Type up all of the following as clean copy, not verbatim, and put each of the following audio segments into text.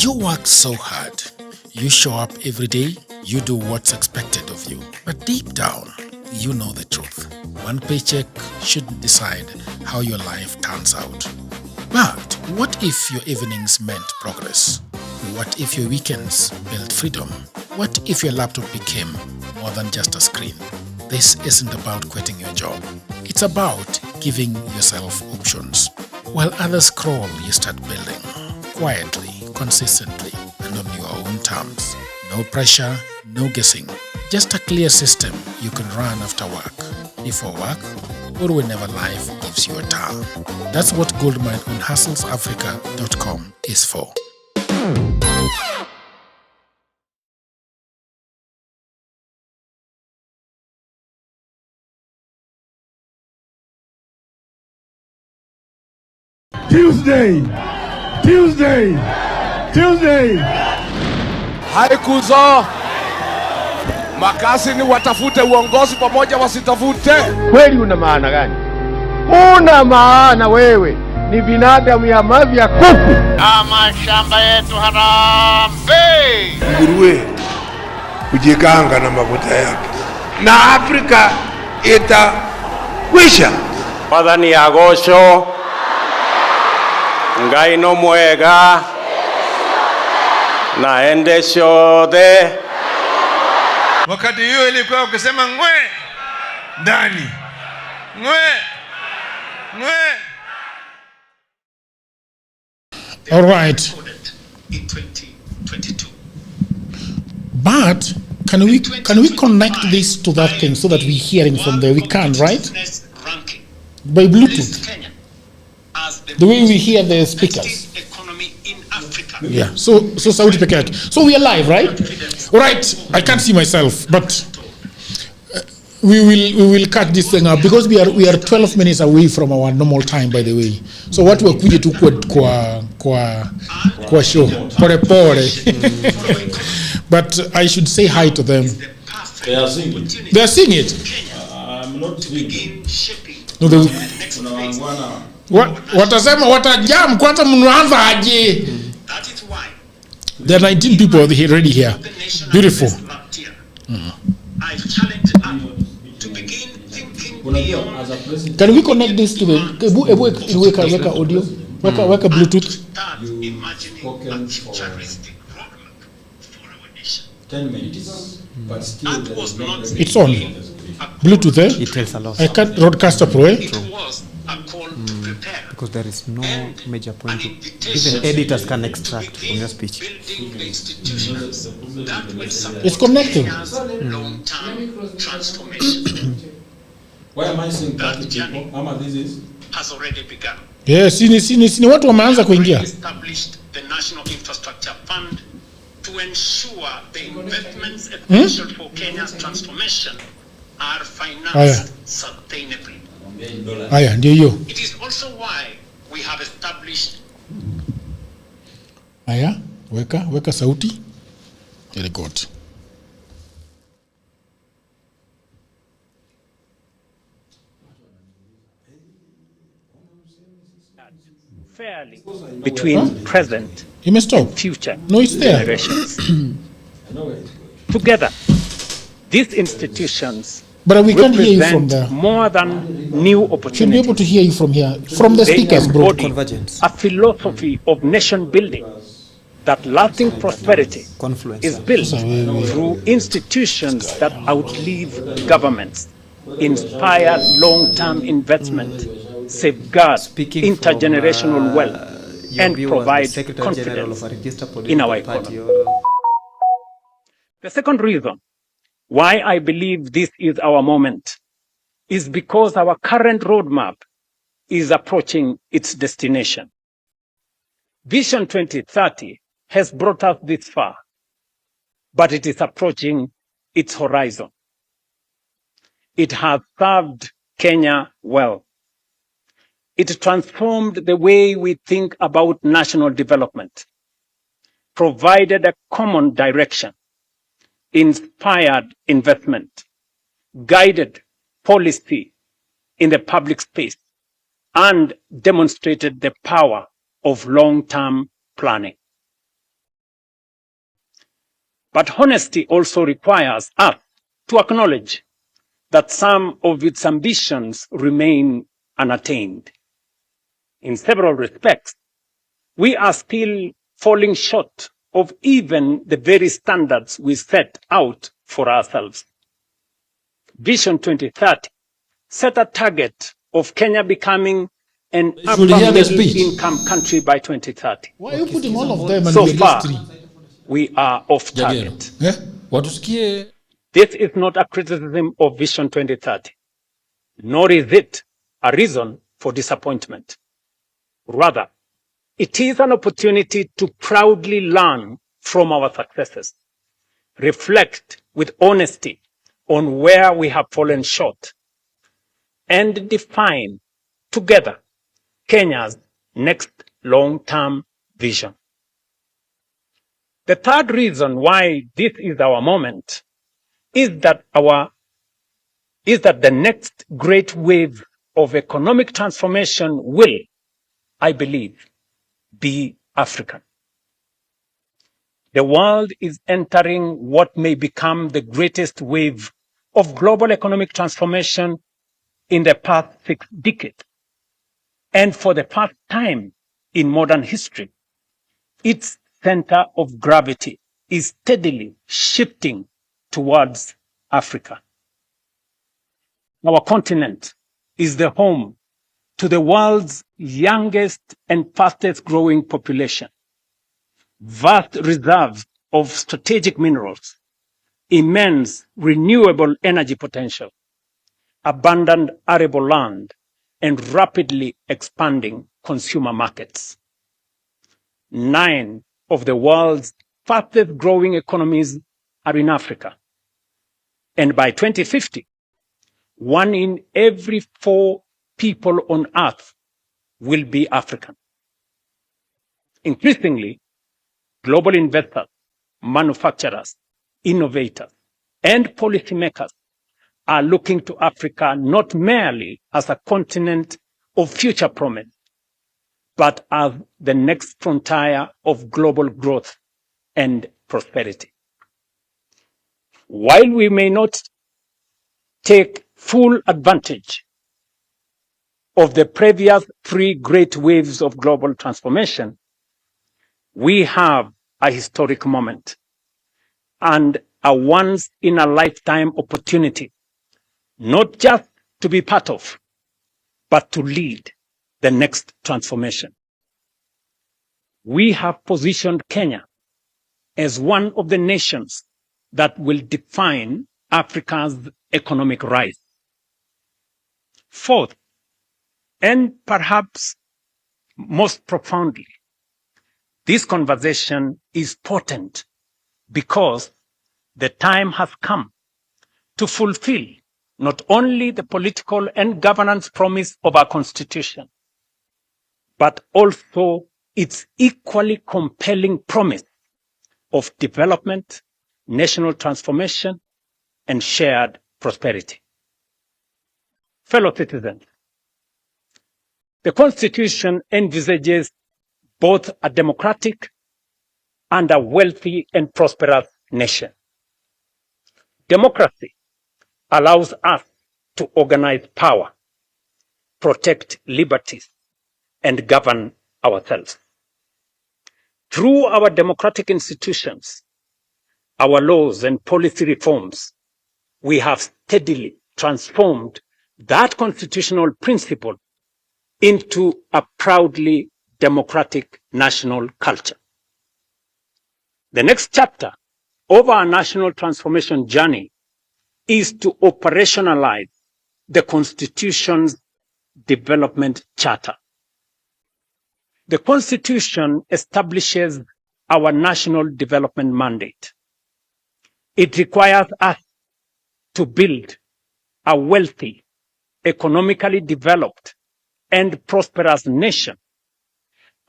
You work so hard. You show up every day. You do what's expected of you. But deep down, you know the truth. One paycheck shouldn't decide how your life turns out. But what if your evenings meant progress? What if your weekends built freedom? What if your laptop became more than just a screen? This isn't about quitting your job. It's about giving yourself options. While others crawl, you start building. Quietly, consistently, and on your own terms. No pressure, no guessing. Just a clear system you can run after work, before work, or whenever life gives you a turn. That's what Goldmine on hustlesafrica.com is for. Tuesday. Haikuzo makasi ni watafute uongozi pamoja wasitafute. Kweli una maana gani? Una maana wewe ni binadamu ya mavi ya kuku. Mashamba yetu harambe. Nguruwe kujikanga na mafuta yake na Afrika itakwisha. Padani ya gosho ngai no mwega na endesho de. Wakati hiyo ilikuwa ukisema ngwe ndani ngwe. All right. But can we connect this to that thing so that we're hearing from there? We can, right? By Bluetooth. The way we hear the speakers. Yeah. So sauti peke yake. So we are live, right? All right. I can't see myself, but we will cut this thing up because we are 12 minutes away from our normal time, by the way. So what we're kuja tu kwa show pore. But I should say hi to them. They are singing. They are singing it. I'm not singing. No, watasema watajam kwanza mnaanza aje. There are 19 people already here. Beautiful. Can we connect this to the weka audio? Weka Bluetooth. 10 minutes, but still it's on. Bluetooth, eh? It tells a lot. I can't broadcaster pro, eh? Because there is no major point. Even editors can extract from your speech. It's connecting. Why am I saying 30 people? How much this is? Has already begun. Yes, sini watu wameanza kuingia. Established the National Infrastructure Fund to ensure the investments essential for Kenya's transformation are financed sustainably. Aya, ndio hiyo. It is also why we have established. Aya, weka sauti. Very good. Fairly between present and future generations. Together, these institutions but we can't hear you from there. More than new opportunities. Should be able to hear you from here, from the speakers, bro. Convergence. A philosophy of nation building that lasting prosperity is built through institutions that outlive governments, inspire long-term investment, safeguard intergenerational wealth, and provide confidence in our economy. The second reason why I believe this is our moment is because our current roadmap is approaching its destination. Vision 2030 has brought us this far, but it is approaching its horizon. It has served Kenya well. It transformed the way we think about national development, provided a common direction, inspired investment, guided policy in the public space, and demonstrated the power of long-term planning. But honesty also requires us to acknowledge that some of its ambitions remain unattained. In several respects, we are still falling short of even the very standards we set out for ourselves. Vision 2030 set a target of Kenya becoming an upper middle income country by 2030. Why are you putting all of them and So we're far, just three? we are off target. This is not a criticism of Vision 2030, nor is it a reason for disappointment. Rather, it is an opportunity to proudly learn from our successes, reflect with honesty on where we have fallen short, and define together Kenya's next long-term vision. The third reason why this is our moment is that the next great wave of economic transformation will, I believe, be African. The world is entering what may become the greatest wave of global economic transformation in the past 6 decades. And for the first time in modern history, its center of gravity is steadily shifting towards Africa. Our continent is the home to the world's youngest and fastest growing population, vast reserves of strategic minerals, immense renewable energy potential, abundant arable land, and rapidly expanding consumer markets. 9 of the world's fastest growing economies are in Africa. And by 2050, 1 in every 4 people on Earth will be African. Increasingly, global investors, manufacturers, innovators, and policymakers are looking to Africa not merely as a continent of future promise, but as the next frontier of global growth and prosperity. While we may not take full advantage of the previous 3 great waves of global transformation, we have a historic moment and a once-in-a-lifetime opportunity, not just to be part of, but to lead the next transformation. We have positioned Kenya as one of the nations that will define Africa's economic rise. Fourth, and perhaps most profoundly, this conversation is potent because the time has come to fulfill not only the political and governance promise of our Constitution, but also its equally compelling promise of development, national transformation, and shared prosperity. Fellow citizens, the Constitution envisages both a democratic and a wealthy and prosperous nation. Democracy allows us to organize power, protect liberties, and govern ourselves. Through our democratic institutions, our laws and policy reforms, we have steadily transformed that constitutional principle into a proudly democratic national culture. The next chapter of our national transformation journey is to operationalize the Constitution's development charter. The Constitution establishes our national development mandate. It requires us to build a wealthy, economically developed, and prosperous nation,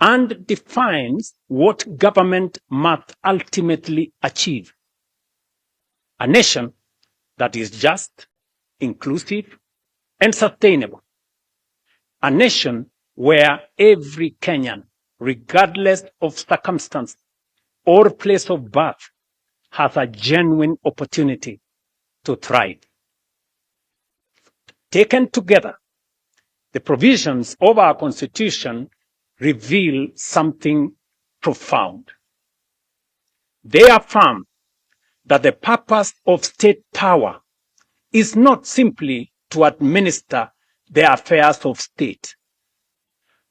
and defines what government must ultimately achieve. A nation that is just, inclusive, and sustainable. A nation where every Kenyan, regardless of circumstance or place of birth, has a genuine opportunity to thrive. Taken together, the provisions of our Constitution reveal something profound. They affirm that the purpose of state power is not simply to administer the affairs of state,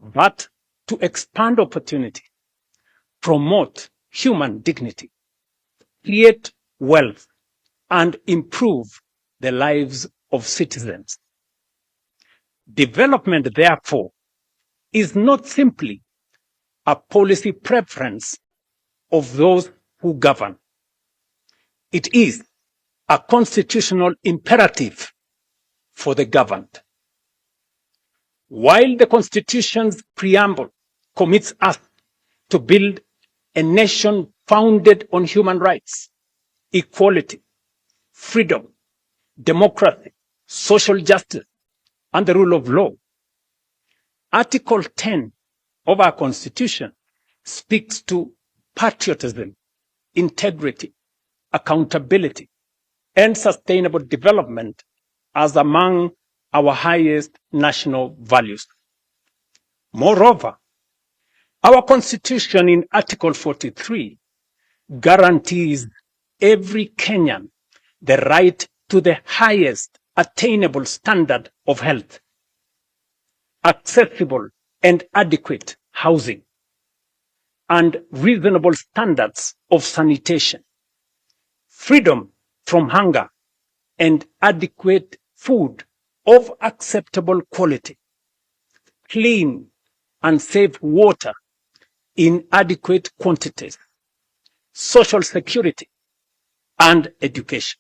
but to expand opportunity, promote human dignity, create wealth, and improve the lives of citizens. Development, therefore, is not simply a policy preference of those who govern. It is a constitutional imperative for the governed. While the Constitution's preamble commits us to build a nation founded on human rights, equality, freedom, democracy, social justice, and the rule of law, Article 10 of our Constitution speaks to patriotism, integrity, accountability, and sustainable development as among our highest national values. Moreover, our Constitution in Article 43 guarantees every Kenyan the right to the highest attainable standard of health, accessible and adequate housing, and reasonable standards of sanitation, freedom from hunger, and adequate food of acceptable quality, clean and safe water in adequate quantities, social security, and education.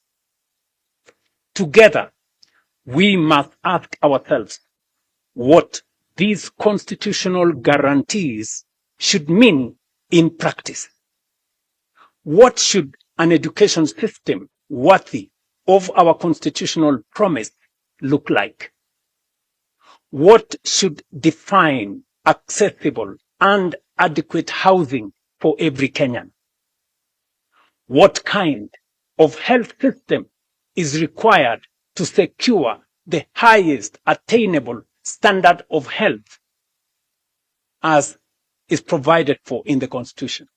Together, we must ask ourselves what these constitutional guarantees should mean in practice. What should an education system worthy of our constitutional promise look like? What should define accessible and adequate housing for every Kenyan? What kind of health system is required to secure the highest attainable standard of health as is provided for in the Constitution?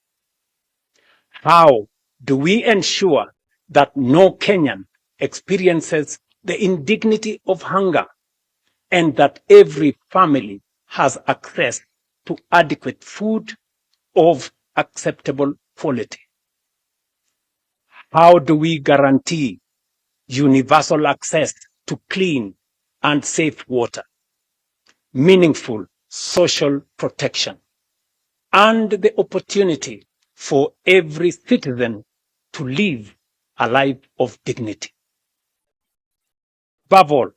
How do we ensure that no Kenyan experiences the indignity of hunger and that every family has access to adequate food of acceptable quality? How do we guarantee universal access to clean and safe water, meaningful social protection, and the opportunity for every citizen to live a life of dignity? Above all,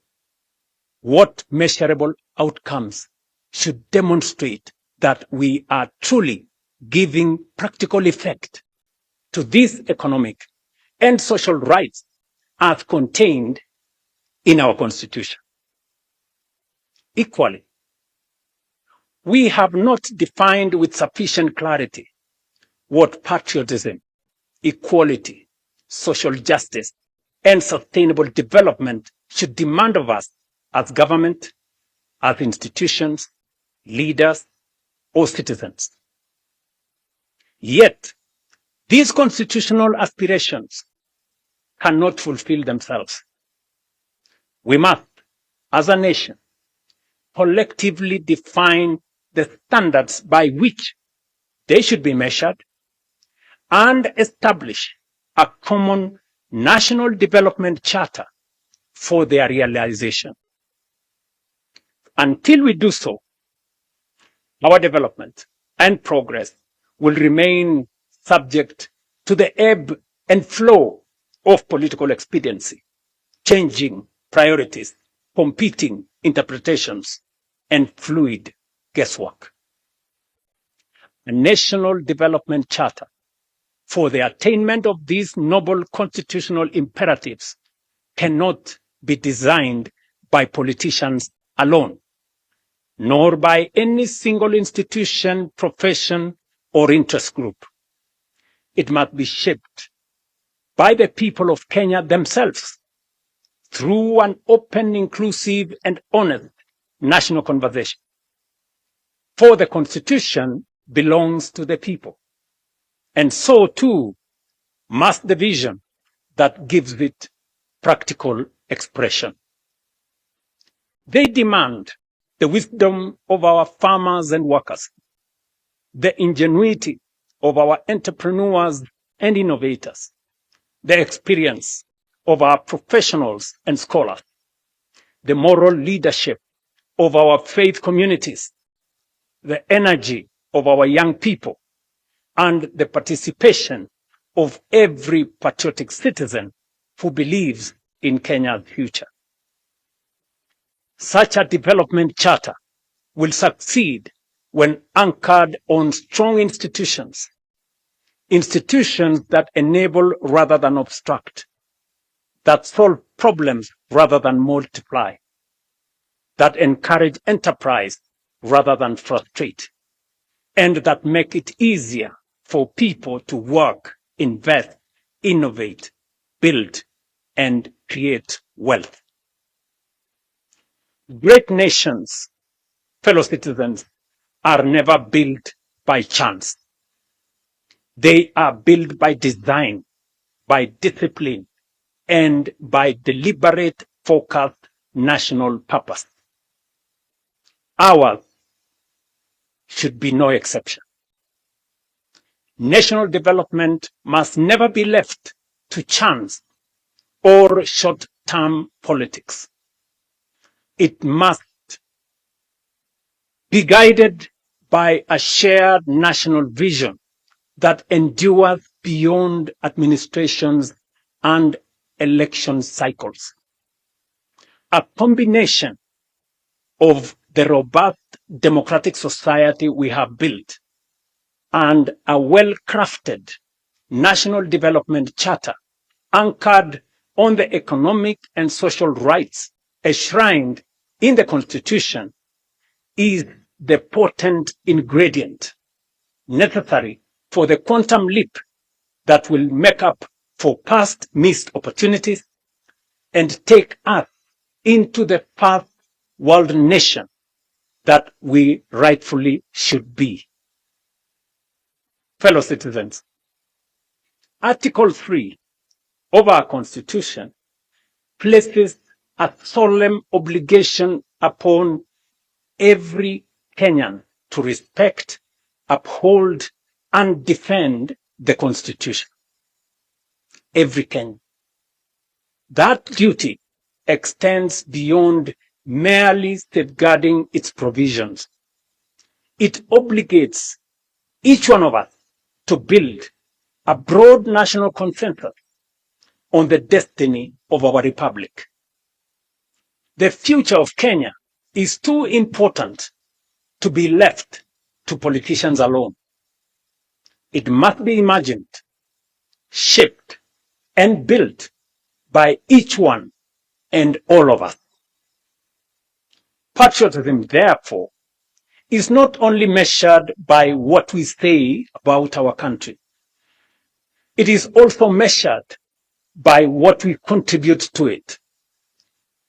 what measurable outcomes should demonstrate that we are truly giving practical effect to these economic and social rights as contained in our Constitution? Equally, we have not defined with sufficient clarity what patriotism, equality, social justice, and sustainable development should demand of us as government, as institutions, leaders, or citizens. Yet, these constitutional aspirations cannot fulfill themselves. We must, as a nation, collectively define the standards by which they should be measured and establish a common national development charter for their realization. Until we do so, our development and progress will remain subject to the ebb and flow of political expediency, changing priorities, competing interpretations, and fluid guesswork. A national development charter for the attainment of these noble constitutional imperatives cannot be designed by politicians alone, nor by any single institution, profession, or interest group. It must be shaped by the people of Kenya themselves through an open, inclusive, and honest national conversation. For the Constitution belongs to the people, and so too must the vision that gives it practical expression. They demand the wisdom of our farmers and workers, the ingenuity of our entrepreneurs and innovators, the experience of our professionals and scholars, the moral leadership of our faith communities, the energy of our young people, and the participation of every patriotic citizen who believes in Kenya's future. Such a development charter will succeed when anchored on strong institutions, institutions that enable rather than obstruct, that solve problems rather than multiply, that encourage enterprise rather than frustrate, and that make it easier for people to work, invest, innovate, build, and create wealth. Great nations, fellow citizens, are never built by chance. They are built by design, by discipline, and by deliberate, focused national purpose. Ours should be no exception. National development must never be left to chance or short-term politics. It must be guided by a shared national vision that endures beyond administrations and election cycles. A combination of the robust democratic society we have built and a well-crafted national development charter anchored on the economic and social rights enshrined in the Constitution is the potent ingredient necessary for the quantum leap that will make up for past missed opportunities and take us into the first world nation that we rightfully should be. Fellow citizens, Article 3 of our Constitution places a solemn obligation upon every Kenyan to respect, uphold, and defend the Constitution. Every Kenyan. That duty extends beyond merely safeguarding its provisions. It obligates each one of us to build a broad national consensus on the destiny of our republic. The future of Kenya is too important to be left to politicians alone. It must be imagined, shaped, and built by each one and all of us. Patriotism, therefore, is not only measured by what we say about our country. It is also measured by what we contribute to it,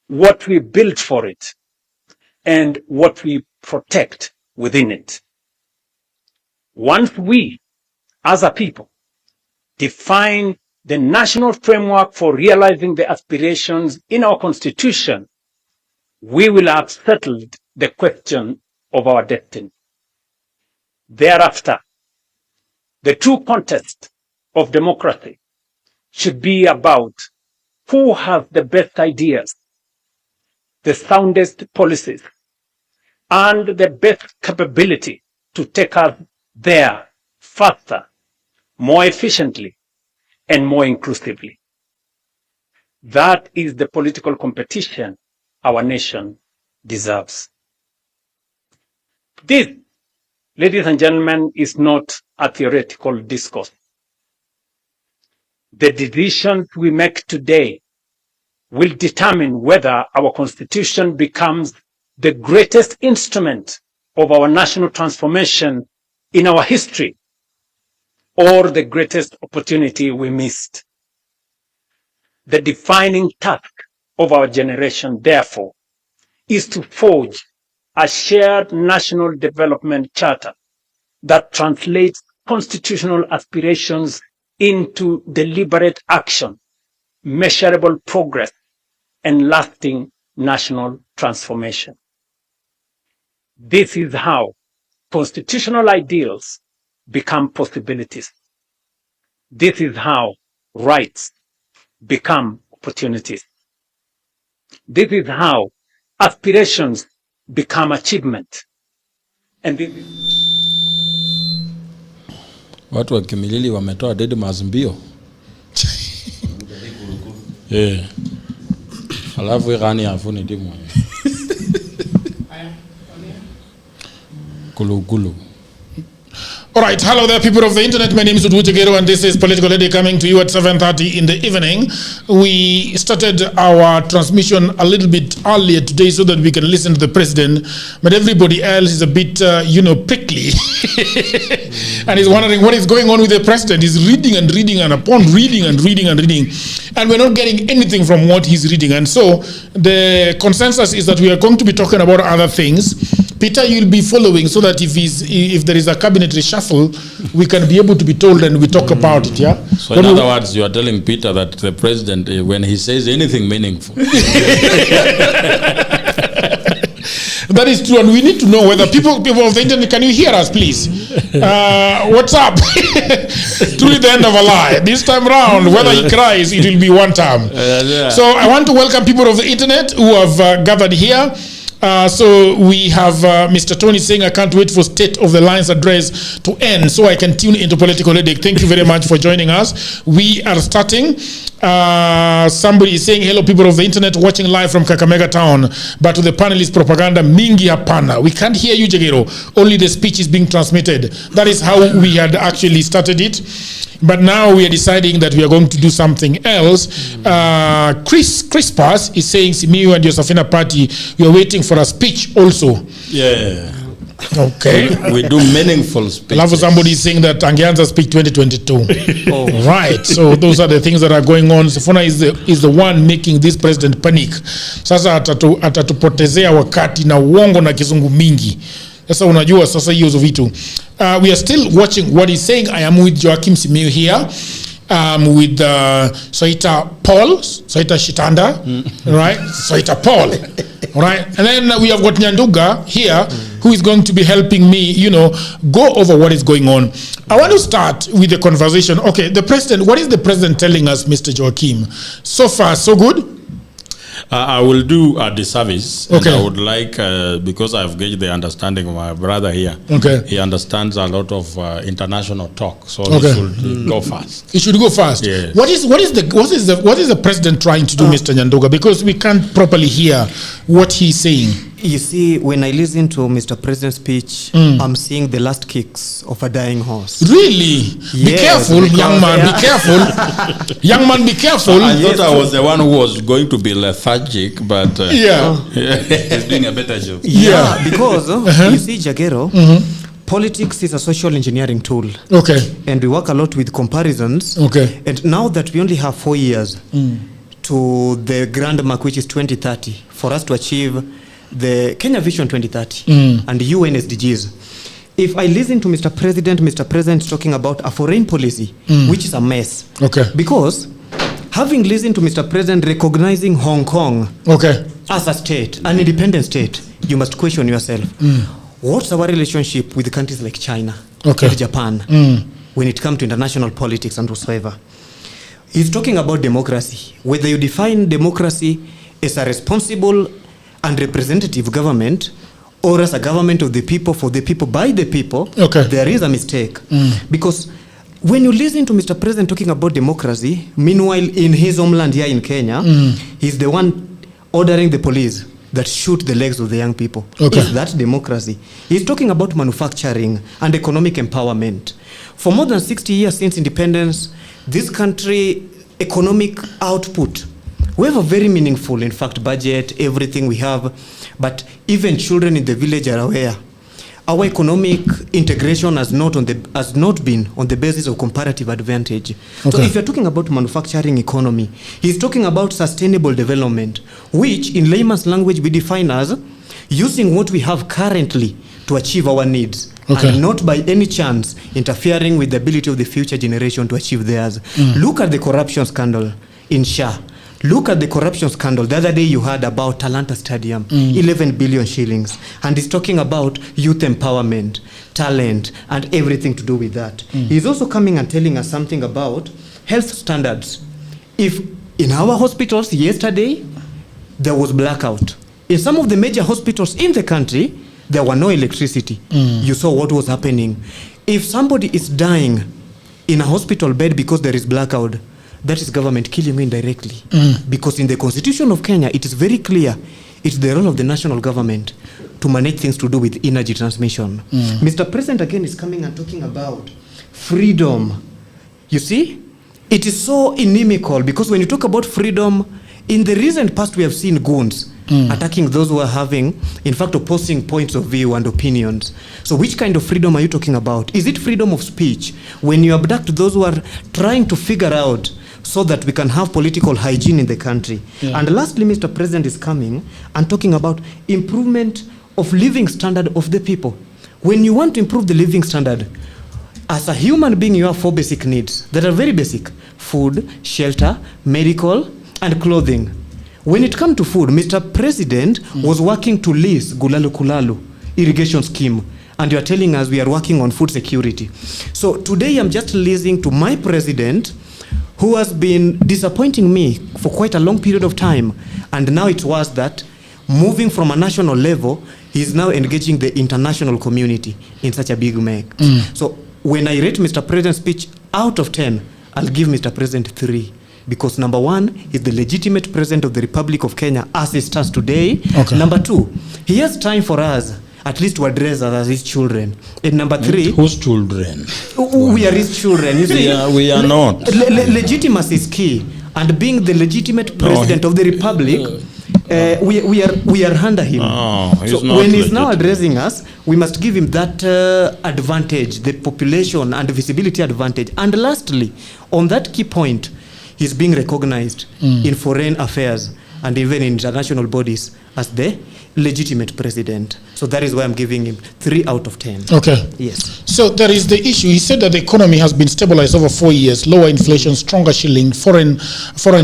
what we build for it, and what we protect within it. Once we, as a people, define the national framework for realizing the aspirations in our Constitution, we will have settled the question of our destiny. Thereafter, the true contest of democracy should be about who has the best ideas, the soundest policies, and the best capability to take us there faster, more efficiently, and more inclusively. That is the political competition our nation deserves. This, ladies and gentlemen, is not a theoretical discourse. The decisions we make today will determine whether our Constitution becomes the greatest instrument of our national transformation in our history, or the greatest opportunity we missed. The defining task of our generation, therefore, is to forge a shared national development charter that translates constitutional aspirations into deliberate action, measurable progress, and lasting national transformation. This is how constitutional ideals become possibilities. This is how rights become opportunities. This is how aspirations become achievement. And this is... Watu wa Kimilili wametoa Didmus mbio. Alafu igani afuni timu. Kulu. All right, hello there, people of the internet. My name is Ruto and this is Political Lady coming to you at 7:30 in the evening. We started our transmission a little bit earlier today so that we can listen to the president, but everybody else is a bit, prickly. And he's wondering what is going on with the president. He's reading and reading and upon reading and reading and reading, and we're not getting anything from what he's reading. And so the consensus is that we are going to be talking about other things. Peter, you'll be following so that if there is a cabinet reshuffle, we can be able to be told and we talk about it, yeah? So in other words, you are telling Peter that the president, when he says anything meaningful. That is true, and we need to know whether people of the internet, can you hear us, please? What's up? Truly the end of a lie. This time round, whether he cries, it will be one time. So I want to welcome people of the internet who have gathered here. So we have Mr. Tony saying, I can't wait for State of the Lines address to end so I can tune into Political Headache. Thank you very much for joining us. We are starting. Somebody is saying, hello, people of the internet watching live from Kakamega town, but to the panelist propaganda, mingi hapana. We can't hear you, Jagero. Only the speech is being transmitted. That is how we had actually started it. But now we are deciding that we are going to do something else. Chris Pass is saying, Simiyu and Yosafina party, we are waiting for a speech also. Yeah. Okay. We do meaningful speeches. Love somebody is saying that Angeanza speak 2022. Oh. Right. So those are the things that are going on. Sifuna is the one making this president panic. Sasa atatupotezea wakati na uongo na kizungu mingi. Sasa unajua sasa hiyo vitu. We are still watching what he's saying. I am with Joachim Simiyu here. With Soita Shitanda, right? Soita Paul, right? And then we have got Nyanduga here, who is going to be helping me, go over what is going on. I want to start with the conversation. Okay, the president, what is the president telling us, Mr. Joachim? So far, so good? I will do a disservice. Okay. And I would like, because I've gauged the understanding of my brother here. Okay. He understands a lot of international talk, so okay. He should go fast. He should go fast. Yes. What is the president trying to do, Mr. Nyandoga? Because we can't properly hear what he's saying. You see, when I listen to Mr. President's speech, I'm seeing the last kicks of a dying horse. Really? Yes, be careful, young man, be careful. Young man, be careful. I thought I was the one who was going to be lethargic, but... He's doing a better job. Yeah, because, you see, Jagero, politics is a social engineering tool. Okay. And we work a lot with comparisons. Okay. And now that we only have 4 years to the grand mark, which is 2030, for us to achieve the Kenya Vision 2030 and UN SDGs. If I listen to Mr. President talking about a foreign policy, which is a mess. Okay. Because having listened to Mr. President recognizing Hong Kong as a state, an independent state, you must question yourself. What's our relationship with countries like China and Japan when it comes to international politics and whatsoever? He's talking about democracy. Whether you define democracy as a responsible and representative government or as a government of the people, for the people, by the people, there is a mistake. Because when you listen to Mr. President talking about democracy, meanwhile in his homeland here in Kenya, he's the one ordering the police that shoot the legs of the young people. Is that democracy? He's talking about manufacturing and economic empowerment. For more than 60 years since independence, this country economic output, we have a very meaningful, in fact, budget, everything we have, but even children in the village are aware. our economic integration has not been on the basis of comparative advantage. So if you're talking about manufacturing economy, he's talking about sustainable development, which in layman's language we define as using what we have currently to achieve our needs, and not by any chance interfering with the ability of the future generation to achieve theirs. Look at the corruption scandal in SHA. Look at the corruption scandal. The other day you heard about Talanta Stadium, 11 billion shillings. And he's talking about youth empowerment, talent, and everything to do with that. He's also coming and telling us something about health standards. If in our hospitals yesterday, there was blackout. In some of the major hospitals in the country, there were no electricity. You saw what was happening. If somebody is dying in a hospital bed because there is blackout, that is government killing you indirectly. Because in the Constitution of Kenya, it is very clear it's the role of the national government to manage things to do with energy transmission. Mr. President again is coming and talking about freedom. You see, it is so inimical because when you talk about freedom, in the recent past we have seen goons attacking those who are having, in fact, opposing points of view and opinions. So which kind of freedom are you talking about? Is it freedom of speech when you abduct those who are trying to figure out so that we can have political hygiene in the country? And lastly, Mr. President is coming and talking about improvement of living standard of the people. When you want to improve the living standard, as a human being, you have 4 basic needs that are very basic: food, shelter, medical, and clothing. When it comes to food, Mr. President was working to lease Gulalu Kulalu irrigation scheme, and you are telling us we are working on food security. So today I'm just listening to my president, who has been disappointing me for quite a long period of time, and now it was that moving from a national level, he is now engaging the international community in such a big make. So when I rate Mr. President's speech out of 10, I'll give Mr. President 3. Because number 1 is the legitimate president of the Republic of Kenya as it stands today. Number 2, he has time for us at least to address us as his children. And number 3, whose children? We are his children. You see, we are not. Legitimacy is key, and being the legitimate president of the Republic, we are under him. So when he's now addressing us, we must give him that advantage, the population and visibility advantage. And lastly, on that key point, he's being recognized in foreign affairs and even in international bodies as the legitimate president. So that is why I'm giving him 3 out of 10. Yes. So there is the issue. He said that the economy has been stabilized over 4 years. Lower inflation, stronger shilling, foreign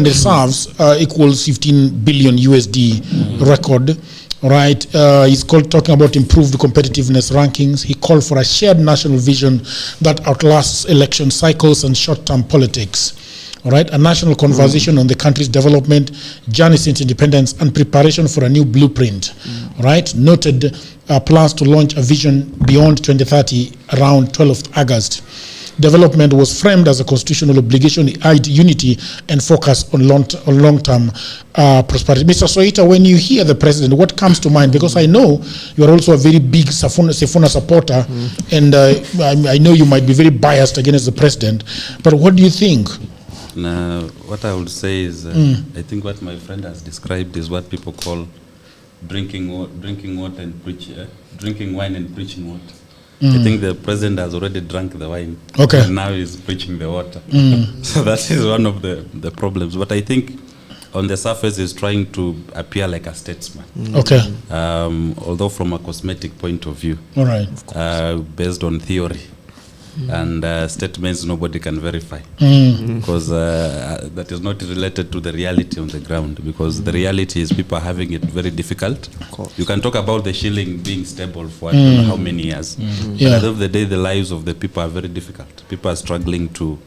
reserves equals 15 billion USD record. Right. He's talking about improved competitiveness rankings. He called for a shared national vision that outlasts election cycles and short-term politics. All right, a national conversation on the country's development, journey since independence, and preparation for a new blueprint. All right, noted plans to launch a vision beyond 2030 around 12th August. Development was framed as a constitutional obligation, unity, and focus on long-term prosperity. Mr. Soita, when you hear the president, what comes to mind? Because I know you are also a very big Sifuna supporter, and I know you might be very biased against the president. But what do you think? What I would say is, I think what my friend has described is what people call drinking water and drinking wine and preaching water. I think the president has already drunk the wine, and now he's preaching the water. So that is one of the problems. But I think on the surface he's trying to appear like a statesman. Although from a cosmetic point of view, based on theory. And statements nobody can verify, because that is not related to the reality on the ground, because the reality is people are having it very difficult. You can talk about the shilling being stable for I don't know how many years, but at the end of the day the lives of the people are very difficult. People are struggling to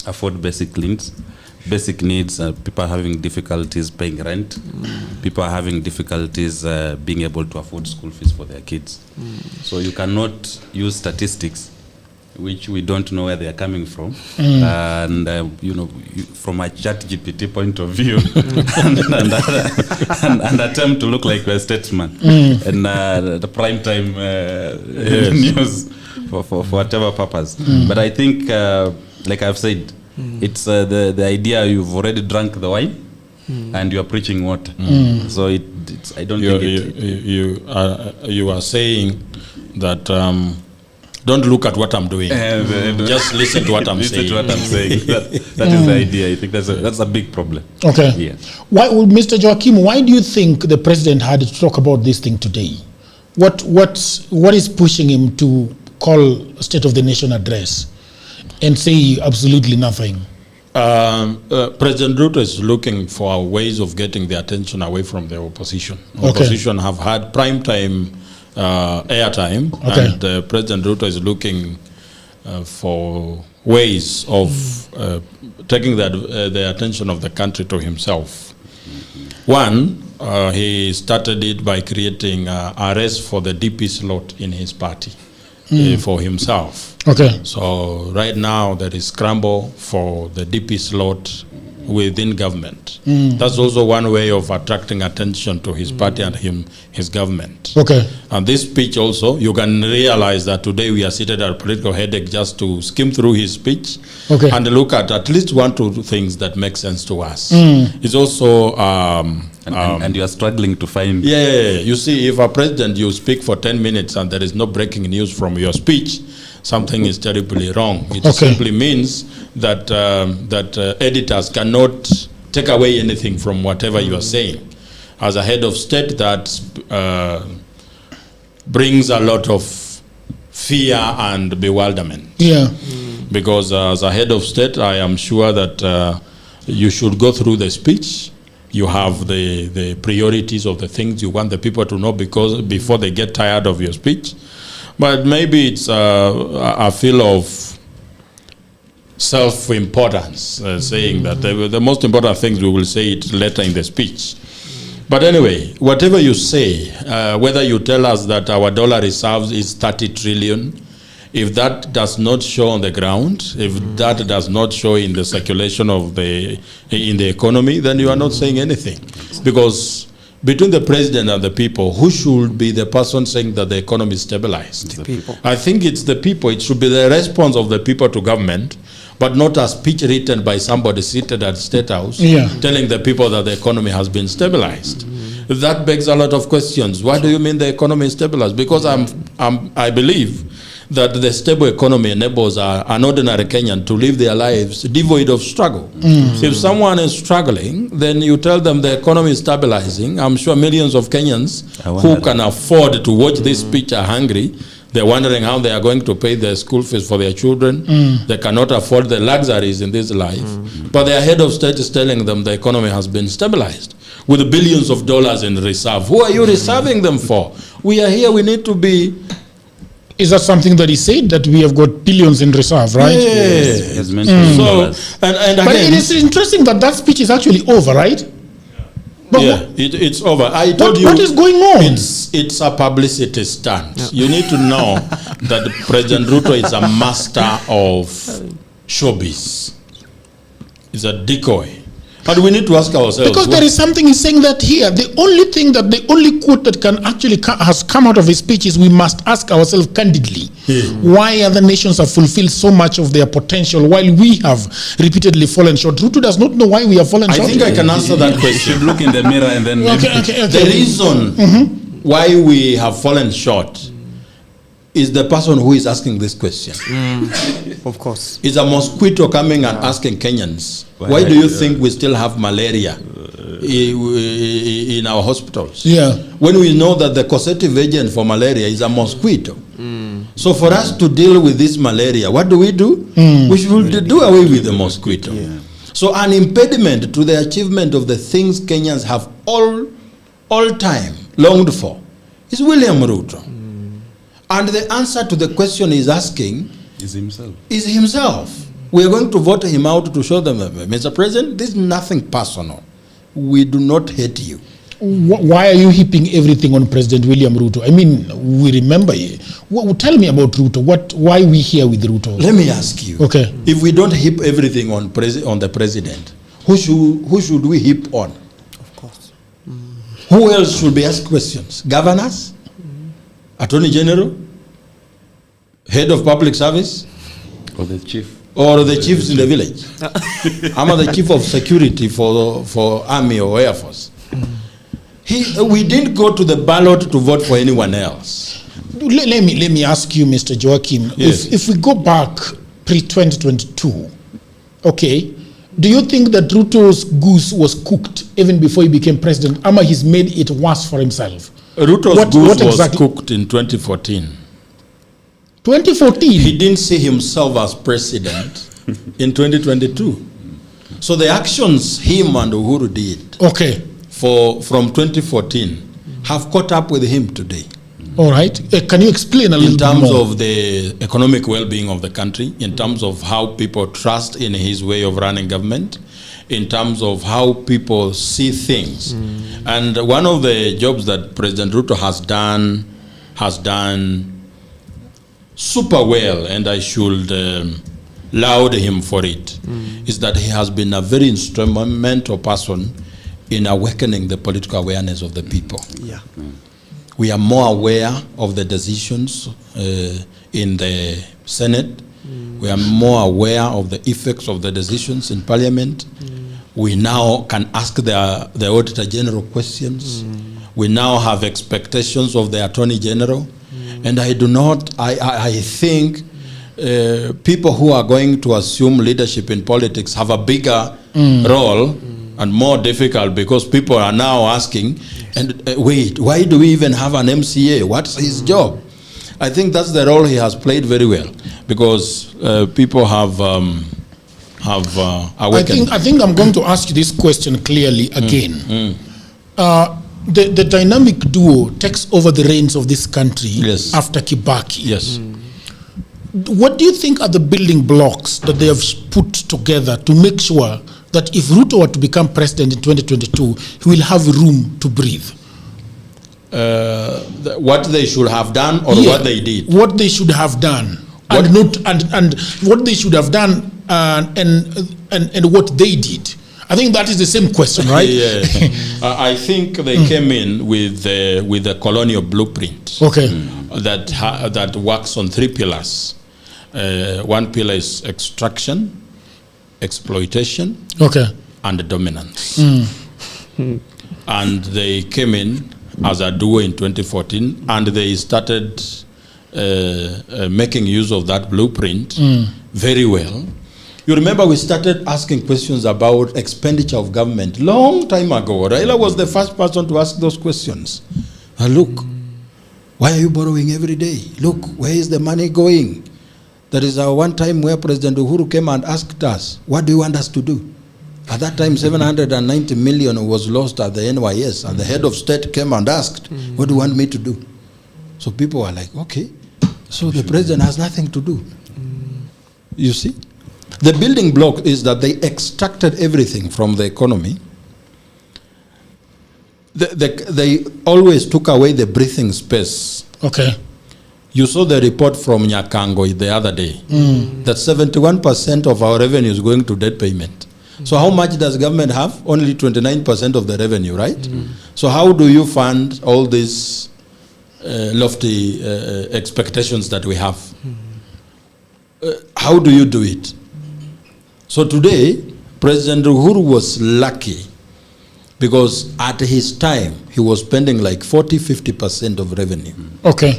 afford basic needs. People are having difficulties paying rent. People are having difficulties being able to afford school fees for their kids. So you cannot use statistics which we don't know where they are coming from, and from a ChatGPT point of view, and attempt to look like a statesman, and the prime time news for whatever purpose. But I think, like I've said, it's the idea you've already drunk the wine, and you are preaching water. So it's I don't think you are saying that don't look at what I'm doing. Just listen to what I'm saying. Listen to what I'm saying. That is the idea. I think that's a big problem. Okay. Yeah. Why, Mr. Joachim, why do you think the president had to talk about this thing today? What is pushing him to call a State of the Nation address and say absolutely nothing? President Ruto is looking for ways of getting the attention away from the opposition. Opposition have had prime time airtime, and President Ruto is looking for ways of taking the attention of the country to himself. One, he started it by creating a race for the DP slot in his party for himself. Okay. So right now there is scramble for the DP slot within government. That's also one way of attracting attention to his party and his government. Okay. And this speech also, you can realize that today we are seated at a political headache just to skim through his speech and look at least 1 to 2 things that make sense to us. It's also and you are struggling to find. Yeah, you see, if a president, you speak for 10 minutes and there is no breaking news from your speech, something is terribly wrong. It simply means that editors cannot take away anything from whatever you are saying. As a head of state, that brings a lot of fear and bewilderment. Yeah. Because as a head of state, I am sure that you should go through the speech. You have the priorities of the things you want the people to know before they get tired of your speech. But maybe it's a feel of self-importance, saying that the most important things we will say it later in the speech. But anyway, whatever you say, whether you tell us that our dollar reserves is 30 trillion, if that does not show on the ground, if that does not show in the circulation of in the economy, then you are not saying anything. Because between the president and the people, who should be the person saying that the economy is stabilized? The people. I think it's the people. It should be the response of the people to government, but not a speech written by somebody seated at State House telling the people that the economy has been stabilized. That begs a lot of questions. Why do you mean the economy is stabilized? Because I believe that the stable economy enables an ordinary Kenyan to live their lives devoid of struggle. If someone is struggling, then you tell them the economy is stabilizing. I'm sure millions of Kenyans who can afford to watch this speech are hungry. They're wondering how they are going to pay their school fees for their children. They cannot afford the luxuries in this life. But their head of state is telling them the economy has been stabilized with billions of dollars in reserve. Who are you reserving them for? We are here, we need to be... Is that something that he said, that we have got billions in reserve, right? Yes. As mentioned dollars. And again, but it is interesting that speech is actually over, right? But it's over. I told you. What is going on? It's a publicity stunt. You need to know that President Ruto is a master of showbiz. It's a decoy. But we need to ask ourselves. Because there is something he's saying that here. The only quote that can actually has come out of his speech is, we must ask ourselves candidly, why other nations have fulfilled so much of their potential while we have repeatedly fallen short. Ruto does not know why we have fallen short. I think I can answer that question. You should look in the mirror and then... The reason why we have fallen short is the person who is asking this question. Of course. Is a mosquito coming and asking Kenyans, why do you think we still have malaria in our hospitals? Yeah. When we know that the causative agent for malaria is a mosquito. So for us to deal with this malaria, what do? We should do away with the mosquito. Yeah. So an impediment to the achievement of the things Kenyans have all time longed for is William Ruto. And the answer to the question he's asking is himself. We are going to vote him out to show them, Mr. President, this is nothing personal. We do not hate you. Why are you heaping everything on President William Ruto? I mean, we remember. Tell me about Ruto. Why are we here with Ruto? Let me ask you. Okay. If we don't heap everything on the president, who should we heap on? Of course. Who else should be asked questions? Governors? Attorney General? Head of public service? Or the chief? Or the chiefs in the village? I'm the chief of security for army or air force. We didn't go to the ballot to vote for anyone else. let me ask you, Mr. Joachim, Yes. if we go back pre-2022, okay, do you think that Ruto's goose was cooked even before he became president? Ama he's made it worse for himself? Ruto's goose was cooked in 2014. 2014? He didn't see himself as president in 2022. So the actions him and Uhuru did from 2014 have caught up with him today. All right. Can you explain a little bit more? In terms of the economic well-being of the country, in terms of how people trust in his way of running government, in terms of how people see things. And one of the jobs that President Ruto has done super well, and I should laud him for it, is that he has been a very instrumental person in awakening the political awareness of the people. Yeah. We are more aware of the decisions in the Senate. We are more aware of the effects of the decisions in Parliament. We now can ask the Auditor General questions. We now have expectations of the Attorney General. And I think people who are going to assume leadership in politics have a bigger role and more difficult, because people are now asking, wait, why do we even have an MCA? What's his job? I think that's the role he has played very well, because people have awakened. I think I'm going to ask you this question clearly again. The dynamic duo takes over the reins of this country after Kibaki. Yes. What do you think are the building blocks that they have put together to make sure that if Ruto were to become president in 2022, he will have room to breathe? What they should have done, or what they did? What they should have done, and what they should have done, and what they did. I think that is the same question, right? Yeah. I think they came in with the colonial blueprint. That works on 3 pillars. One pillar is extraction, exploitation, and dominance. And they came in as a duo in 2014, and they started making use of that blueprint very well. You remember we started asking questions about expenditure of government long time ago. Raila was the first person to ask those questions. Look, why are you borrowing every day? Look, where is the money going? There is one time where President Uhuru came and asked us, what do you want us to do? At that time, 790 million was lost at the NYS, and the head of state came and asked, what do you want me to do? So people were like, okay, so the president has nothing to do. You see? The building block is that they extracted everything from the economy. They always took away the breathing space. You saw the report from Nyakango the other day, that 71% of our revenue is going to debt payment. So how much does government have? Only 29% of the revenue, right? So how do you fund all these lofty expectations that we have? How do you do it? So today, President Uhuru was lucky, because at his time, he was spending like 40-50% of revenue.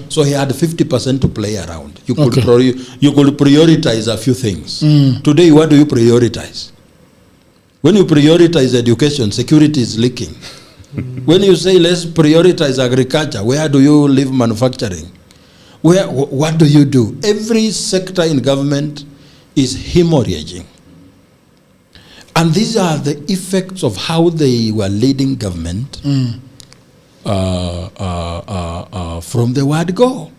So he had 50% to play around. You could prioritize a few things. Today, what do you prioritize? When you prioritize education, security is leaking. When you say let's prioritize agriculture, where do you leave manufacturing? What do you do? Every sector in government is hemorrhaging. And these are the effects of how they were leading government from the word go.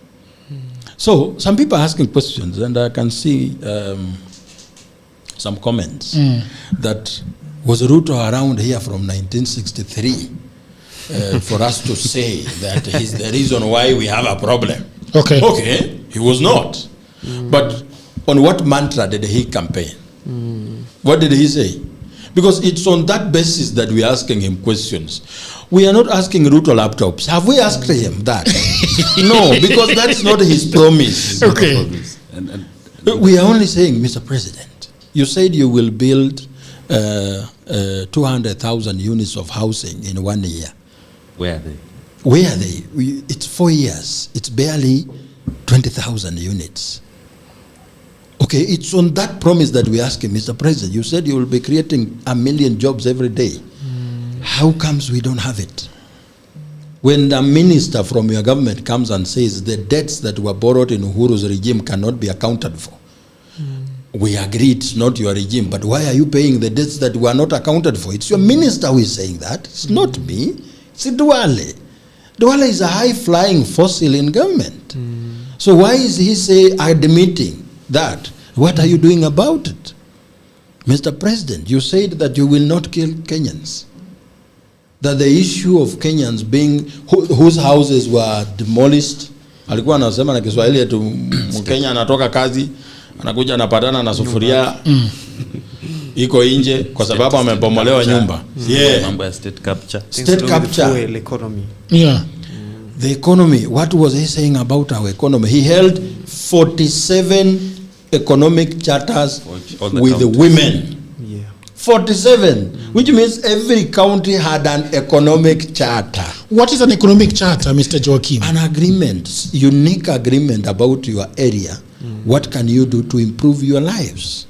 So some people are asking questions, and I can see some comments that was Ruto around here from 1963 for us to say that he's the reason why we have a problem. Okay, he was not. But on what mantra did he campaign? What did he say? Because it's on that basis that we're asking him questions. We are not asking Ruto laptops. Have we asked him that? No, because that's not his promise. We are only saying, Mr. President, you said you will build 200,000 units of housing in 1 year. Where are they? Where are they? It's 4 years. It's barely 20,000 units. Okay, it's on that promise that we ask him, Mr. President, you said you will be creating 1 million jobs every day. How comes we don't have it? When the minister from your government comes and says the debts that were borrowed in Uhuru's regime cannot be accounted for, we agree it's not your regime, but why are you paying the debts that were not accounted for? It's your minister who is saying that. It's not me. It's Duale. Duale is a high-flying fossil in government. So why is he admitting that? What are you doing about it? Mr. President, you said that you will not kill Kenyans. That the issue of Kenyans being, whose houses were demolished, alikuwa anasema na Kiswahili eti Mkenya anatoka kazi, anakuja anapatana na sufuria iko nje kwa sababu amebomolewa nyumba. Mambo ya state capture. State capture. The economy. Yeah. The economy. What was he saying about our economy? He held 47 economic charters with the women. 47, which means every county had an economic charter. What is an economic charter, Mr. Joachim? An agreement, unique agreement about your area. What can you do to improve your lives?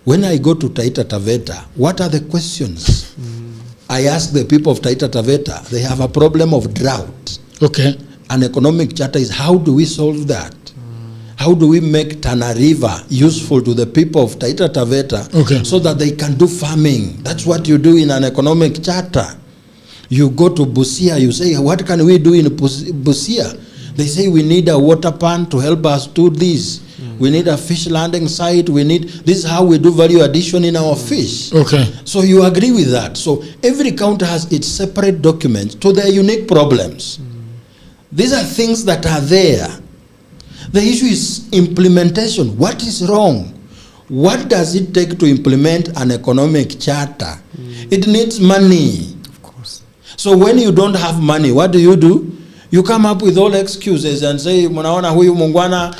When I go to Taita Taveta, what are the questions? I ask the people of Taita Taveta, they have a problem of drought. Okay. An economic charter is how do we solve that? How do we make Tana River useful to the people of Taita Taveta so that they can do farming? That's what you do in an economic charter. You go to Busia, you say, what can we do in Busia? They say, we need a water pan to help us do this. We need a fish landing site. This is how we do value addition in our fish. Okay. So you agree with that. So every county has its separate documents to their unique problems. These are things that are there. The issue is implementation. What is wrong? What does it take to implement an economic charter? It needs money. Of course. So when you don't have money, what do? You come up with all excuses and say, munaona huyu mungwana,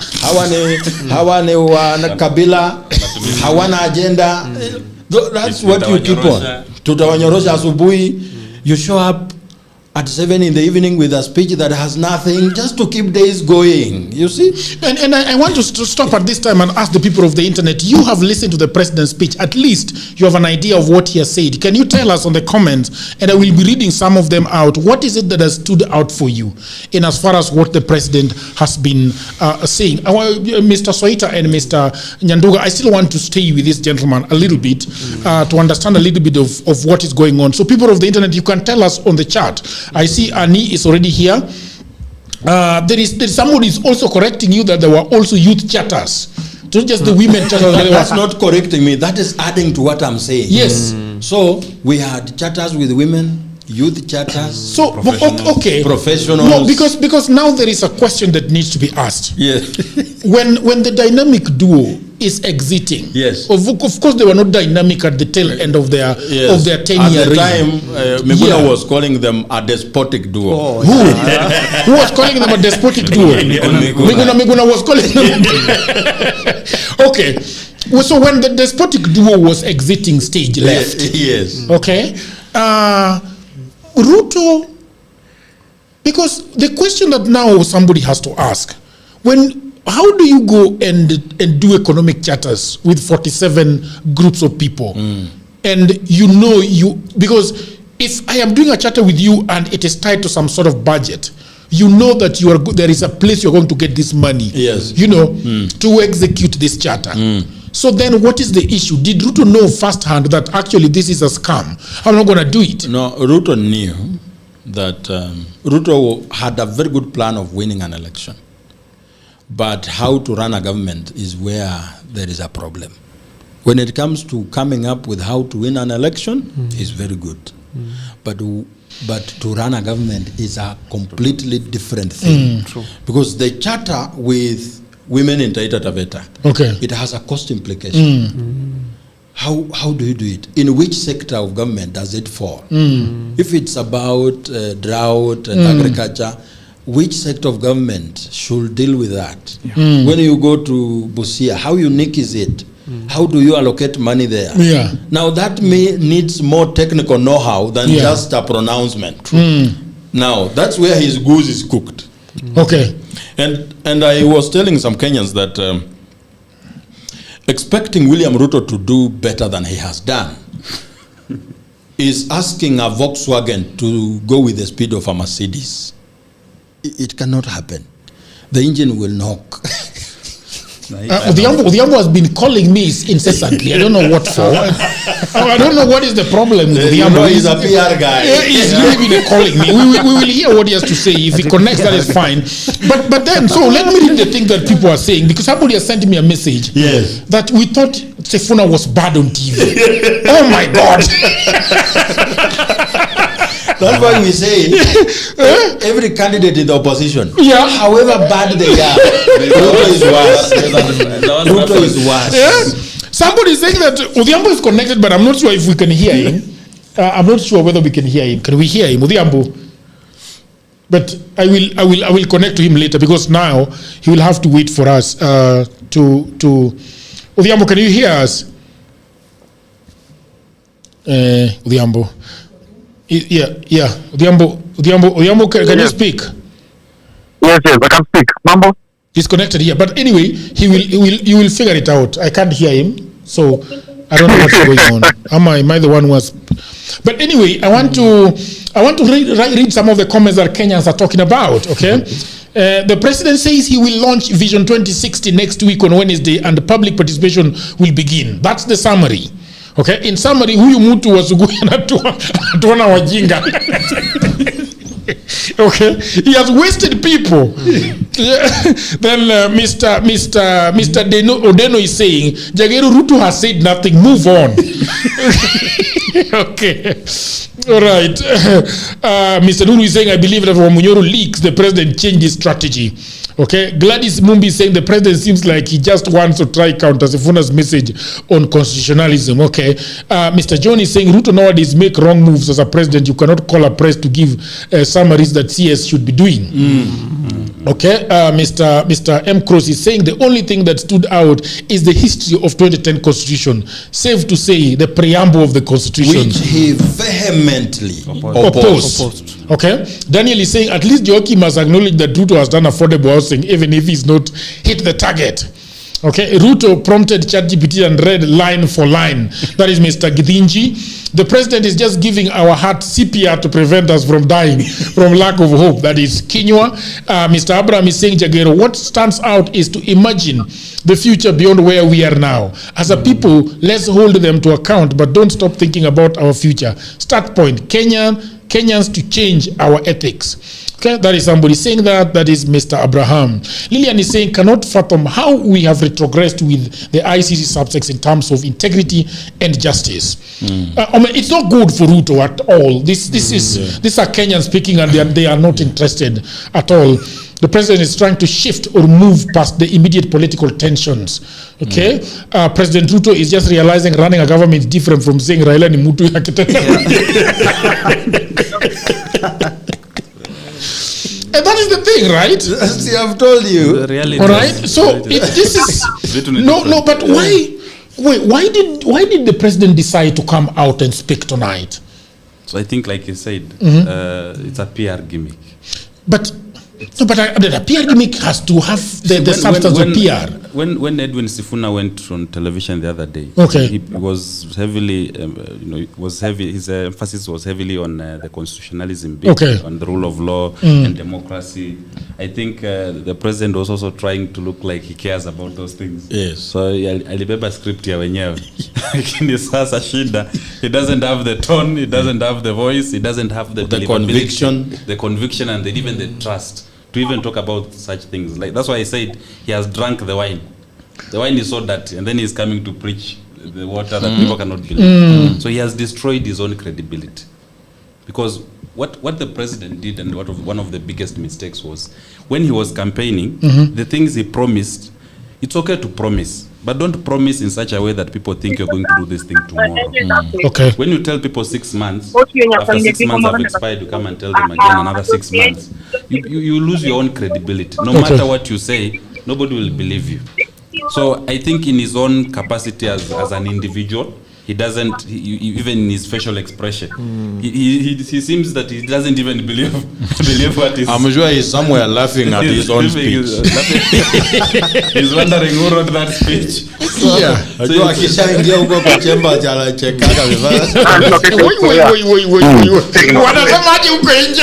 hawa ni wa kabila, hawana agenda. That's what you keep on. Tutawanyorosha asubuhi. You show up at 7 in the evening with a speech that has nothing, just to keep days going, you see? And I want to stop at this time and ask the people of the internet, you have listened to the president's speech, at least you have an idea of what he has said. Can you tell us on the comments, and I will be reading some of them out, what is it that has stood out for you in as far as what the president has been saying? Mr. Soita and Mr. Nyanduga, I still want to stay with this gentleman a little bit to understand a little bit of what is going on. So people of the internet, you can tell us on the chat. I see Annie is already here. There is somebody is also correcting you that there were also youth charters. Not just the women charters. That's not correcting me. That is adding to what I'm saying. Yes. So we had charters with women, youth charters. So okay. Professionals. No, because now there is a question that needs to be asked. Yes. when the dynamic duo is exiting. Yes. Of course, they were not dynamic at the tail end of their 10-year reign. At the time, Miguna was calling them a despotic duo. Oh, who was calling them a despotic duo? Miguna was calling them. Okay. So when the despotic duo was exiting stage left. Yes. Okay. Ruto, because the question that now somebody has to ask, how do you go and do economic charters with 47 groups of people? And because if I am doing a charter with you and it is tied to some sort of budget, you know that there is a place you're going to get this money, yes, to execute this charter. So then what is the issue? Did Ruto know firsthand that actually this is a scam? I'm not going to do it. No, Ruto knew that Ruto had a very good plan of winning an election. But how to run a government is where there is a problem. When it comes to coming up with how to win an election, is very good. But to run a government is a completely different thing. True. Because the charter with women in Taita Taveta, it has a cost implication. How do you do it? In which sector of government does it fall? If it's about drought and agriculture, which sector of government should deal with that? When you go to Busia, how unique is it? How do you allocate money there? Yeah. Now that needs more technical know-how than just a pronouncement. Now, that's where his goose is cooked. Okay. And I was telling some Kenyans that expecting William Ruto to do better than he has done is asking a Volkswagen to go with the speed of a Mercedes. It cannot happen. The engine will knock. Odhiambo has been calling me incessantly. I don't know what for. I don't know what is the problem with Odhiambo. He's a PR guy. He's really been calling me. We will hear what he has to say. If he connects, that is fine. But then, so let me read the thing that people are saying, because somebody has sent me a message that we thought Sifuna was bad on TV. Oh my God. That's why we say every candidate in the opposition, however bad they are, Ruto is worse. Ruto is worse. Somebody is saying that Odhiambo is connected, but I'm not sure if we can hear him. I'm not sure whether we can hear him. Can we hear him, Odhiambo? But I will connect to him later, because now he will have to wait for us to Odhiambo, can you hear us? Odhiambo. Yeah. Odhiambo, can you speak? Yes, I can speak. Mambo? He's connected here, but anyway, you will figure it out. I can't hear him, so I don't know what's going on. Am I the one who was? But anyway, I want to read some of the comments that Kenyans are talking about. Okay, the president says he will launch Vision 2060 next week on Wednesday, and public participation will begin. That's the summary. Okay, in summary, huyu mtu wasuguhi anatuona wajinga. Okay, he has wasted people. Then Mr. Odeno is saying, Jageru Ruto has said nothing, move on. Okay, all right. Mr. Nuru is saying, I believe that from Munyoro leaks, the president changed his strategy. Okay, Gladys Mumbi is saying the president seems like he just wants to try counter Sifuna's message on constitutionalism. Okay, Mr. John is saying Ruto nowadays make wrong moves as a president. You cannot call a press to give summaries that CS should be doing. Okay, Mr. M. Cross is saying the only thing that stood out is the history of 2010 Constitution. Safe to say the preamble of the Constitution, which he vehemently opposed. Okay, Daniel is saying at least Joki must acknowledge that Ruto has done affordable housing, even if he's not hit the target. Okay, Ruto prompted ChatGPT and read line for line. That is Mr. Githinji. The president is just giving our heart CPR to prevent us from dying from lack of hope. That is Kinywa. Mr. Abraham is saying, Jagero, what stands out is to imagine the future beyond where we are now. As a people, let's hold them to account, but don't stop thinking about our future. Start point, Kenyans to change our ethics. Okay, that is somebody saying that. That is Mr. Abraham. Lillian is saying, cannot fathom how we have retrogressed with the ICC subjects in terms of integrity and justice. I mean, it's not good for Ruto at all. These are Kenyans speaking, and they are not interested at all. The president is trying to shift or move past the immediate political tensions. Okay, President Ruto is just realizing running a government is different from saying Raila ni mtu yake tena. And that is the thing, right? See, I've told you. All right. So this is no. But why? Wait. Why did the president decide to come out and speak tonight? So I think, like you said, it's a PR gimmick. But the PR gimmick has to have the substance of PR. When Edwin Sifuna went on television the other day, he was heavily, his emphasis was heavily on the constitutionalism bit, on the rule of law and democracy. I think the president was also trying to look like he cares about those things. Yes. So alibeba script ya wenyewe. Lakini sasa shida, he doesn't have the tone, he doesn't have the voice, he doesn't have the conviction, and even the trust to even talk about such things. Like that's why I said he has drunk the wine. The wine is so dirty, and then he's coming to preach the water that people cannot believe. So he has destroyed his own credibility. Because what the president did, and one of the biggest mistakes was, when he was campaigning, the things he promised, it's okay to promise, but don't promise in such a way that people think you're going to do this thing tomorrow. Okay. When you tell people 6 months, after 6 months have expired, you come and tell them again another 6 months. You lose your own credibility. No matter what you say, nobody will believe you. So I think in his own capacity as an individual, He doesn't, even in his facial expression, he seems that he doesn't even believe what he's... I'm sure he's somewhere laughing at his own speech. He's wondering who wrote that speech. Yeah. So akishaingia huko kwa chemba cha chekaka vibaya. Wanasemaje huko nje?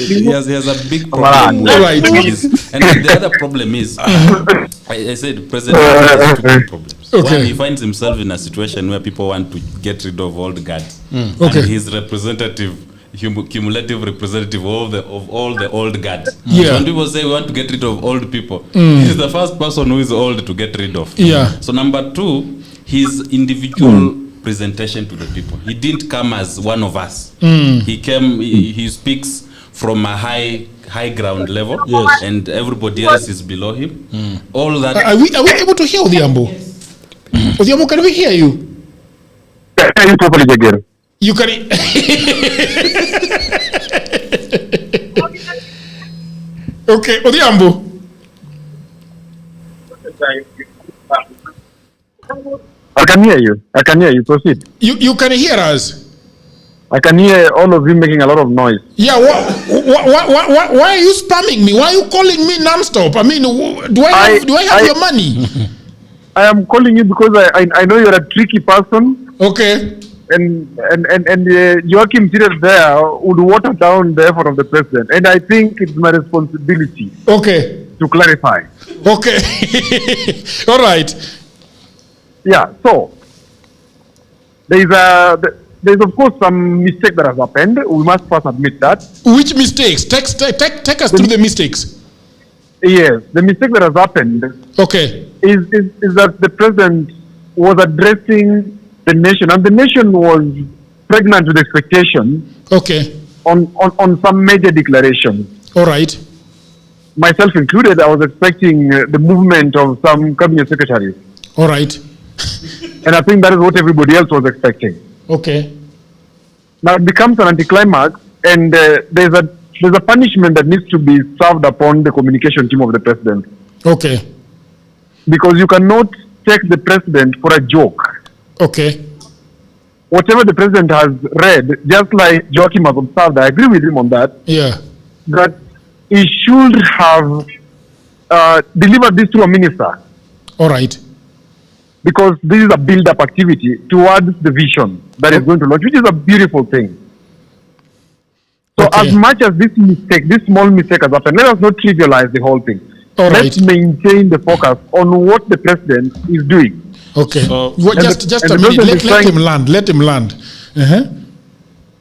He has a big problem with this. And the other problem is, I said President has two big problems. Okay. One, he finds himself in a situation where people want to get rid of old guards. Okay. And he's representative, cumulative representative of all the old guards. Yeah. So when people say we want to get rid of old people, he's the first person who is old to get rid of. Yeah. So number two, his individual presentation to the people. He didn't come as one of us. He came, he speaks from a high ground level, yes, and everybody else is below him. All that. Are we able to hear Odhiambo? Odhiambo, can we hear you? Can you properly again? You can. Okay, Odhiambo. I can hear you. Proceed. You can hear us. I can hear all of you making a lot of noise. Yeah, why are you spamming me? Why are you calling me non-stop? I mean, do I have your money? I am calling you because I know you're a tricky person. Okay. And Joachim seated there would water down the effort of the president. And I think it's my responsibility. Okay. To clarify. Okay. All right. Yeah, so there's of course some mistake that has happened. We must first admit that. Which mistakes? Take us through the mistakes. Yes, the mistake that has happened. Okay. Is that the president was addressing the nation, and the nation was pregnant with expectation. Okay. On some major declarations. All right. Myself included, I was expecting the movement of some cabinet secretaries. All right. And I think that is what everybody else was expecting. Okay. Now it becomes an anticlimax, and there's a punishment that needs to be served upon the communication team of the president. Okay. Because you cannot take the president for a joke. Okay. Whatever the president has read, just like Joachim has observed, I agree with him on that. Yeah. That he should have delivered this to a minister. All right. Because this is a build-up activity towards the vision that is going to launch, which is a beautiful thing. So as much as this small mistake has happened, let us not trivialize the whole thing. Let's maintain the focus on what the president is doing. Okay. Just a minute. Let him land.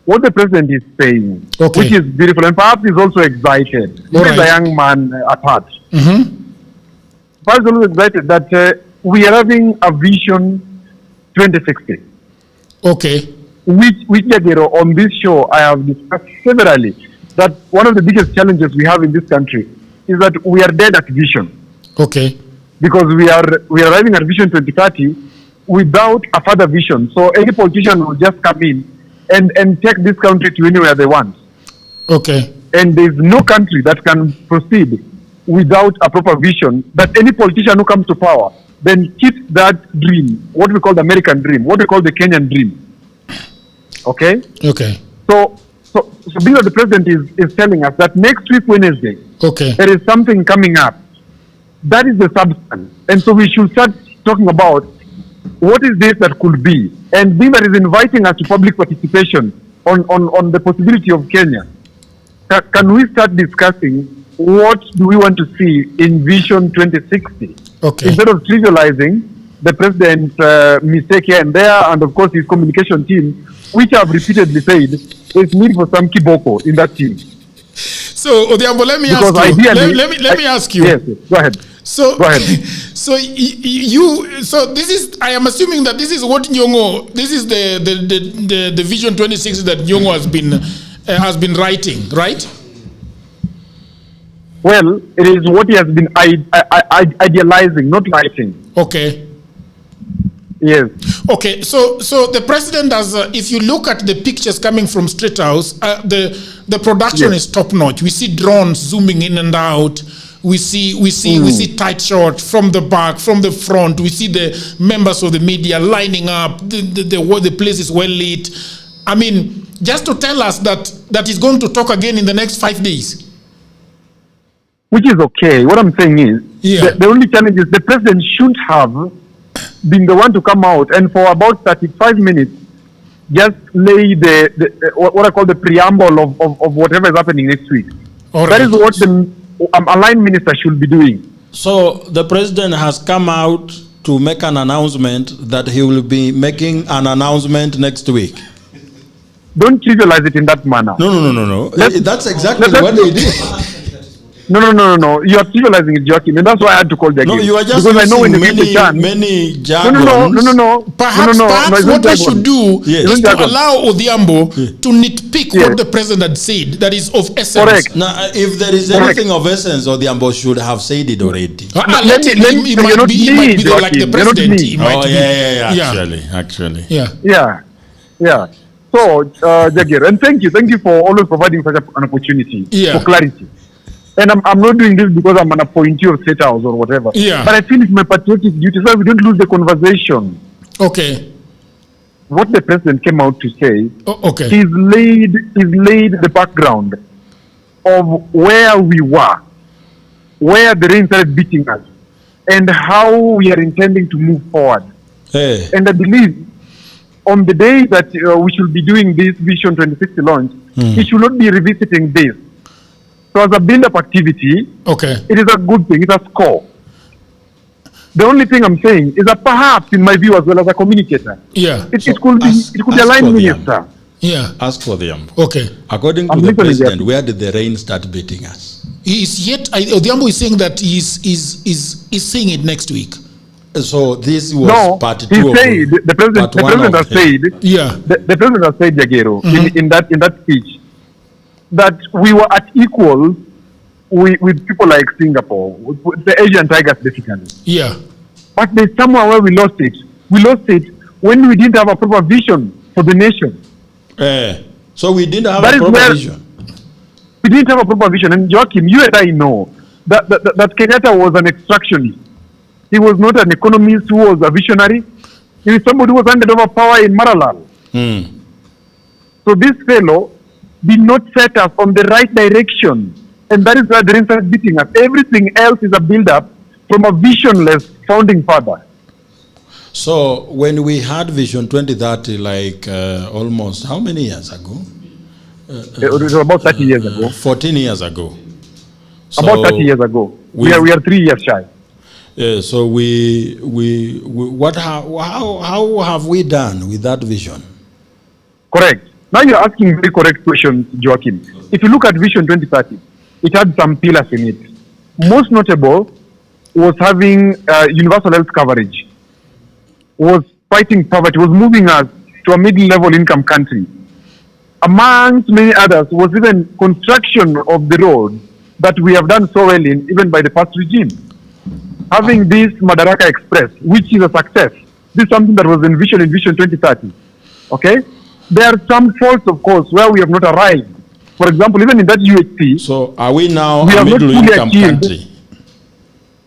What the president is saying, which is beautiful, and perhaps he's also excited. He is a young man at heart. Perhaps he's also excited that we are having a vision 2060. Okay. Which on this show I have discussed severally that one of the biggest challenges we have in this country is that we are dead at vision. Okay. Because we are arriving at vision 2030 without a further vision. So any politician will just come in and take this country to anywhere they want. Okay. And there's no country that can proceed without a proper vision, that any politician who comes to power then keeps that dream, what we call the American dream, what we call the Kenyan dream. Okay? Okay. So because the president is telling us that next week, Wednesday, there is something coming up. That is the substance. And so we should start talking about what is this that could be. And being that is inviting us to public participation on the possibility of Kenya, can we start discussing what do we want to see in Vision 2060? Okay. Instead of trivializing the president's mistake here and there, and of course his communication team, which I've repeatedly said is need for some kiboko in that team. So, Odhiambo, let me ask you. Let me ask you. Yes, go ahead. So, go ahead. So this is, I am assuming that this is what Nyong'o, this is the Vision 2060 that Nyong'o has been writing, right? Well, it is what he has been idealizing, not writing. Okay. Yes. Okay, so the president has, if you look at the pictures coming from State House, the production is top notch. We see drones zooming in and out. We see tight shots from the back, from the front. We see the members of the media lining up. The place is well lit. I mean, just to tell us that he's going to talk again in the next 5 days. Which is okay. What I'm saying is, the only challenge is the president should have been the one to come out and for about 35 minutes just lay the what I call the preamble of whatever is happening next week. Right. That is what the aligned minister should be doing. So the president has come out to make an announcement that he will be making an announcement next week. Don't trivialize it in that manner. No. That's exactly what he did. No. You are trivializing it, Joachim, and that's why I had to call the game. No, you are just because I know when many jargons. No. Perhaps what we should do is to allow Odhiambo to nitpick what the president said that is of essence. Correct. Now, if there is anything of essence, Odhiambo should have said it already. It might be like the president. Actually. Yeah. So, Jagir, and thank you for always providing such an opportunity for clarity. And I'm not doing this because I'm an appointee of State House or whatever. But I feel it's my patriotic duty so we don't lose the conversation. Okay. What the president came out to say, he's laid the background of where we were, where the rain started beating us, and how we are intending to move forward. And I believe on the day that we should be doing this Vision 2060 launch, he should not be revisiting this. So as a build-up activity, it is a good thing. It's a score. The only thing I'm saying is that perhaps, in my view as well as a communicator, it could be align minister. Ask for them. Okay. According to the president, where did the rain start beating us? Odhiambo is saying that he's saying it next week. So this was part 2 he said, the president has said, the president has said, Jagero, in that speech, that we were at equal with people like Singapore, with the Asian tigers basically. But there's somewhere where we lost it. We lost it when we didn't have a proper vision for the nation. So we didn't have a proper vision. We didn't have a proper vision. And Joachim, you and I know that Kenyatta was an extractionist. He was not an economist who was a visionary. He was somebody who was handed over power in Maralal. So this fellow did not set us on the right direction. And that is why the rain started beating us. Everything else is a build-up from a visionless founding father. So when we had Vision 2030, like almost how many years ago? It was about 30 years ago. 14 years ago. So about 30 years ago. We are 3 years shy. So how have we done with that vision? Correct. Now you're asking very correct questions, Joachim. If you look at Vision 2030, it had some pillars in it. Most notable was having universal health coverage, was fighting poverty, was moving us to a middle-level income country. Amongst many others was even construction of the road that we have done so well in, even by the past regime. Having this Madaraka Express, which is a success. This is something that was envisioned in Vision 2030. Okay? There are some faults, of course, where we have not arrived. For example, even in that UHC. So are we now a middle-income country?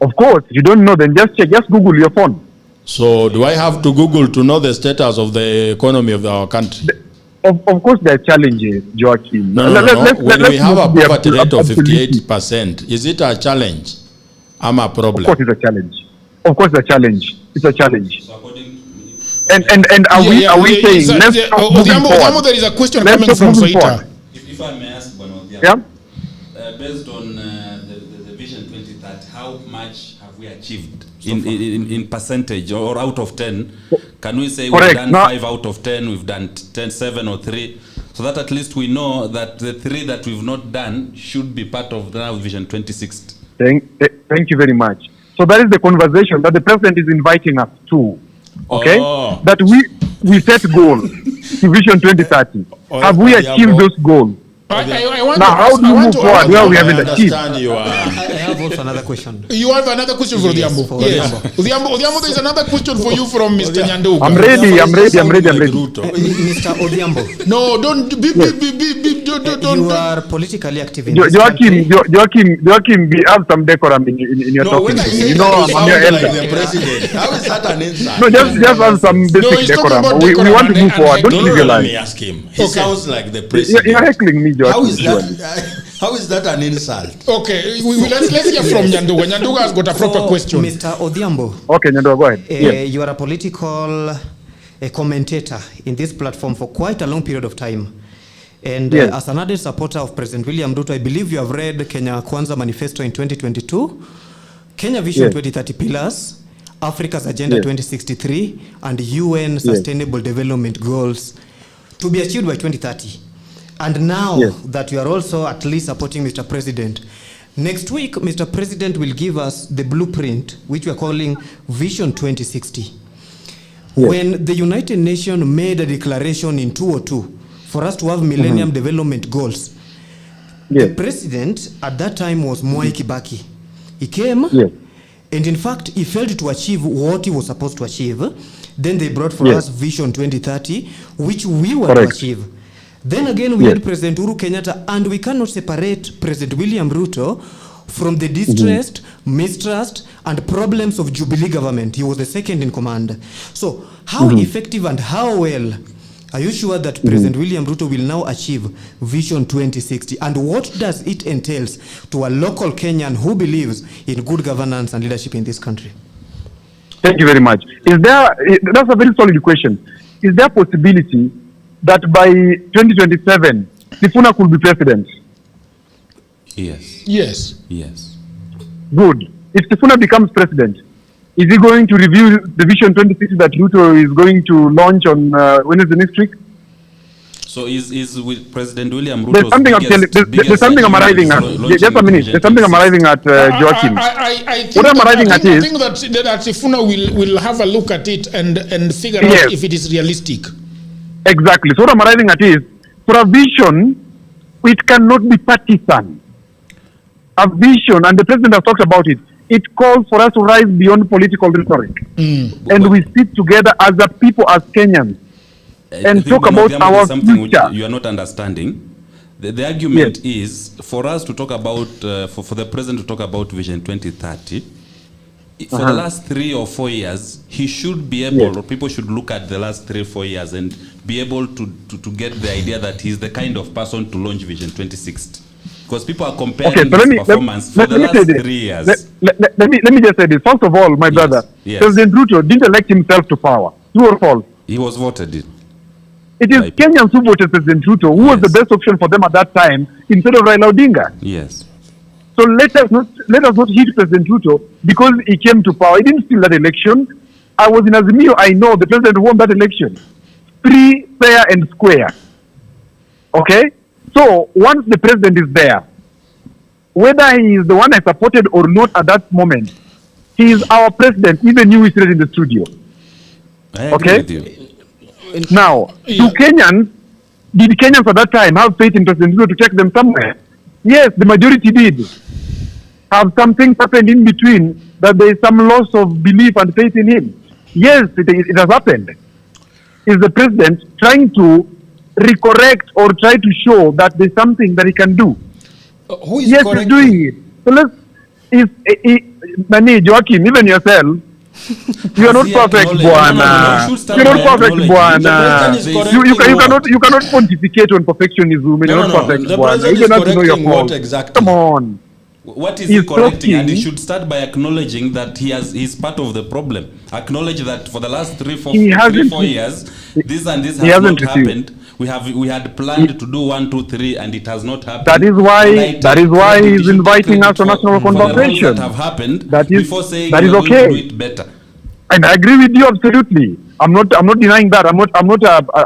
Of course. If you don't know, then just check. Just Google your phone. So do I have to Google to know the status of the economy of our country? Of course, there are challenges, Joachim. No. When we have a poverty rate of 58%, is it a challenge? I'm a problem. Of course, it's a challenge. Of course, it's a challenge. It's a challenge. And are we saying let's Odhiambo, there is a question coming from Soita. If I may ask one of the based on the Vision 2030, how much have we achieved in percentage or out of 10? Can we say we've done 5 out of 10, we've done 10, 7 or 3? So that at least we know that the 3 that we've not done should be part of the Vision 2060. Thank you very much. So that is the conversation that the president is inviting us to. Okay? That we set goals to Vision 2030. Have we achieved those goals? Now, how do we move forward where we haven't achieved? I have also another question. You have another question for Odhiambo? Yes. Odhiambo, there is another question for you from Mr. Nyanduga. I'm ready. Mr. Odhiambo. No, don't You are politically active in Joachim, we have some decorum in your talking. You know, I'm your elder. Like the president. How is that an insult? No, just have some basic decorum. We want to move forward. Don't Let realize. me ask him. He sounds like the president. You're heckling me, Joachim. How is that an insult? Okay, let's hear from Nyanduga. Nyanduga has got a proper question. Mr. Odhiambo. Okay, Nyanduga, go ahead. Yes. You are a political commentator in this platform for quite a long period of time. And Yes. as an added supporter of President William Ruto, I believe you have read Kenya Kwanza Manifesto in 2022, Kenya Vision Yes. 2030 Pillars, Africa's Agenda Yes. 2063, and UN Sustainable Development Goals to be achieved by 2030. And now that you are also at least supporting Mr. President, next week, Mr. President will give us the blueprint, which we are calling Vision 2060. When the United Nations made a declaration in 2002 for us to have Millennium Development Goals, the president at that time was Mwai Kibaki. He came, and in fact, he failed to achieve what he was supposed to achieve. Then they brought for us Vision 2030, which we were to achieve. Then again, we had President Uhuru Kenyatta, and we cannot separate President William Ruto from the distrust, mistrust, and problems of Jubilee government. He was the second in command. So how effective and how well are you sure that President William Ruto will now achieve Vision 2060? And what does it entails to a local Kenyan who believes in good governance and leadership in this country? Thank you very much. That's a very solid question. Is there a possibility that by 2027, Sifuna could be president? Yes. Yes. Yes. Good. If Sifuna becomes president, is he going to review the Vision 2060 that Ruto is going to launch on Wednesday next week? So is with President William Ruto? There's something I'm arriving at. Just a minute. There's something I'm arriving at, Joachim. I think what I'm arriving at is... I think that Sifuna will have a look at it and figure out if it is realistic. Exactly. So what I'm arriving at is, for a vision, it cannot be partisan. A vision, and the president has talked about it, it calls for us to rise beyond political rhetoric. And we sit together as a people, as Kenyans, and talk about our future. You are not understanding. The argument is for us to talk about, for the president to talk about Vision 2030, for the last 3 or 4 years, he should be able, or people should look at the last 3 or 4 years and be able to get the idea that he's the kind of person to launch Vision 2060. Because people are comparing his performance for the last 3 years. Let me just say this. First of all, my brother, President Ruto didn't elect himself to power. True or false? He was voted in. It is Kenyans who voted President Ruto, who was the best option for them at that time, instead of Raila Odinga. Yes. So let us not hit President Ruto because he came to power. He didn't steal that election. I was in Azimio. I know the president won that election. Free, fair, and square. Okay? So once the president is there, whether he is the one I supported or not at that moment, he is our president, even you is in the studio. I agree with you. Now, did Kenyans at that time have faith in President Ruto to take them somewhere? Yes, the majority did. Have some things happened in between that there is some loss of belief and faith in him? Yes, it has happened. Is the president trying to recorrect or try to show that there's something that he can do? Who is correcting? He's doing it. So let's, Joachim, even yourself, you are not perfect, Bwana. You are not perfect, Bwana. You cannot pontificate on perfectionism. You are not perfect, Bwana. You cannot know your fault. Come on. What is he correcting? And he should start by acknowledging that he's part of the problem. Acknowledge that for the last 3 4 years, this and this has not happened. We had planned to do 1 2 3, and it has not happened. That is why he's inviting us to national conversation. That have happened before saying that is okay. Do it better. And I agree with you absolutely. I'm not denying that. I'm not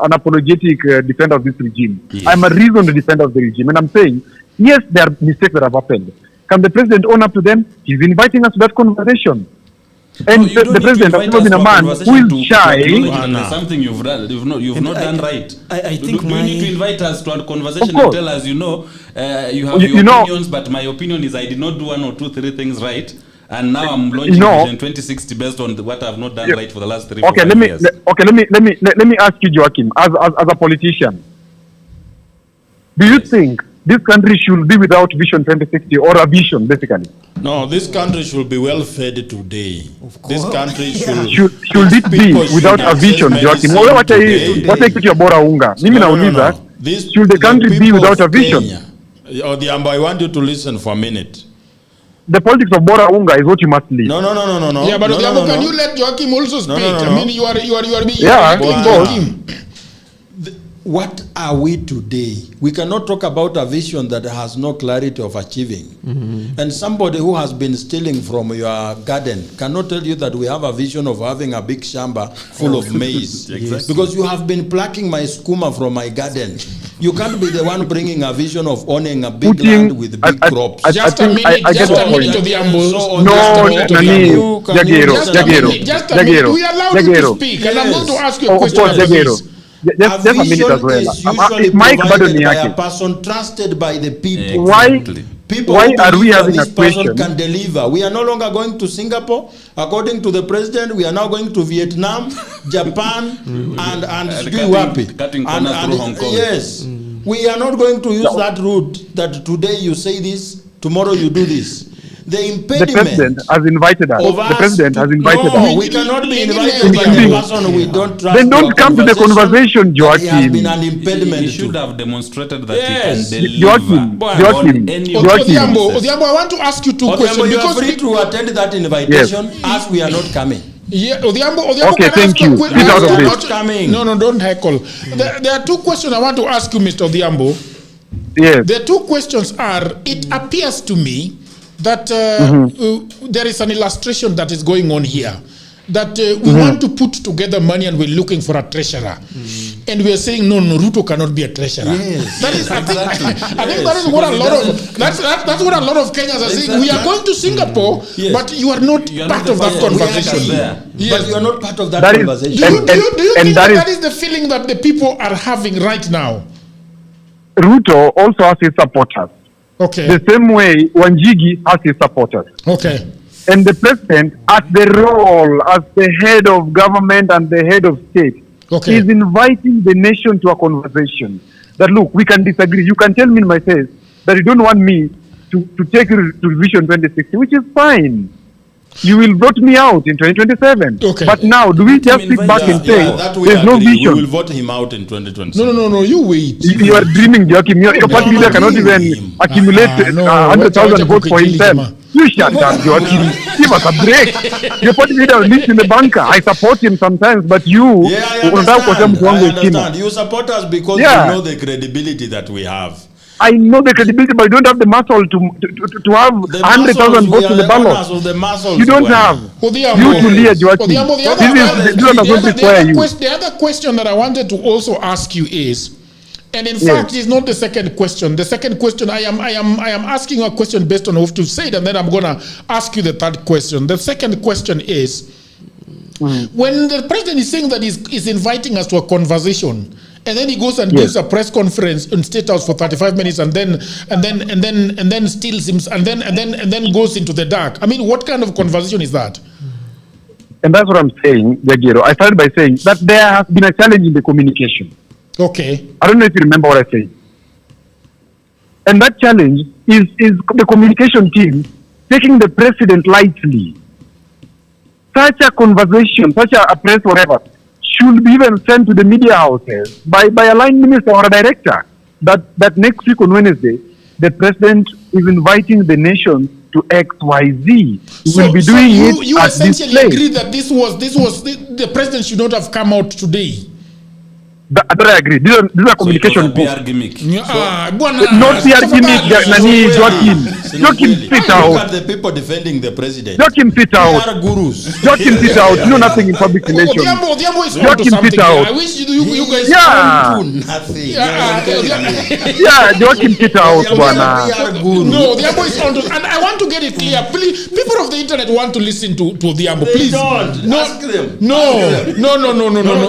an apologetic defender of this regime. Yes. I'm a reasoned defender of the regime, and I'm saying yes, there are mistakes that have happened. Can the president own up to them? He's inviting us to that conversation. And the president has never been a man who is shy. Something you've not done right. I think you need to invite us to a conversation and tell us, you have your opinions, but my opinion is I did not do 1 or 2 3 things right. And now I'm launching Vision 2060 based on what I've not done right for the last 3 4 years. Let me ask you, Joachim, as a politician. Do you think this country should be without Vision 2060 or a vision, basically? No, this country should be well fed today. This country should it be without a vision, Joaquim? What take it your bora unga? Mimi nauliza, should the country be without a vision? Odhiambo, I want you to listen for a minute. The politics of bora unga is what you must leave. No. Yeah, but Odhiambo, can you let Joaquim also speak? I mean, you are being Joaquim. What are we today? We cannot talk about a vision that has no clarity of achieving. Mm-hmm. And somebody who has been stealing from your garden cannot tell you that we have a vision of having a big shamba full of maize. Exactly. Because you have been plucking my skuma from my garden. You can't be the one bringing a vision of owning a big land with big crops. Just a minute to the ambush. Jagero. We allow you to speak, and I'm going to ask you a question. Just a minute as well. Mike by a person trusted by the people. Why are we having a question? Can deliver. We are no longer going to Singapore. According to the president, we are now going to Vietnam, Japan, and cutting corners through Hong Kong. Yes. We are not going to use that route that today you say this, tomorrow you do this. The president has invited us. The president has invited us. No, we cannot be invited by the person we don't trust. Then don't come to the conversation, Joaquim. He has been an impediment. He should have demonstrated that he can deliver. Joaquim. Odhiambo, I want to ask you two questions. You are free to attend that invitation as we are not coming. Yeah, Odhiambo, okay, thank you. No, don't heckle. There are two questions I want to ask you, Mr. Odhiambo. Yes. The two questions are, it appears to me that there is an illustration that is going on here. That we want to put together money and we're looking for a treasurer. And we are saying, no, Ruto cannot be a treasurer. Yes, that is, I think that is what a lot of, that's what a lot of Kenyans are saying. We are going to Singapore, but you are not part of that conversation. But you are not part of that conversation. Do you think that is the feeling that the people are having right now? Ruto also has his supporters. Okay. The same way Wanjigi has his supporters. Okay. And the president, as the role as the head of government and the head of state, is inviting the nation to a conversation. That look, we can disagree. You can tell me in my face that you don't want me to take you to Vision 2060, which is fine. You will vote me out in 2027. Okay. But now, do we just sit back and say there's no vision? We will vote him out in 2027. No, you wait. You are dreaming, Joaquim. Your party leader cannot even accumulate 100,000 votes for himself. You shut up, Joaquim. Give us a break. Your party leader lives in the bunker. I support him sometimes, but you... I understand. You support us because you know the credibility that we have. I know the credibility, but you don't have the muscle to have 100,000 votes in the ballot. You don't have. You to lead, Joaquim. The other question that I wanted to also ask you is, and in fact, it's not the second question. The second question, I am asking a question based on what you've said, and then I'm going to ask you the third question. The second question is, when the president is saying that he's inviting us to a conversation, and then he goes and gives a press conference in State House for 35 minutes, and then steals him, and then goes into the dark. I mean, what kind of conversation is that? And that's what I'm saying, Jagiro. I started by saying that there has been a challenge in the communication. Okay. I don't know if you remember what I said. And that challenge is the communication team taking the president lightly. Such a conversation, such a press whatever, should be even sent to the media houses by a line minister or a director. That next week on Wednesday, the president is inviting the nation to XYZ. We will be doing it. You essentially agree that this was the president should not have come out today. But I agree. These are communication. So PR gimmick. Not PR gimmick. Joaquim fit out. Look at the people defending the president. Joaquim fit out. They are gurus. Joaquim fit out. You know nothing in public relations. Joaquim fit out. I wish you guys do nothing. Joaquim fit out. No, Odhiambo is on to, and I want to get it clear. Please, people of the internet want to listen to Odhiambo. Please. Ask them. No.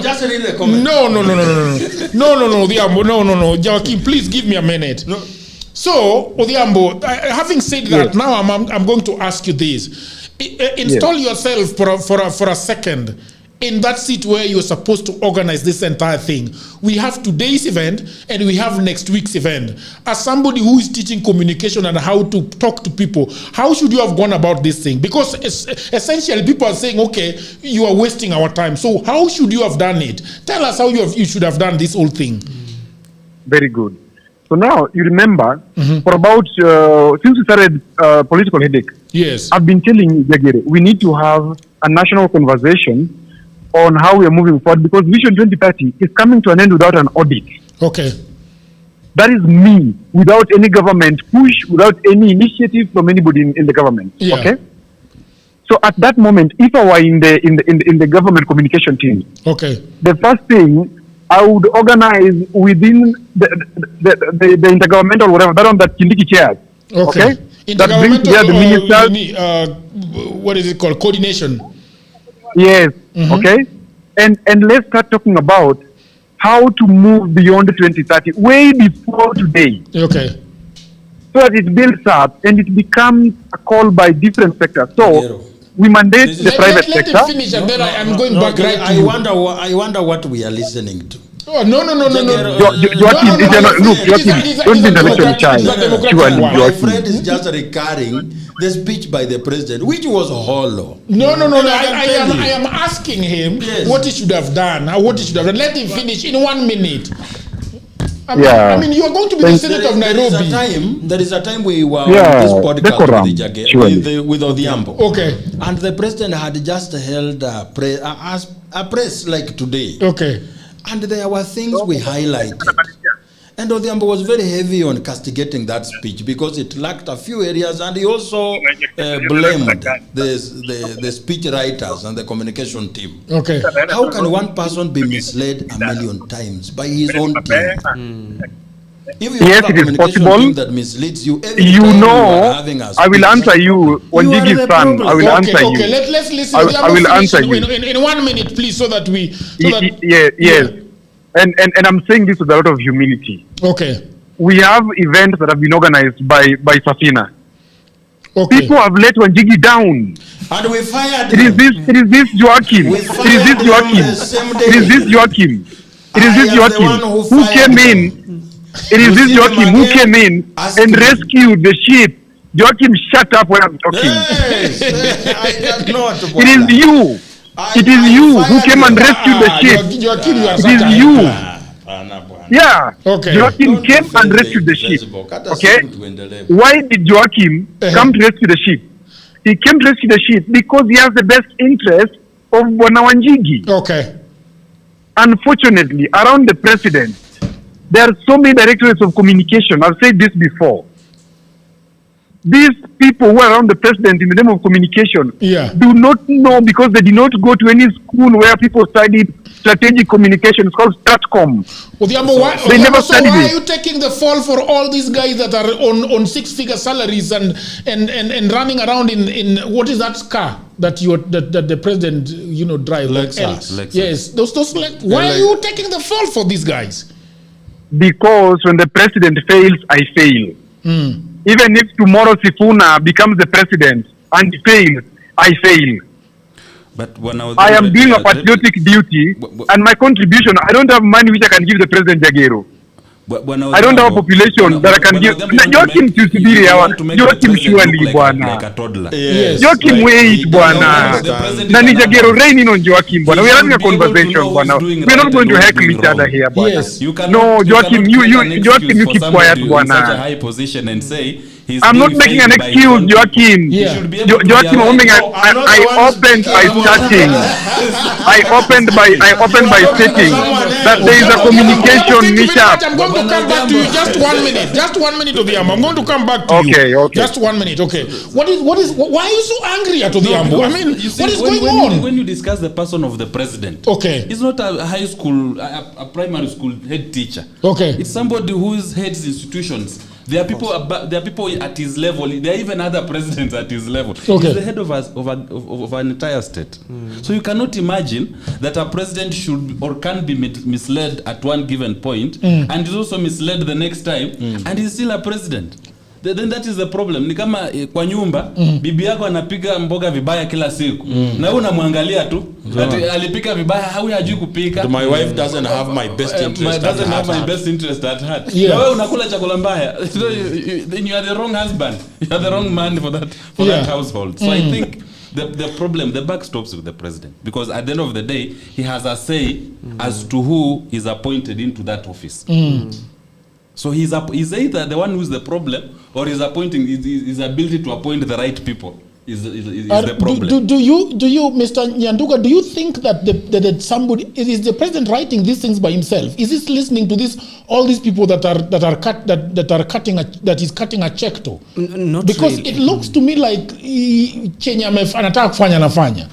Just read the comment. No, Odhiambo, no. Joaquim, please give me a minute. No. So, Odhiambo, having said that, now I'm going to ask you this. Install yourself for a second in that seat where you're supposed to organize this entire thing. We have today's event and we have next week's event. As somebody who is teaching communication and how to talk to people, how should you have gone about this thing? Because essentially people are saying, okay, you are wasting our time. So how should you have done it? Tell us how you should have done this whole thing. Very good. So now you remember for about since we started political headache. Yes, I've been telling Jagere we need to have a national conversation on how we are moving forward, because Vision 2030 is coming to an end without an audit. Okay, that is me, without any government push, without any initiative from anybody in the government. Yeah. Okay. So at that moment, if I were in the government communication team, okay, the first thing I would organize within the intergovernmental whatever, that on that Kindiki chairs. Okay. That brings together the ministers. What is it called? Coordination. Yes. Okay. And let's start talking about how to move beyond 2030, way before today. Okay. So that it builds up and it becomes a call by different sectors. So we mandate the private sector. Let me finish and then I'm going back right to you. I wonder what we are listening to. Oh, no. Joaquin, don't be intellectually shy. My friend is just recurring the speech by the president, which was hollow. No. I am asking him what he should have done. What he should have done. Let him finish in 1 minute. I mean, you are going to be the Senate of Nairobi. There is a time we were on this podcast with Odhiambo. Okay. And the president had just held a press like today. Okay. And there were things we highlighted. And Odhiambo was very heavy on castigating that speech because it lacked a few areas, and he also blamed the speech writers and the communication team. Okay. How can one person be misled a million times by his own team? If you have a communication team that misleads you, you know, I will answer you when Gigi's son. I will answer you. Okay, let's listen. I will answer you in 1 minute, please, so that we. Yes. And I'm saying this with a lot of humility. Okay. We have events that have been organized by Safina. Okay. People have let Wanjigi down. And we fired It is this Joaquin. It is this Joaquin who came in. It is this Joaquin who came in and rescued the sheep. Joaquin, shut up when I'm talking. It is you. It is you who came and rescued the sheep. It is you. Yeah. Okay. Joaquin came and rescued the sheep. Okay. Why did Joaquin come to rescue the sheep? He came to rescue the sheep because he has the best interest of Wanjigi. Okay. Unfortunately, around the president, there are so many directorates of communication. I've said this before. These people who are around the president in the name of communication do not know, because they did not go to any school where people studied strategic communication. It's called STATCOM. They never studied why are you taking the fall for all these guys that are on six-figure salaries and running around in what is that car that the president drive? Lexus. Yes, those why are you taking the fall for these guys? Because when the president fails, I fail. Even if tomorrow Sifuna becomes the president and fails, I fail. But when I am doing a patriotic duty, and my contribution, I don't have money which I can give the president Jagero. I don't have a population that I can give. Joaquin tusubiri hawa. Joaquin surely bwana. Joaquin wait bwana. Na ni Jagero raining on Joaquin bwana. We are having a conversation bwana. We are not going to heckle each other here bwana. Yes. No, Joaquin, you keep quiet bwana. Such a high position and say I'm not making an excuse, Joaquin. Joaquin, I opened by starting. I opened by stating that there is a communication mishap. I'm going to come back to you. Just 1 minute. Just 1 minute, Odhiambo. I'm going to come back to you. Okay. Just 1 minute. Okay. Why are you so angry at Odhiambo? I mean, what is going on? When you discuss the person of the president, it's not a high school, a primary school head teacher. Okay. It's somebody who heads institutions. There are people at his level. There are even other presidents at his level. Okay. He's the head of an entire state. So you cannot imagine that a president should or can be misled at one given point and is also misled the next time, and he's still a president. then that is the problem. Ni kama kwa nyumba bibi yako anapika mboga vibaya kila siku na wewe unamwangalia tu alipika vibaya hajui kupika. My wife doesn't have my best interest at heart. Na wewe unakula chakula mbaya. So you are the wrong husband. You are the wrong man for that household. So I think the problem, the buck stops with the president, because at the end of the day he has a say as to who is appointed into that office. So he's either the one who's the problem, or he's appointing his ability to appoint the right people is the problem. Do you, Mr. Nyanduga, do you think that that somebody is the president writing these things by himself? Is he listening to all these people that is cutting a check to? Not because really. It looks to me like Kenya anataka kufanya nafanya.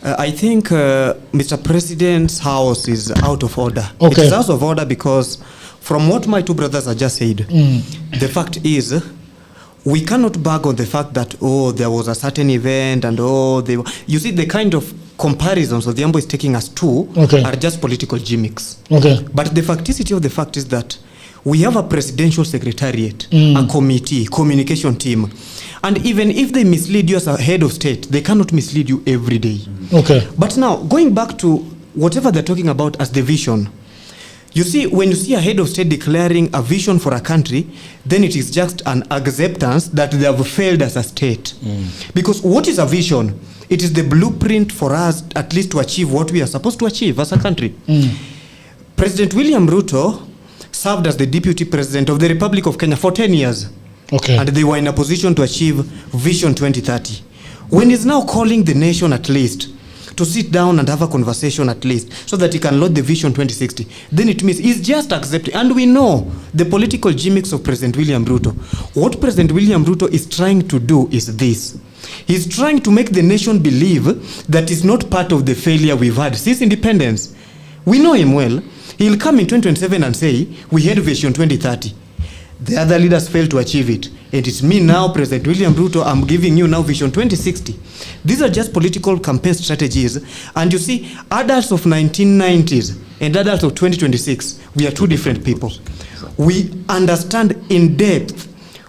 I think Mr. President's house is out of order. Okay. It is out of order because from what my two brothers have just said, the fact is, we cannot bag on the fact that, there was a certain event and you see the kind of comparisons that the Ambo is taking us to are just political gimmicks. Okay. But the facticity of the fact is that we have a presidential secretariat, a committee, communication team. And even if they mislead you as a head of state, they cannot mislead you every day. Okay. But now, going back to whatever they're talking about as the vision, you see, when you see a head of state declaring a vision for a country, then it is just an acceptance that they have failed as a state. Because what is a vision? It is the blueprint for us at least to achieve what we are supposed to achieve as a country. President William Ruto served as the deputy president of the Republic of Kenya for 10 years. Okay. And they were in a position to achieve Vision 2030. When he's now calling the nation at least to sit down and have a conversation at least so that he can load the Vision 2060, then it means he's just accepting. And we know the political gimmicks of President William Ruto. What President William Ruto is trying to do is this. He's trying to make the nation believe that it's not part of the failure we've had since independence. We know him well. He'll come in 2027 and say, we had Vision 2030. The other leaders failed to achieve it. And it's me now, President William Ruto, I'm giving you now Vision 2060. These are just political campaign strategies. And you see, adults of 1990s and adults of 2026, we are two different people. We understand in depth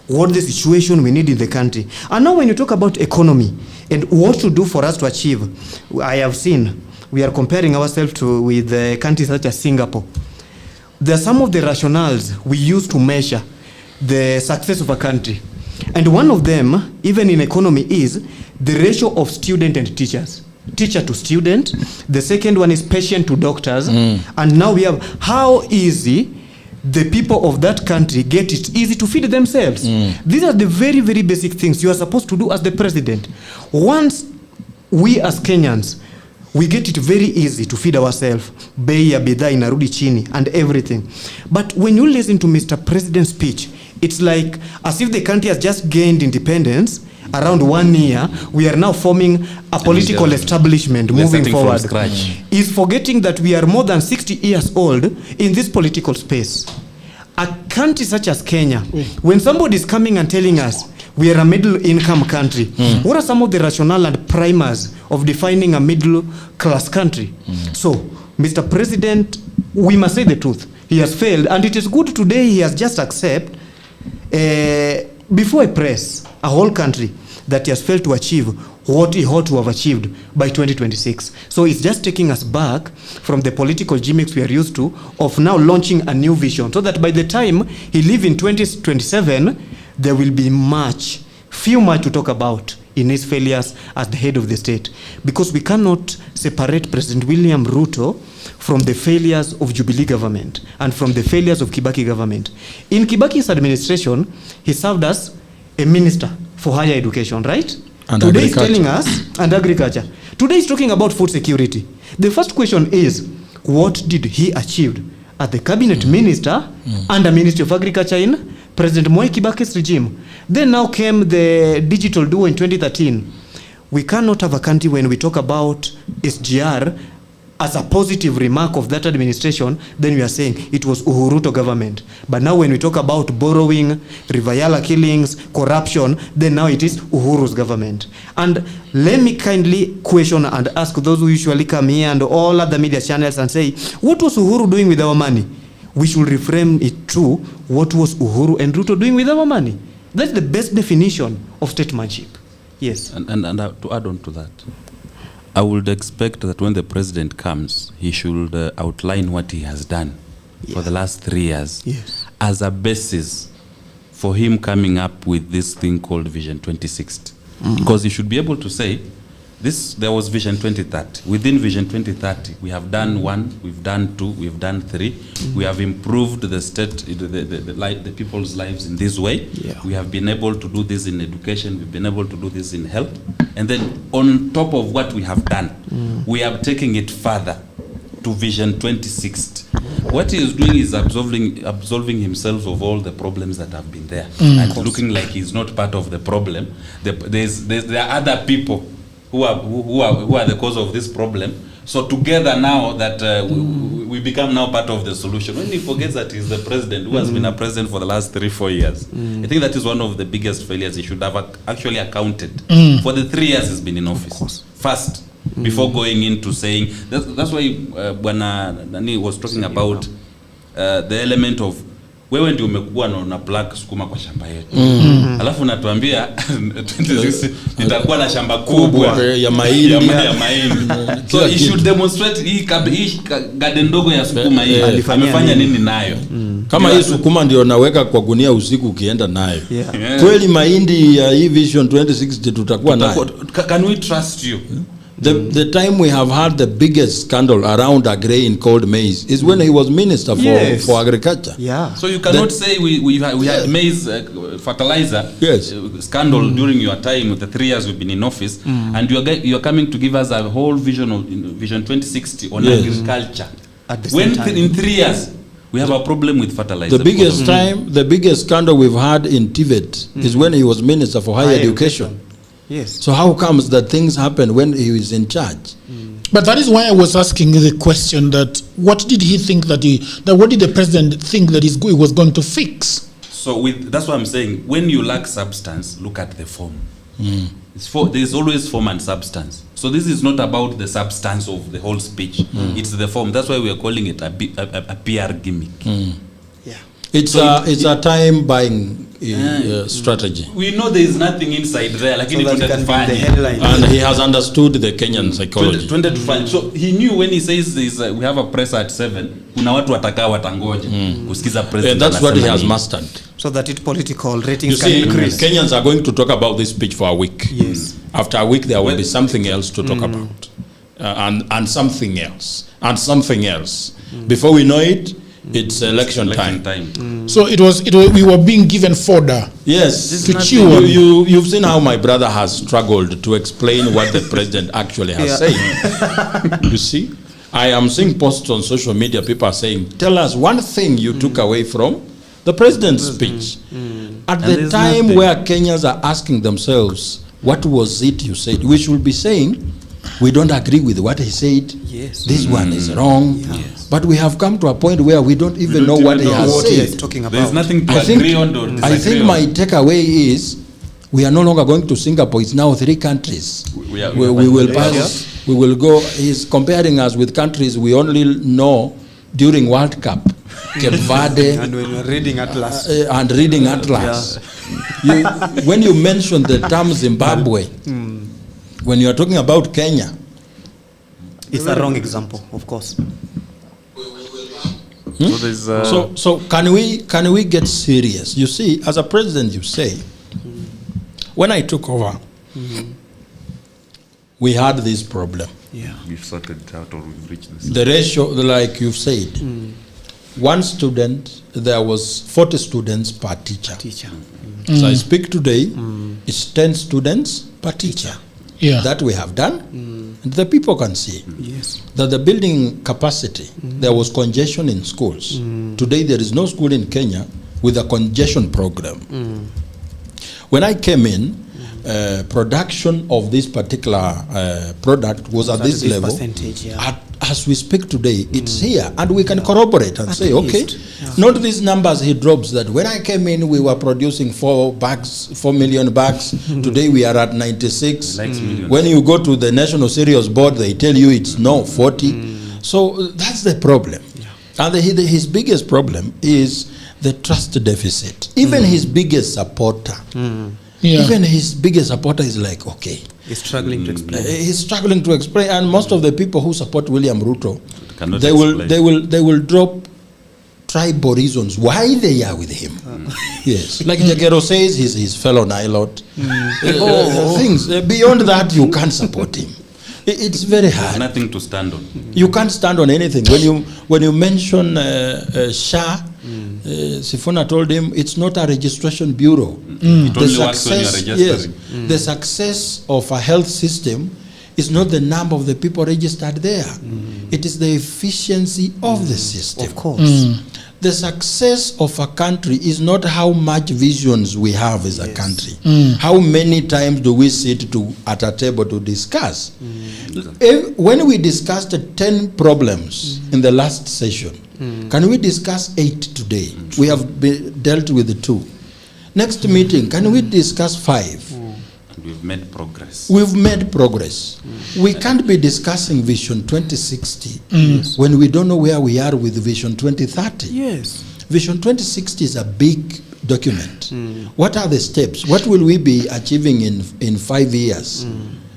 what the situation we need in the country. And now when you talk about economy and what to do for us to achieve, I have seen, we are comparing ourselves with countries such as Singapore. There are some of the rationales we use to measure the success of a country. And one of them, even in economy, is the ratio of student and teachers. Teacher to student. The second one is patient to doctors. And now we have how easy the people of that country get it easy to feed themselves. These are the very, very basic things you are supposed to do as the president. Once we as Kenyans, we get it very easy to feed ourselves. Bei ya bidhaa inarudi chini and everything. But when you listen to Mr. President's speech, it's like as if the country has just gained independence. Around 1 year, we are now forming a political establishment moving forward. He's forgetting that we are more than 60 years old in this political space. A country such as Kenya, when somebody is coming and telling us we are a middle-income country, what are some of the rationale and primers of defining a middle-class country? So, Mr. President, we must say the truth. He has failed, and it is good today he has just accepted, before I press a whole country, that he has failed to achieve what he ought to have achieved by 2026. So it's just taking us back from the political gimmicks we are used to of now launching a new vision, so that by the time he leaves in 2027, there will be much to talk about in his failures as the head of the state. Because we cannot separate President William Ruto from the failures of Jubilee government and from the failures of Kibaki government. In Kibaki's administration, he served as a minister for higher education, right? And today he's telling us, and agriculture. Today he's talking about food security. The first question is, what did he achieve as the cabinet minister under Ministry of Agriculture in President Moi Kibaki's regime? Then now came the digital duo in 2013. We cannot have a country when we talk about SGR as a positive remark of that administration, then we are saying it was Uhuruto government. But now when we talk about borrowing, Rivayala killings, corruption, then now it is Uhuru's government. And let me kindly question and ask those who usually come here and all other media channels and say, what was Uhuru doing with our money? We should reframe it to what was Uhuru and Ruto doing with our money. That's the best definition of statesmanship. Yes. And to add on to that, I would expect that when the president comes, he should outline what he has done for the last 3 years as a basis for him coming up with this thing called Vision 2060. Because he should be able to say, there was Vision 2030. Within Vision 2030, we have done 1, we've done 2, we've done 3. We have improved the state, the people's lives in this way. We have been able to do this in education. We've been able to do this in health. And then on top of what we have done, we are taking it further to Vision 2060. What he is doing is absolving himself of all the problems that have been there, and looking like he's not part of the problem. There are other people who are the cause of this problem. So together now that we become now part of the solution. When he forgets that he's the president who has been a president for the last 3-4 years, I think that is one of the biggest failures. He should have actually accounted for the 3 years he's been in office first, before going into saying that's why when Nani was talking about the element of wewe ndio umekuwa na plug sukuma kwa shamba yetu. Alafu natuambia 26 itakuwa na shamba kubwa ya mahindi. So he should demonstrate hii garden ndogo ya sukuma hii amefanya nini nayo. Kama hii sukuma ndio naweka kwa gunia usiku ukienda nayo. Kweli mahindi ya hii Vision 2060 tutakuwa nayo. Can we trust you? The time we have had the biggest scandal around a grain called maize is when he was minister for agriculture. So you cannot say we had maize fertilizer scandal during your time with the 3 years we've been in office, and you are coming to give us a whole vision of Vision 2060 on agriculture. When in 3 years we have a problem with fertilizer. The biggest scandal we've had in TVET is when he was minister for higher education. Yes. So how comes that things happen when he is in charge? But that is why I was asking the question that what did he think what did the president think that he was going to fix? So that's what I'm saying. When you lack substance, look at the form. There's always form and substance. So this is not about the substance of the whole speech. It's the form. That's why we are calling it a PR gimmick. It's a time buying strategy. We know there is nothing inside there, like and he has understood the Kenyan psychology. So he knew when he says we have a press at 7, kuna watu watakaa watangoja kusikiza president. That's what he has mastered. So that it political ratings can increase. Kenyans are going to talk about this speech for a week. Yes. After a week, there will be something else to talk about, and something else, and something else. Before we know it, it's election time. So it was we were being given fodder. Yes, to chew on. You've seen how my brother has struggled to explain what the president actually has said. You see, I am seeing posts on social media. People are saying, "Tell us one thing you took away from the president's speech." At the time where Kenyans are asking themselves, "What was it you said?" We should be saying, "We don't agree with what he said. Yes. This one is wrong." But we have come to a point where we don't even know what he has said. He is talking about. There's nothing to agree on or disagree I think my takeaway is we are no longer going to Singapore. It's now 3 countries. We will pass. We will go. He's comparing us with countries we only know during World Cup. Cape Verde. And when you're reading Atlas. And reading Atlas. When you mention the term Zimbabwe, when you are talking about Kenya, it's a wrong example, of course. So can we get serious? You see, as a president, you say, when I took over, we had this problem. We've sorted it out, or we've reached this. The ratio, like you've said, one student, there was 40 students per teacher. So I speak today, it's 10 students per teacher. That we have done, and the people can see that the building capacity, there was congestion in schools. Today there is no school in Kenya with a congestion program. When I came in, production of this particular product was at this level. As we speak today, it's here, and we can corroborate and say, okay, not these numbers he drops that when I came in, we were producing 4 million bags. Today we are at 96. When you go to the National Cereals Board, they tell you it's no 40. So that's the problem. And his biggest problem is the trust deficit. Even his biggest supporter, even his biggest supporter is like, okay. He's struggling to explain. He's struggling to explain, and most of the people who support William Ruto, Cannot they explain. will drop tribal reasons why they are with him. Yes, like Jagero says, he's his fellow Nilot. Things beyond that, you can't support him. It's very hard. There's nothing to stand on. You can't stand on anything. When you mention Shah, Sifuna told him it's not a registration bureau. It only works when you're registering. Yes, the success of a health system is not the number of the people registered there. It is the efficiency of the system. Of course. The success of a country is not how much visions we have as a country. How many times do we sit at a table to discuss? When we discussed 10 problems in the last session, can we discuss 8 today? We have dealt with 2. Next meeting, can we discuss 5? We've made progress. We've made progress. We can't be discussing Vision 2060 when we don't know where we are with Vision 2030. Yes. Vision 2060 is a big document. What are the steps? What will we be achieving in 5 years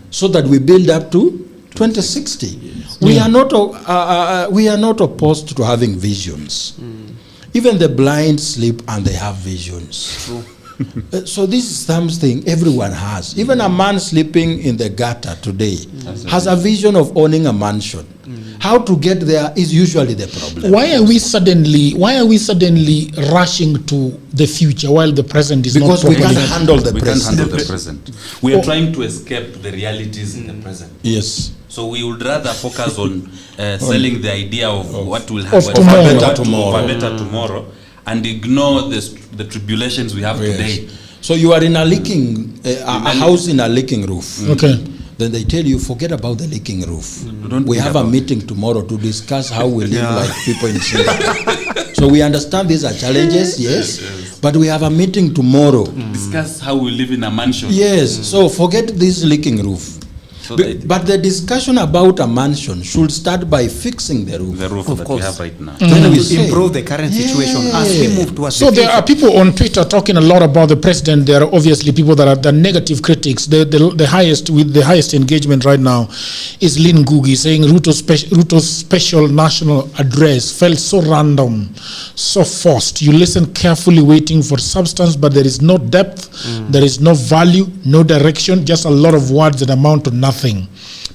so that we build up to 2060? Yes. We are not opposed to having visions. Even the blind sleep and they have visions. True. So this is something everyone has. Even a man sleeping in the gutter today has a vision of owning a mansion. How to get there is usually the problem. Why are we suddenly rushing to the future while the present is because not we can't handle the present. We can't handle the present. We are trying to escape the realities in the present. Yes. So we would rather focus on selling the idea of what will happen for better tomorrow, and ignore the tribulations we have today. So you are in a leaking, a house in a leaking roof. Okay. Then they tell you, forget about the leaking roof. We have a meeting tomorrow to discuss how we live like people in Singapore. So we understand these are challenges, yes, but we have a meeting tomorrow. Discuss how we live in a mansion. Yes, so forget this leaking roof. So but the discussion about a mansion should start by fixing the roof. The roof of that course. we have right now. Then we improve the current situation as we move towards So the there future. are people on Twitter talking a lot about the president. There are obviously people that are the negative critics. The highest with the highest engagement right now is Lynn Ngugi saying Ruto's special national address felt so random, so forced. You listen carefully, waiting for substance, but there is no depth, there is no value, no direction, just a lot of words that amount to nothing.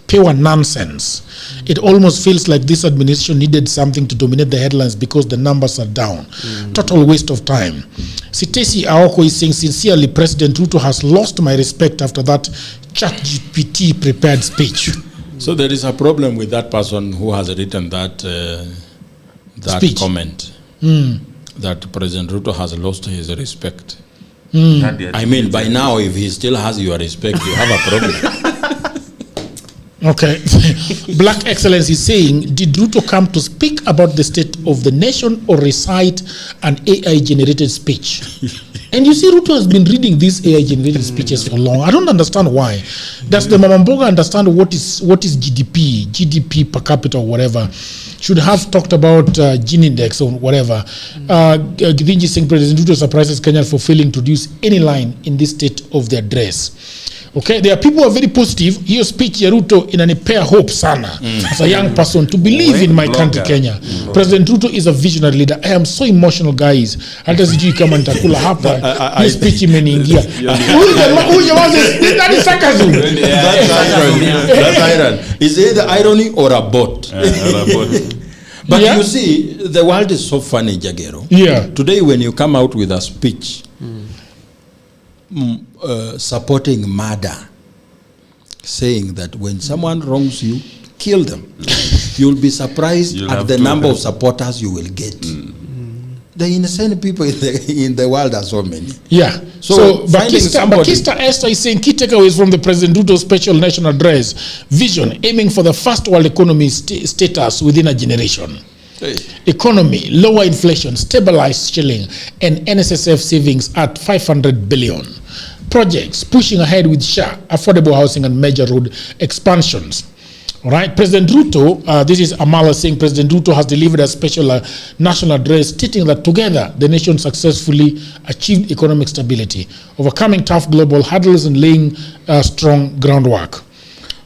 Pure nonsense. It almost feels like this administration needed something to dominate the headlines because the numbers are down. Total waste of time. Sitesi Aoko is saying, sincerely, President Ruto has lost my respect after that ChatGPT prepared speech. So there is a problem with that person who has written that Speech. comment, that President Ruto has lost his respect. I mean, by now, if he still has your respect, you have a problem. Okay. Black Excellence is saying, did Ruto come to speak about the state of the nation or recite an AI-generated speech? And you see, Ruto has been reading these AI-generated speeches for long. I don't understand why. Does the Mamamboga understand what is GDP per capita or whatever? Should have talked about Gini index or whatever. Githinji Singh, President Ruto surprises Kenya for failing to produce any line in this state of the address. Okay, there are people who are very positive. Hiyo speech ya Ruto inanipea hope sana as a young person to believe in my country Kenya. President Ruto is a visionary leader. I am so emotional, guys. Hata sijui kama nitakula hapa. Hii speech imeniingia. Huyu jamaa that is sarcasm. That's irony. Is either irony or a bot. But you see, the world is so funny, Jagero. Yeah. Today, when you come out with a speech supporting murder, saying that when someone wrongs you, kill them, you'll be surprised at the number of supporters you will get. The insane people in the world are so many. Yeah. So Bakista Esther is saying key takeaways from the President Ruto special national address: vision, aiming for the first world economy status within a generation. Economy, lower inflation, stabilized shilling, and NSSF savings at 500 billion. Projects, pushing ahead with SHA, affordable housing and major road expansions. All right, President Ruto, this is Amala saying President Ruto has delivered a special national address stating that together the nation successfully achieved economic stability, overcoming tough global hurdles and laying strong groundwork.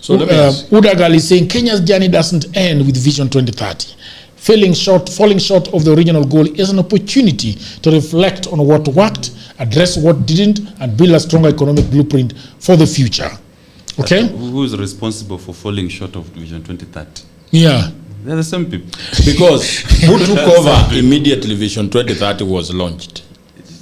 So Udagal is saying Kenya's journey doesn't end with Vision 2030. Falling short of the original goal is an opportunity to reflect on what worked, address what didn't, and build a stronger economic blueprint for the future. Okay? Who is responsible for falling short of Vision 2030? Yeah. They're the same people. Because who took over immediately Vision 2030 was launched?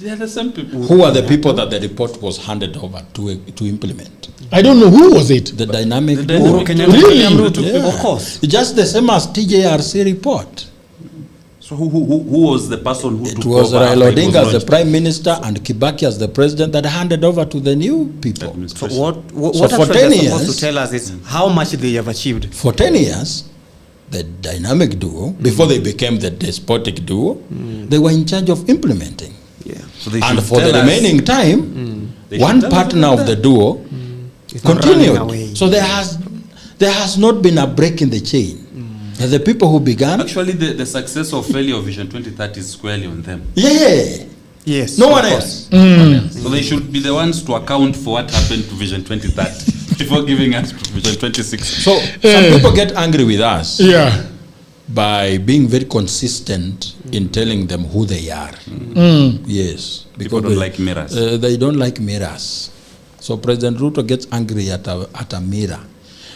They're the same people. Who are the people that the report was handed over to implement? I don't know. Who was it? The dynamic. Really? Yeah. Of course. Just the same as TJRC report. So who was the person who took over? It was Raila Odinga as the Prime Minister and Kibaki as the President that handed over to the new people. So what for 10 years, supposed to tell us is how much they have achieved. For 10 years, the dynamic duo, before they became the despotic duo, they were in charge of implementing. Yeah. So and for the remaining time, one partner of the duo continued. So there has not been a break in the chain. The people who began... Actually, the success or failure of Vision 2030 is squarely on them. Yeah. Yes. No one else. So they should be the ones to account for what happened to Vision 2030 before giving us to Vision 2060. So some people get angry with us. Yeah. By being very consistent in telling them who they are. Yes. People don't like mirrors. They don't like mirrors. So President Ruto gets angry at a mirror.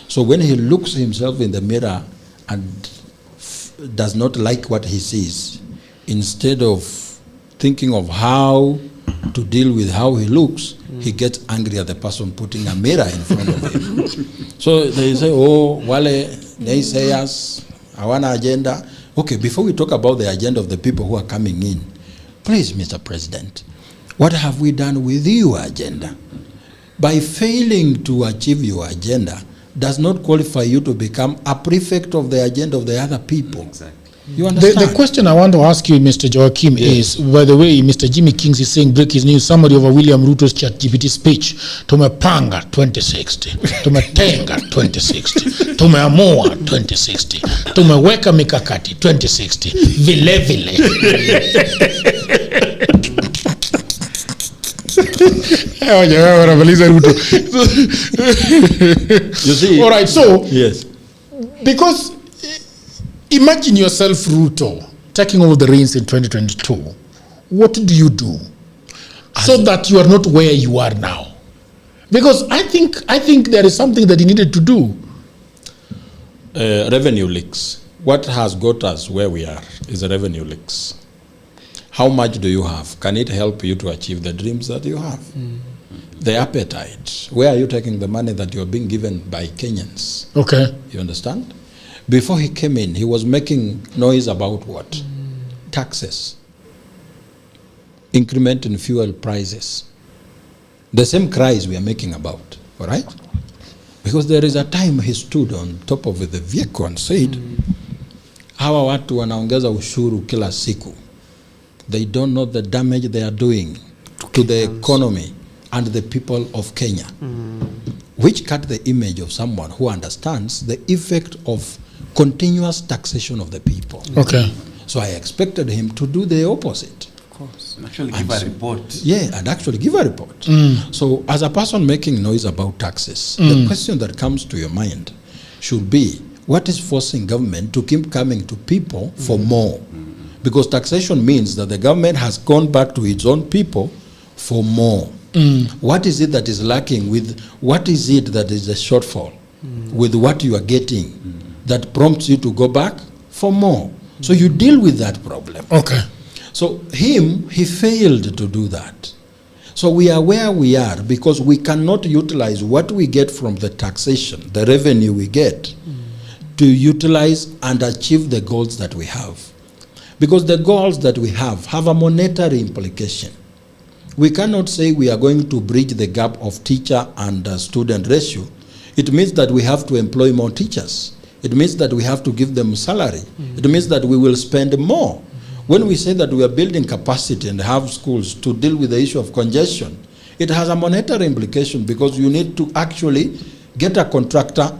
So when he looks himself in the mirror and does not like what he sees, instead of thinking of how to deal with how he looks, he gets angry at the person putting a mirror in front of him. So they say, oh, wale naysayers, hawana agenda. Okay, before we talk about the agenda of the people who are coming in, please, Mr. President, what have we done with your agenda? By failing to achieve your agenda does not qualify you to become a prefect of the agenda of the other people. Exactly. You understand? The question I want to ask you, Mr. Joachim, is, by the way, Mr. Jimmy Kings is saying, break his news, summary of William Ruto's ChatGPT speech. Tumepanga 2060, tumetenga 2060, tumeamua 2060, tumeweka mikakati 2060, vile vile. You see? All right, so yes, because imagine yourself, Ruto, taking over the reins in 2022. What do you do so that you are not where you are now? Because I think there is something that you needed to do. Revenue leaks. What has got us where we are is the revenue leaks. How much do you have? Can it help you to achieve the dreams that you have? The appetite. Where are you taking the money that you're being given by Kenyans? Okay. You understand? Before he came in, he was making noise about what? Taxes. Increment in fuel prices. The same cries we are making about, all right? Because there is a time he stood on top of the vehicle and said, hawa watu wanaongeza ushuru kila siku. They don't know the damage they are doing to the economy and the people of Kenya, which cut the image of someone who understands the effect of continuous taxation of the people. Okay. So I expected him to do the opposite. Of course. Actually give a report. Yeah, and actually give a report. So as a person making noise about taxes, the question that comes to your mind should be, what is forcing government to keep coming to people for more? Because taxation means that the government has gone back to its own people for more. What is it that is lacking with, what is it that is a shortfall with what you are getting that prompts you to go back for more? So you deal with that problem. Okay. So he failed to do that. So we are where we are because we cannot utilize what we get from the taxation, the revenue we get, to utilize and achieve the goals that we have. Because the goals that we have a monetary implication. We cannot say we are going to bridge the gap of teacher and student ratio. It means that we have to employ more teachers. It means that we have to give them salary. It means that we will spend more. When we say that we are building capacity and have schools to deal with the issue of congestion, it has a monetary implication because you need to actually get a contractor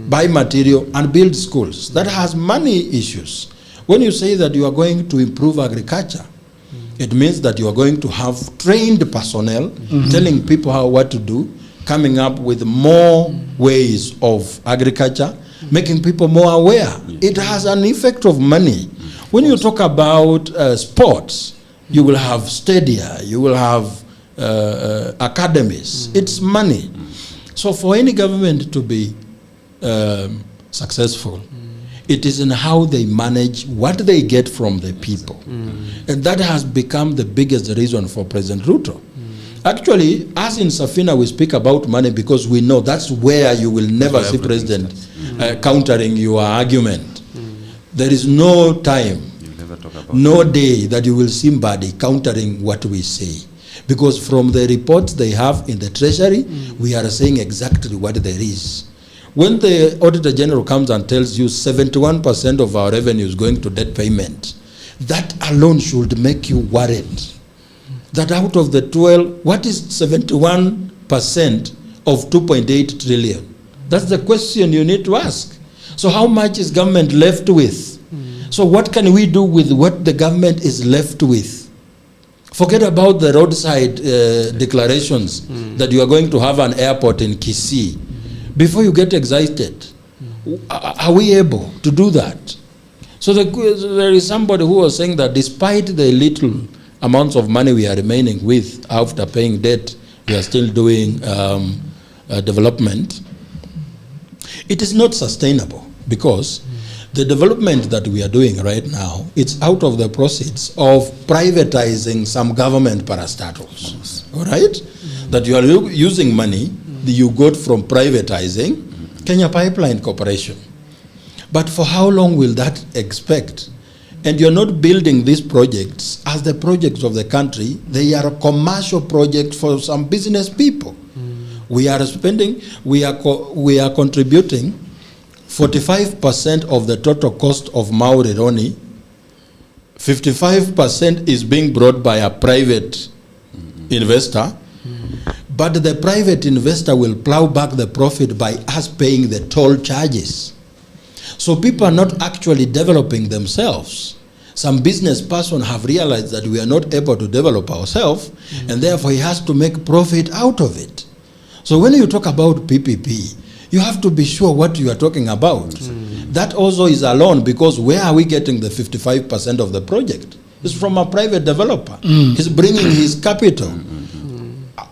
buy material, and build schools. That has money issues. When you say that you are going to improve agriculture, it means that you are going to have trained personnel telling people what to do, coming up with more ways of agriculture, making people more aware. It has an effect of money. When you talk about sports, you will have stadia, you will have academies. It's money. So for any government to be successful, it is in how they manage what they get from the people. And that has become the biggest reason for President Ruto. Actually, as in Safina, we speak about money because we know that's where you will never see President countering your argument. There is no time, no day that you will see somebody countering what we say. Because from the reports they have in the Treasury, we are saying exactly what there is. When the Auditor General comes and tells you 71% of our revenue is going to debt payment, that alone should make you worried. That out of the 12, what is 71% of 2.8 trillion? That's the question you need to ask. So how much is government left with? So what can we do with what the government is left with? Forget about the roadside declarations that you are going to have an airport in Kisii. Before you get excited, are we able to do that? So there is somebody who was saying that despite the little amounts of money we are remaining with after paying debt, we are still doing development. It is not sustainable because the development that we are doing right now, it's out of the proceeds of privatizing some government parastatals, all right? That you are using money that you got from privatizing Kenya Pipeline Corporation. But for how long will that expect? And you're not building these projects as the projects of the country. They are a commercial project for some business people. We are spending, we are contributing 45% of the total cost of Mau Rironi. 55% is being brought by a private investor, but the private investor will plow back the profit by us paying the toll charges. So people are not actually developing themselves. Some business person have realized that we are not able to develop ourselves, and therefore he has to make profit out of it. So when you talk about PPP, you have to be sure what you are talking about. That also is a loan, because where are we getting the 55% of the project? It's from a private developer. He's bringing his capital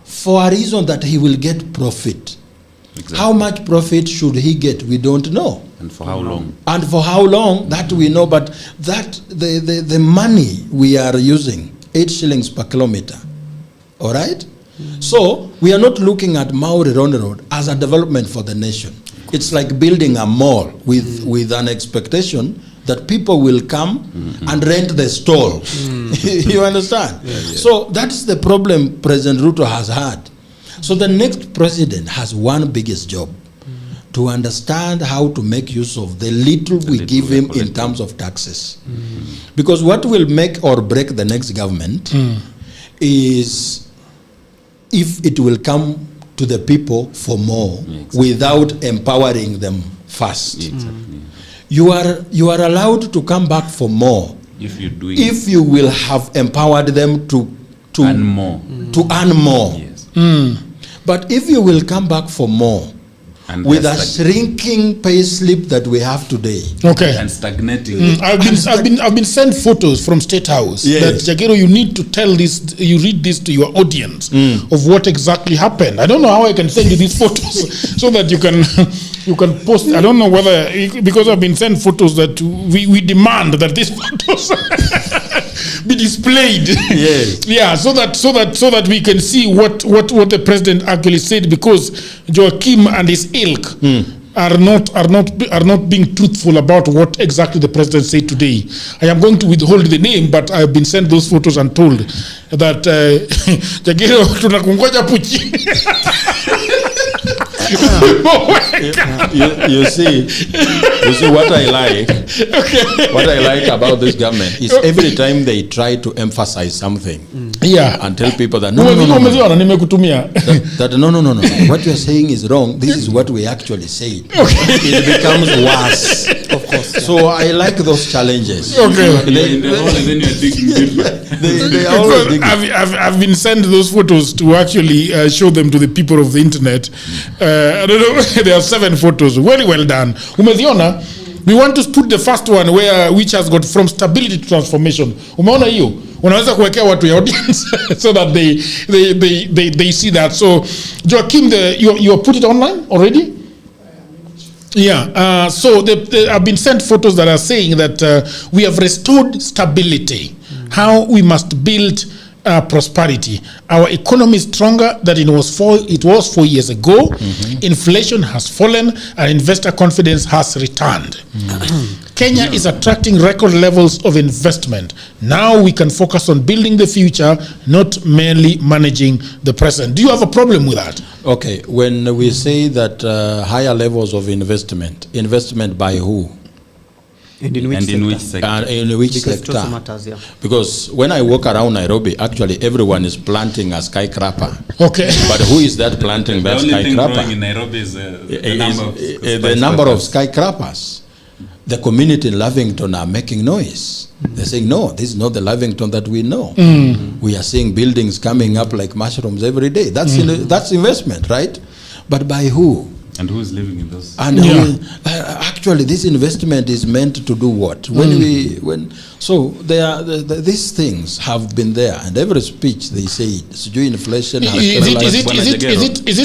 for a reason that he will get profit. Exactly. How much profit should he get? We don't know. And for how long? And for how long, that we know, but that the money we are using, 8 shillings per kilometer, all right? So we are not looking at Mau Rironi Road as a development for the nation. It's like building a mall with an expectation that people will come and rent the stall. You understand? Yeah, yeah. So that's the problem President Ruto has had. So the next president has one biggest job, to understand how to make use of the little we give him in terms of taxes. Because what will make or break the next government is if it will come to the people for more without empowering them first. You are allowed to come back for more if you will have empowered them to earn more. Yes. But if you will come back for more and with a shrinking pay slip that we have today, and stagnating. I've been sent photos from State House that Jagero, you need to tell this, you read this to your audience of what exactly happened. I don't know how I can send you these photos so that you can post. I don't know whether, because I've been sent photos that we demand that these photos be displayed. Yes. Yeah, so that we can see what the president actually said, because Joachim and his ilk are not being truthful about what exactly the president said today. I am going to withhold the name, but I have been sent those photos and told that Jagero tunakungoja puchi. You see what I like. What I like about this government is every time they try to emphasize something, and tell people that no. That no. What you are saying is wrong. This is what we actually said. It becomes worse. Of course. So I like those challenges. I've been sent those photos to actually show them to the people of the internet. I don't know. There are 7 photos. Very well done. Umeziona? We want to put the first one which has got from stability to transformation. Umeona hiyo? Unaweza kuwekea watu ya audience so that they see that. So Joachim, you put it online already? Yeah. So they have been sent photos that are saying that we have restored stability. How we must build prosperity. Our economy is stronger than it was 4 years ago. Inflation has fallen and investor confidence has returned. Kenya is attracting record levels of investment. Now we can focus on building the future, not merely managing the present. Do you have a problem with that? Okay, when we say that higher levels of investment by who? And in which sector? In which sector? Because when I walk around Nairobi, actually everyone is planting a skyscraper. Okay. But who is that planting that skyscraper? The only thing growing in Nairobi is the number of skyscrapers. The community in Lavington are making noise. They're saying, no, this is not the Lavington that we know. We are seeing buildings coming up like mushrooms every day. That's that's investment, right? But by who? And who is living in those? And actually, this investment is meant to do what? These things have been there, and every speech they say inflation. Is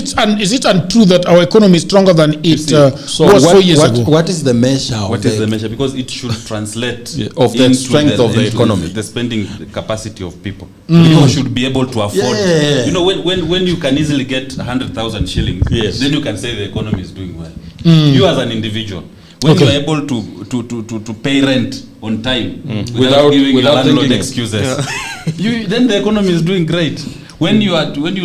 it untrue that our economy is stronger than it was 4 years ago? What is the measure? What is the measure? Because it should translate of the strength of the economy, the spending capacity of people. People should be able to afford. You know, when you can easily get 100,000 shillings, then you can say the economy is doing well. You as an individual, when you are able to pay rent on time without giving your landlord excuses, then the economy is doing great. When you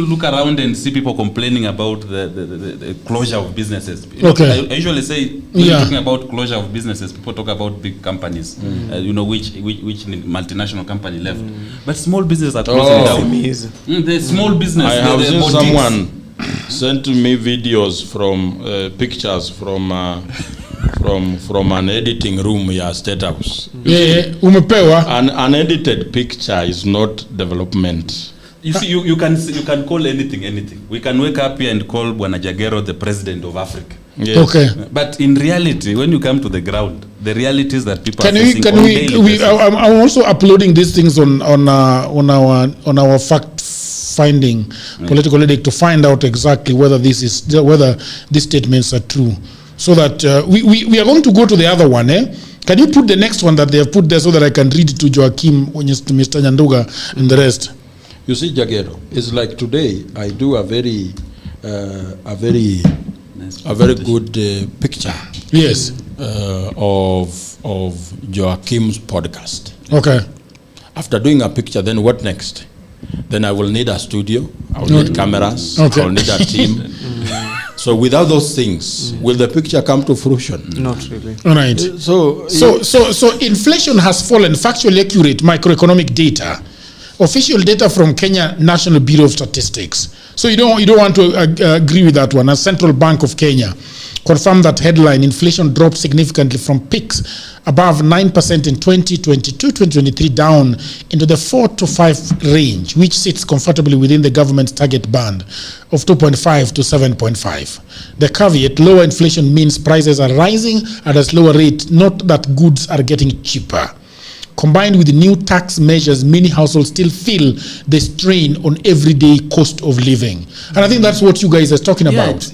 look around and see people complaining about the closure of businesses, I usually say when you're talking about closure of businesses, people talk about big companies, which multinational company left, but small businesses are closing down. The small business. I have seen someone sent me videos from pictures from an editing room here, State House. An unedited picture is not development. You see, you can call anything. We can wake up here and call Bwana Jagero the president of Africa. Yes. Okay. But in reality, when you come to the ground, the reality is that people are facing on daily basis. I'm also uploading these things on our fact finding political edict to find out exactly whether these statements are true, so that we are going to go to the other one. Can you put the next one that they have put there so that I can read it to Joachim, Mr. Nyanduga, and the rest? You see, Jagero, it's like today I do a very good picture. Yes. Of Joachim's podcast. Okay. After doing a picture, then what next? Then I will need a studio. I will need cameras. I will need a team. So without those things, will the picture come to fruition? Not really. All right. So inflation has fallen. Factually accurate microeconomic data. Official data from Kenya National Bureau of Statistics. So you don't want to agree with that one. As Central Bank of Kenya confirmed that headline, inflation dropped significantly from peaks above 9% in 2022-2023 down into the 4 to 5 range, which sits comfortably within the government's target band of 2.5 to 7.5. The caveat, lower inflation means prices are rising at a slower rate, not that goods are getting cheaper. Combined with the new tax measures, many households still feel the strain on everyday cost of living. And I think that's what you guys are talking about.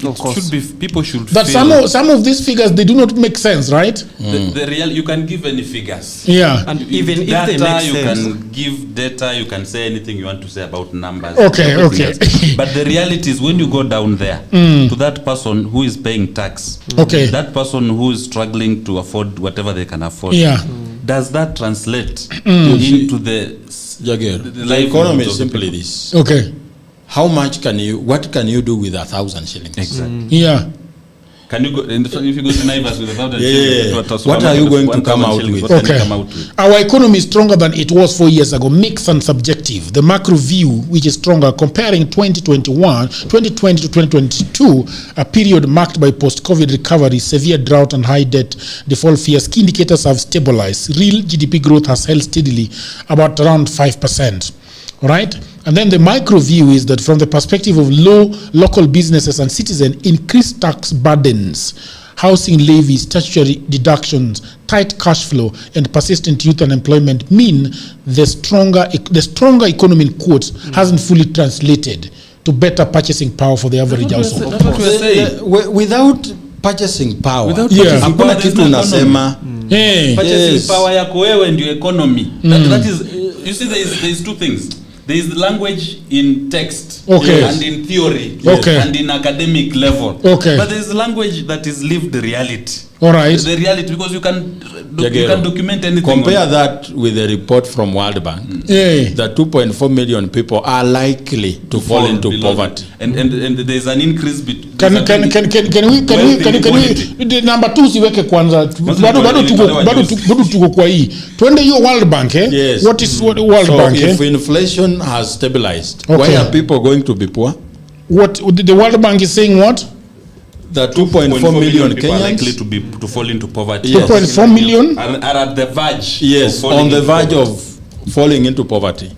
People should that feel some of these figures, they do not make sense, right? The real, you can give any figures. Yeah. And even data, if they make you sense. can give data, you can say anything you want to say about numbers. Okay. But the reality is when you go down there to that person who is paying tax, that person who is struggling to afford whatever they can afford, does that translate into the economy is simply this. Okay. What can you do with 1,000 shillings? Exactly. Yeah. Can you go, if you go to Naivas with 1,000 shillings, what are you going to come out with? What can you come out with? Our economy is stronger than it was 4 years ago. Mixed and subjective. The macro view, which is stronger, comparing 2020 to 2022, a period marked by post-COVID recovery, severe drought and high debt default fears. Key indicators have stabilized. Real GDP growth has held steadily, about around 5%. All right? And then the micro view is that from the perspective of low local businesses and citizens, increased tax burdens, housing levies, statutory deductions, tight cash flow, and persistent youth unemployment mean the stronger economy, in quotes, hasn't fully translated to better purchasing power for the average household. That's what we're saying. Without purchasing power, hakuna kitu unasema. Purchasing power yako wewe ndio economy. That is, you see, there is two things. There is language in text and in theory and in academic level. But there is language that is lived reality. All right. The reality, because you can document anything. Compare that with a report from World Bank that 2.4 million people are likely to fall into poverty. And there is an increase. Can we the number 2 siweke kwanza, bado tuko kwa hii twende hiyo World Bank Yes. What is World so Bank if inflation has stabilized, why are people going to be poor? What the World Bank is saying? What the 2.4 million people Kenyans are likely to fall into poverty. 2.4 million are at the verge. Yes, on the verge of falling into poverty.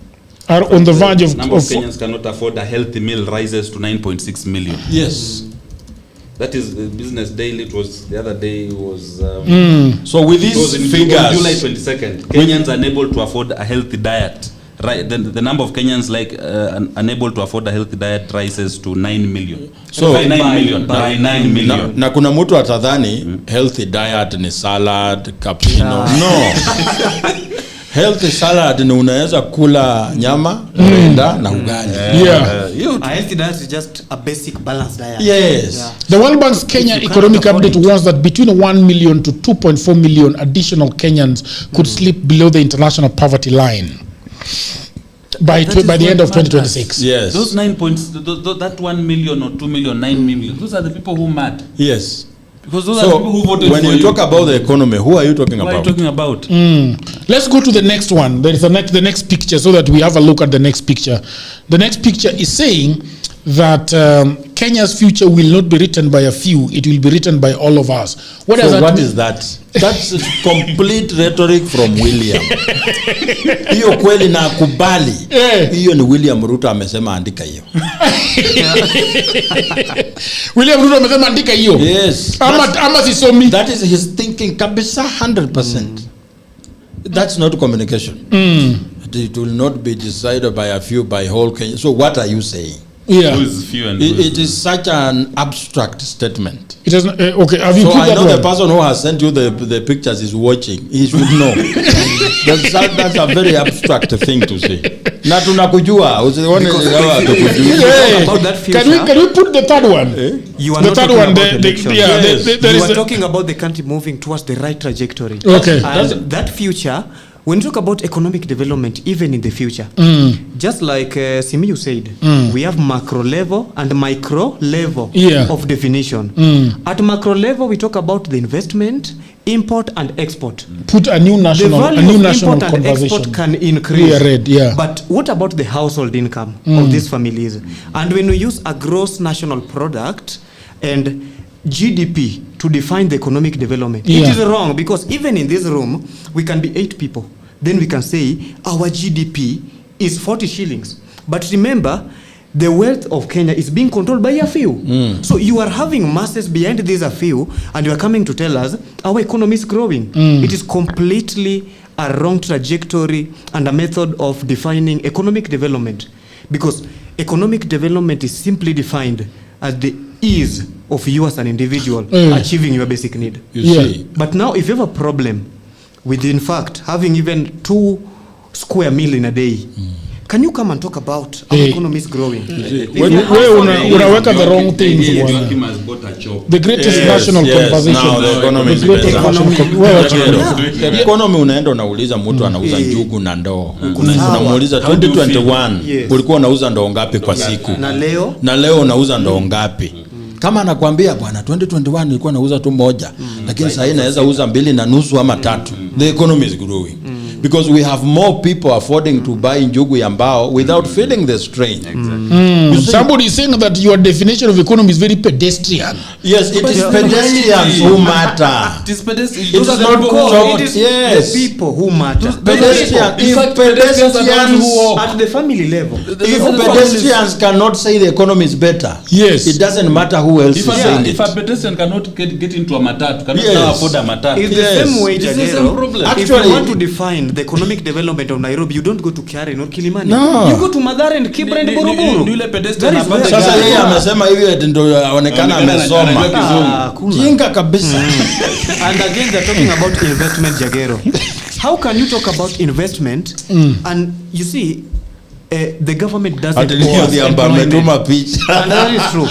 Are on the verge of number of Kenyans cannot afford a healthy meal rises to 9.6 million. Yes. That is Business Daily. It was the other day. Was so with these figures, July 22nd, Kenyans unable to afford a healthy diet. Right, the number of Kenyans unable to afford a healthy diet rises to 9 million. So by 9 million. Na kuna mtu atadhani healthy diet ni salad, cappuccino. No. Healthy salad ni unaweza kula nyama, renda na ugali. A healthy diet is just a basic balanced diet. Yes. The World Bank's Kenya Economic Update warns that between 1 million to 2.4 million additional Kenyans could slip below the international poverty line by the end of 2026. Yes. Those 9 points, that 1 million or 2 million, 9 million, those are the people who mad. Yes. Because those are the people who voted when you talk about the economy, who are you talking about? Who are you talking about? Let's go to the next one. There is the next picture, so that we have a look at the next picture. The next picture is saying that Kenya's future will not be written by a few, it will be written by all of us. What does that mean? Is that? That's complete rhetoric from William. Hiyo kweli na kubali. Hiyo ni William Ruto amesema andika hiyo. William Ruto amesema andika hiyo. Yes. Ama sisomi. That is his thinking kabisa 100%. That's not communication. It will not be decided by a few, by whole Kenya. So what are you saying? Yeah. Who is few and it is such an abstract statement. It is okay. Have you so put I that know one? the person who has sent you the pictures is watching. He should know. that's a very abstract thing to say. Na tunakujua usione about that future. Can we put the third one? You are the not third talking one. About You are talking about the country moving towards the right trajectory. Okay. And that future, when you talk about economic development, even in the future, just like Simiyu said, we have macro level and micro level of definition. At macro level, we talk about the investment, import and export. Put a new national, the value a new of national import and conversation. export can increase. Yeah. But what about the household income of these families? And when we use a gross national product and GDP to define the economic development, it is wrong, because even in this room we can be 8 people, then we can say our GDP is 40 shillings. But remember, the wealth of Kenya is being controlled by a few. So you are having masses behind these a few, and you are coming to tell us our economy is growing. It is completely a wrong trajectory and a method of defining economic development, because economic development is simply defined as the ease of you as an individual achieving your basic need. You see. But now if you have a problem with, in fact, having even 2 square meal in a day, can you come and talk about our economy is growing? Unaweka the wrong things. The greatest national conversation. Now the economy is the economy unaenda unauliza mtu anauza njugu na ndoo. Unamuuliza 2021 ulikuwa unauza ndoo ngapi kwa siku? Na leo unauza ndoo ngapi? Kama anakuambia bwana 2021 nilikuwa nauza tu moja, lakini sasa hivi naweza uza 2.5 ama 3. The economy is growing. Because we have more people affording to buy njugu ya mbao without feeling the strain. Somebody is saying that your definition of economy is very pedestrian. Yes, it is pedestrians who matter. It is pedestrian. It is not the people who matter. Pedestrian. If pedestrians who walk at the family level. If pedestrians cannot say the economy is better, yes, it doesn't matter who else is saying it. If a pedestrian cannot get into a matatu, cannot afford a matatu. It's the same way, Jagero. Actually, if you want to define the economic development of Nairobi, you don't go to Kiari nor Kilimani. No. You go to Mathare and Kibra and Buruburu. Sasa yeye amesema hivi eti ndio aonekana amesoma. Jinga kabisa. And again they're talking about investment, Jagero. How can you talk about investment and you see the government doesn't owe us employment. And that is true.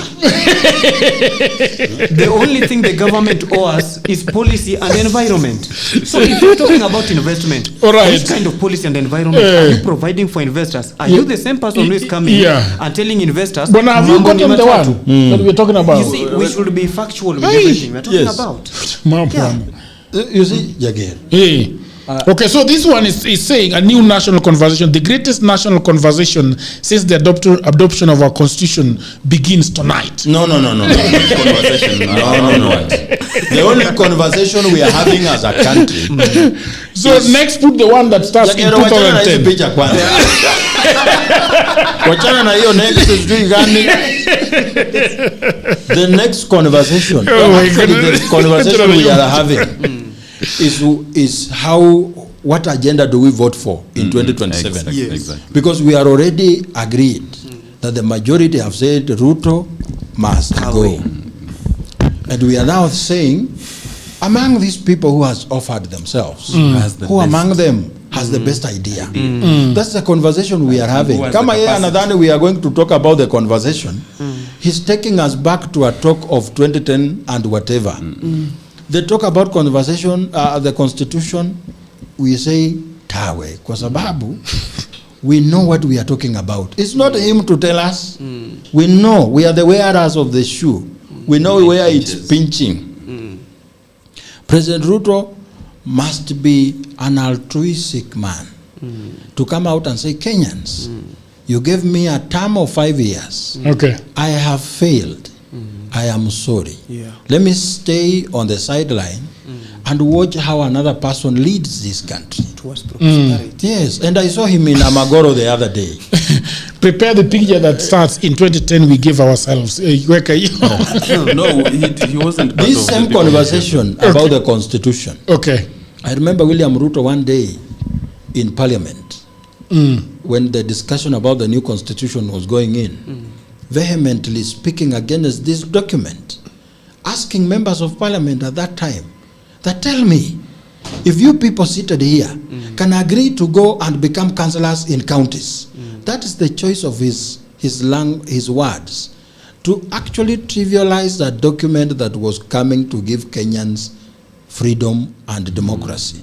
The only thing the government owes is policy and environment. So if you're talking about investment, which kind of policy and environment are you providing for investors? Are you the same person who is coming and telling investors? But have you gotten the one that we're talking about? You see, we should be factual with everything we're talking about. You see, Jagger. Okay, so this one is saying a new national conversation, the greatest national conversation since the adoption of our constitution begins tonight. No. Conversation. No. The only conversation we are having as a country. So next put the one that starts in 2010. The next conversation, the conversation we are having is what agenda do we vote for in 2027? Exactly. Because we are already agreed that the majority have said Ruto must go. And we are now saying, among these people who has offered themselves, who among them has the best idea? That's the conversation we are having. Kama yeye anadhani we are going to talk about the conversation, he's taking us back to a talk of 2010 and whatever. They talk about conversation, the constitution, we say tawe, kwa sababu we know what we are talking about. It's not him to tell us. We know, we are the wearers of the shoe. We know where it's pinching. President Ruto must be an altruistic man to come out and say, Kenyans, you gave me a term of 5 years. Okay. I have failed. I am sorry. Let me stay on the sideline and watch how another person leads this country. Towards prosperity. Yes, and I saw him in Amagoro the other day. Prepare the picture that starts in 2010 we gave ourselves. No, he wasn't. This same conversation about the constitution. Okay. I remember William Ruto one day in Parliament when the discussion about the new constitution was going in. Vehemently speaking against this document, asking members of parliament at that time that tell me, if you people seated here can agree to go and become councillors in counties, that is the choice of his words, to actually trivialize that document that was coming to give Kenyans freedom and democracy.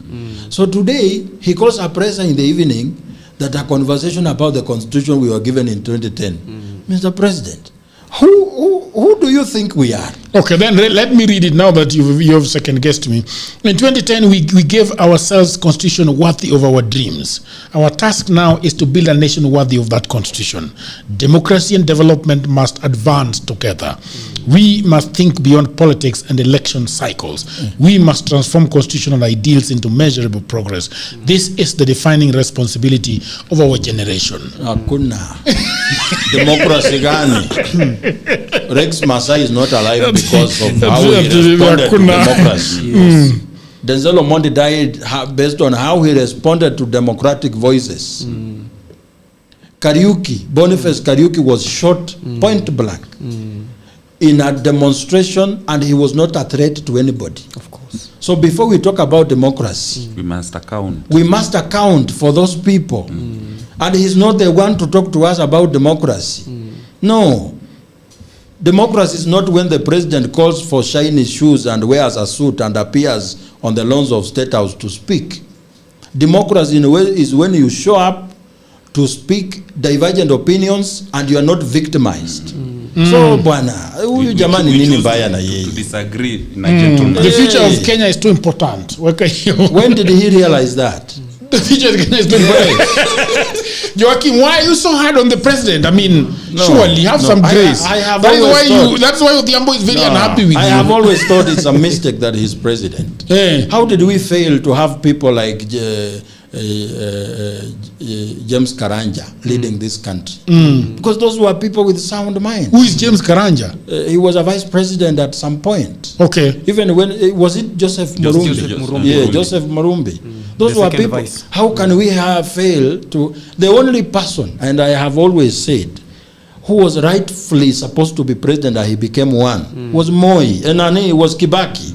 So today, he calls a presser in the evening that a conversation about the constitution we were given in 2010. Mr. President, who do you think we are? Okay, then let me read it now that you have second guessed me. In 2010, we gave ourselves constitution worthy of our dreams. Our task now is to build a nation worthy of that constitution. Democracy and development must advance together. We must think beyond politics and election cycles. We must transform constitutional ideals into measurable progress. This is the defining responsibility of our generation. Hakuna. Democracy gani? Rex Masai is not alive because of how he responded to democracy. Denzel Omondi died based on how he responded to democratic voices. Boniface Kariuki was shot point blank in a demonstration, and he was not a threat to anybody. Of course. So before we talk about democracy, we must account. We must account for those people. And he's not the one to talk to us about democracy. No. Democracy is not when the president calls for shiny shoes and wears a suit and appears on the lawns of State House to speak. Democracy in a way is when you show up to speak divergent opinions and you are not victimized. So bwana, huyu jamani nini mbaya na yeye? Disagree na gentleman. The future of Kenya is too important. When did he realize that? The future of Kenya is too important. Joachim, why are you so hard on the president? I mean, surely have some grace. That's why Odhiambo is very unhappy with you. I have always thought it's a mistake that he's president. How did we fail to have people like James Karanja leading this country? Because those were people with sound mind. Who is James Karanja? He was a vice president at some point. Okay. Even when was it Joseph Murumbi? Yeah, Joseph Murumbi. Those were people. Vice. How can we have failed to? The only person, and I have always said, who was rightfully supposed to be president and he became one, was Moi, and it was Kibaki.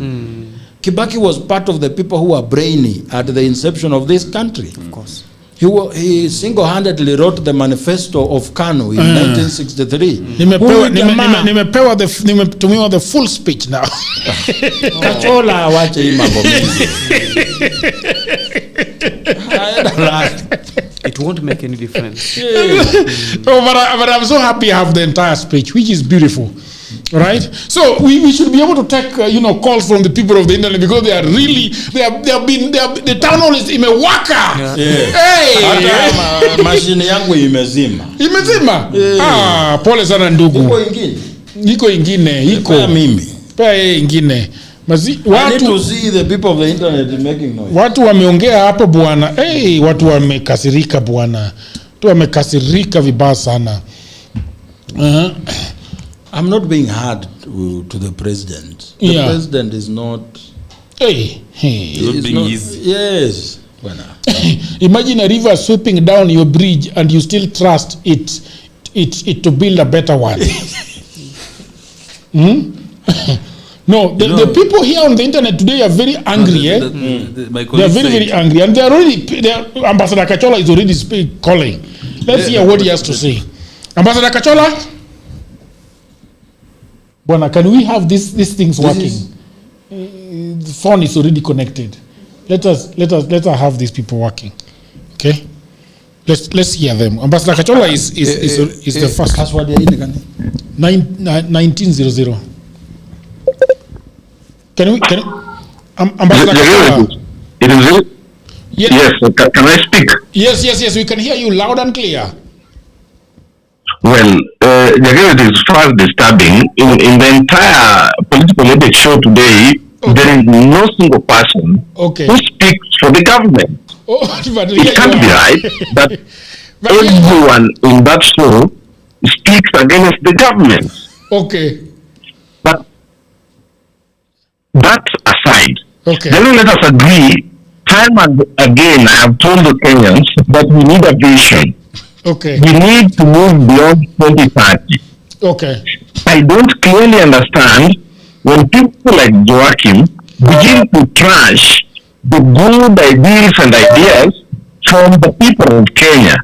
Kibaki was part of the people who were brainy at the inception of this country. Of course. He single-handedly wrote the manifesto of KANU in 1963. Nimetumiwa the full speech now. Kachola wache hii mambo mingi. It won't make any difference. But I'm so happy I have the entire speech, which is beautiful. Right, so we should be able to take calls from the people of the internet, because they are really the town hall is imewaka. Hey, mashine yangu imezima. Pole sana ndugu. Iko ingine mimi pia ingine. I need to see the people of the internet making noise. Watu wameongea hapo bwana. Watu wamekasirika bwana. Watu wamekasirika vibaya sana. I'm not being hard to the president. The president is not. He's not being easy. Yes. Imagine a river sweeping down your bridge and you still trust it to build a better one. No, the people here on the internet today are very angry. They are very angry, and they are already. Ambassador Kachola is already calling. Let's hear what he has to say. Ambassador Kachola. Bona, can we have these things working? The phone is already connected. Let us have these people working. Okay? Let's hear them. Ambassador Kachola is the first. Password 1900. Can Ambassador Kachola? Yes, can I speak? Yes, we can hear you loud and clear. Well, it is far disturbing. In the entire political debate show today, there is no single person who speaks for the government. It can't be right that everyone in that show speaks against the government. Okay. But that aside, then let us agree, time and again, I have told the Kenyans that we need a vision. Okay. We need to move beyond 2030. Okay. I don't clearly understand when people like Joachim begin to trash the good ideas and ideas from the people of Kenya.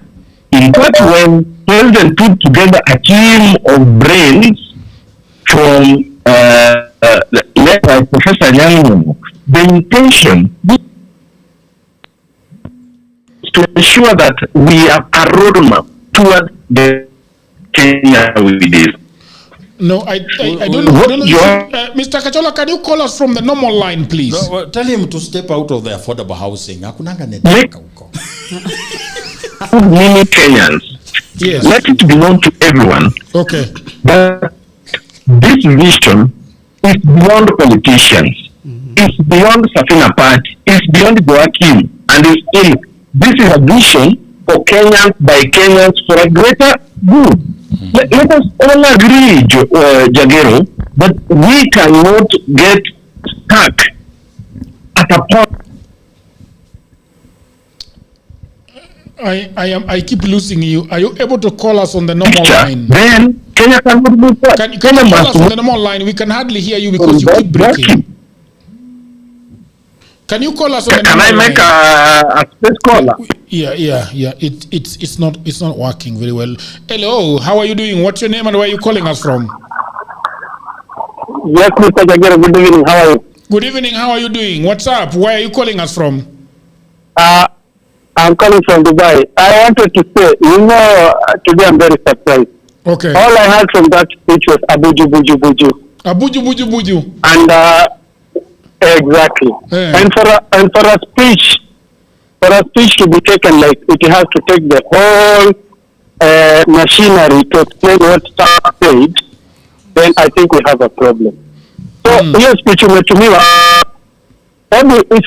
In fact, when President put together a team of brains from led by Professor Nyang'o, the intention to ensure that we have a roadmap toward the Kenya we did. No, I don't know. Mr. Kachola, can you call us from the normal line, please? No, tell him to step out of the affordable housing. Many Kenyans. Yes. Let it be known to everyone. Okay. That this vision is beyond politicians. It's beyond Safina Party. It's beyond Joachim and his ilk. This is a vision for Kenyans by Kenyans for a greater good. Let us all agree, Jagero, that we cannot get stuck at a point. I keep losing you. Are you able to call us on the normal line? Then Kenya cannot move forward. Can you call us on the normal line? We can hardly hear you because you keep breaking. Can you call us on the normal line? Can I make a space caller? Yeah. It's not working very well. Hello, how are you doing? What's your name and where are you calling us from? Yes, Mr. Jagero, good evening. How are you? Good evening. How are you doing? What's up? Where are you calling us from? I'm calling from Dubai. I wanted to say, today I'm very surprised. Okay. All I heard from that speech was abuju, buju, buju. Abuju, buju, buju. And exactly. Yeah. And for a speech to be taken like it has to take the whole machinery to explain what Star said, then I think we have a problem. So hiyo speech umetumiwa,